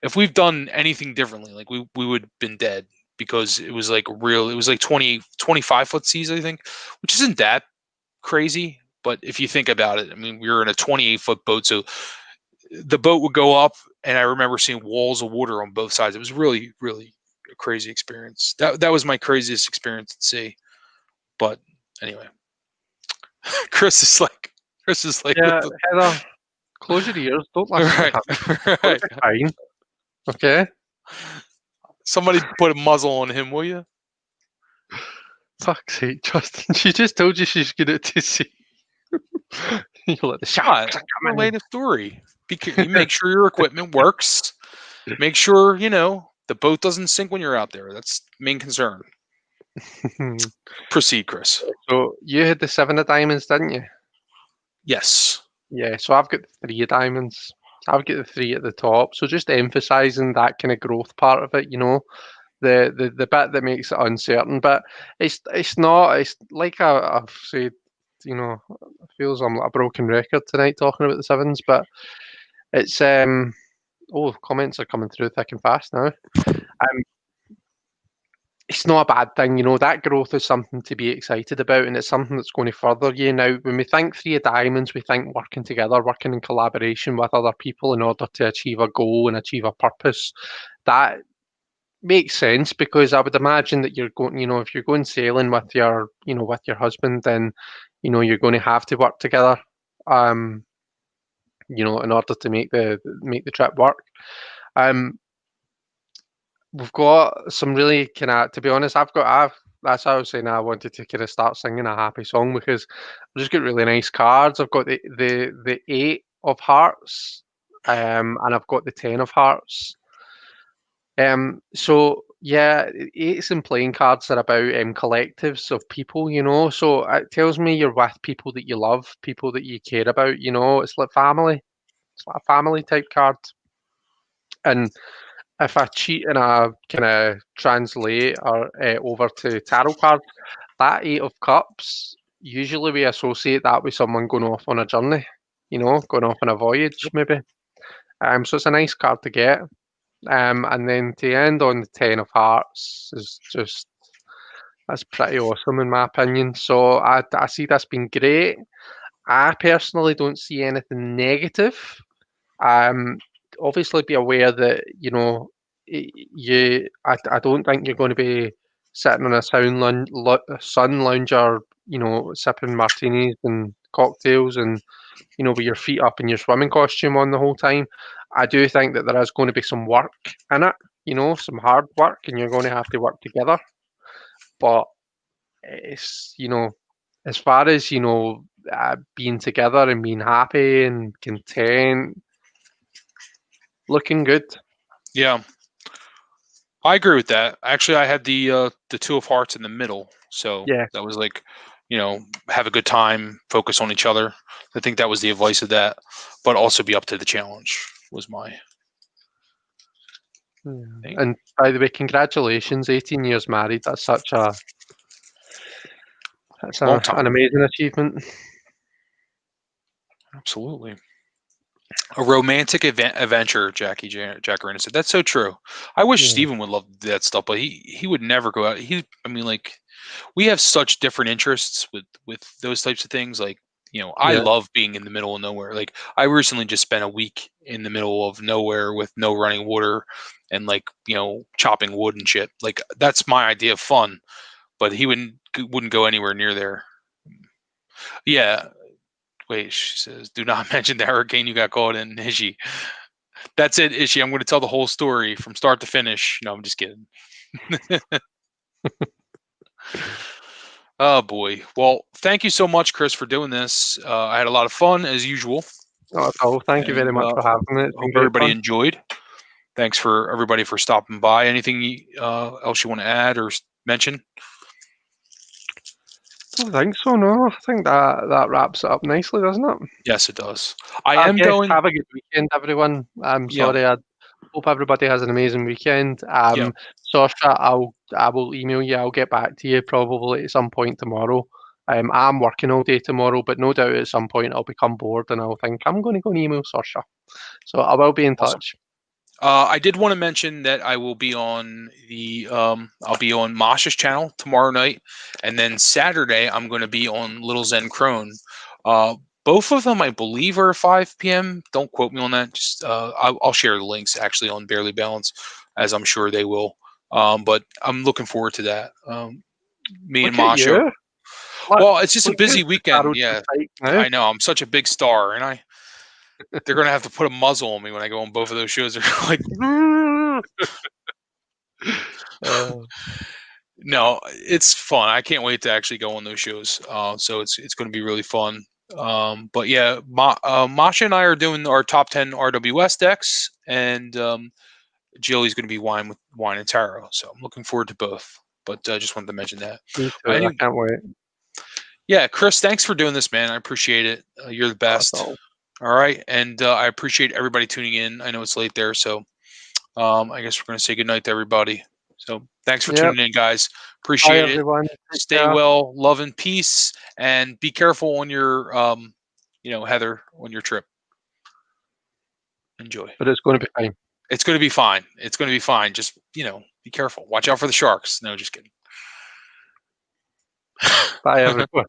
if we've done anything differently, like, we would have been dead, because it was like 25 foot seas, I think, which isn't that crazy. But if you think about it, I mean, we were in a 28-foot boat, so the boat would go up, and I remember seeing walls of water on both sides. It was really, really a crazy experience. That was my craziest experience at sea. But anyway, Chris is like, Yeah, Heather, close your ears. Don't listen to him. Right. Fine. Okay. Somebody put a muzzle on him, will you? Fuck's sake, Justin. She just told you she's good at to sea. You let the sharks come in. Relate a story. You make sure your equipment works. Make sure, the boat doesn't sink when you're out there. That's the main concern. Proceed, Chris. So you had the 7 of diamonds, didn't you? Yes. Yeah, so I've got the 3 of diamonds. I've got the 3 at the top. So just emphasizing that kind of growth part of it, the bit that makes it uncertain. But it's not. It's like I've said, it feels I'm like a broken record tonight talking about the 7s, but it's comments are coming through thick and fast now. It's not a bad thing, that growth is something to be excited about, and it's something that's going to further you. Now, when we think 3 of diamonds, we think working together, working in collaboration with other people in order to achieve a goal and achieve a purpose. That makes sense, because I would imagine that you're going, if you're going sailing with your husband, then, you're going to have to work together, in order to make the trip work. We've got some really to be honest, that's what I was saying. I wanted to kind of start singing a happy song, because I've just got really nice cards. I've got the 8 of hearts, and I've got the 10 of hearts. So yeah, 8s and playing cards are about collectives of people, so it tells me you're with people that you love, people that you care about, it's like family. It's like a family type card. And if I cheat and I kind of translate or over to tarot cards, that 8 of cups, usually we associate that with someone going off on a journey, going off on a voyage, maybe. So it's a nice card to get. And then to end on the 10 of hearts is that's pretty awesome in my opinion. So I see this being great. I personally don't see anything negative. Obviously be aware that, I don't think you're going to be sitting on a sun lounger, sipping martinis and cocktails and, with your feet up in your swimming costume on the whole time. I do think that there is going to be some work in it, some hard work, and you're going to have to work together. But it's, as far as, being together and being happy and content, looking good. Yeah, I agree with that. Actually, I had the 2 of hearts in the middle, so Yeah. that was like, have a good time, focus on each other. I think that was the advice of that, but also be up to the challenge was my thing. And by the way, congratulations, 18 years married. That's an amazing achievement. Absolutely. A romantic adventure, Jackarina said. That's so true. I wish Steven would love that stuff, but he would never go out. Like, we have such different interests with those types of things. Like, I love being in the middle of nowhere. Like, I recently just spent a week in the middle of nowhere with no running water and, like, chopping wood and shit. Like, that's my idea of fun, but he wouldn't go anywhere near there. Yeah. Wait, she says, do not mention the hurricane you got caught in, Ishi. That's it, Ishi. I'm going to tell the whole story from start to finish. No, I'm just kidding. Oh boy. Well, thank you so much, Chris, for doing this. I had a lot of fun as usual. Not at all. Thank you very And much for having me. It's been hope great everybody fun. enjoyed. Thanks for everybody for stopping by. Anything else you want to add or mention? I don't think so, no. I think that wraps it up nicely, doesn't it? Yes, it does. I I am guess going. have a good weekend, everyone. I'm Yeah. sorry. I hope everybody has an amazing weekend. Yeah. Sasha, I will email you. I'll get back to you probably at some point tomorrow. I'm working all day tomorrow, but no doubt at some point I'll become bored and I'll think I'm going to go and email Sasha. So I will be in Awesome. touch. I did want to mention that I will be on the I'll be on Masha's channel tomorrow night, and then Saturday I'm going to be on Little Zen Crone. Both of them, I believe, are 5 p.m. Don't quote me on that. Just I'll share the links actually on Barely Balanced, as I'm sure they will. But I'm looking forward to that. Me and Look at Masha. you. Look, Well, it's just a look at busy weekend. Harold Yeah, Spike now. I know. I'm such a big star, and they're gonna have to put a muzzle on me when I go on both of those shows. They're like, no, it's fun. I can't wait to actually go on those shows. So it's going to be really fun. But yeah, Masha and I are doing our top 10 RWS decks, and Jilly's going to be wine and tarot. So I'm looking forward to both. But just wanted to mention that. Me too. I can't wait. Yeah, Chris, thanks for doing this, man. I appreciate it. You're the best. All right, and I appreciate everybody tuning in. I know it's late there, so I guess we're going to say goodnight to everybody. So thanks for tuning in, guys. Appreciate Bye, everyone. Stay well, love and peace, and be careful on your, Heather, on your trip. Enjoy. But it's going to be fine. It's going to be fine. It's going to be fine. Just, be careful. Watch out for the sharks. No, just kidding. Bye, everyone.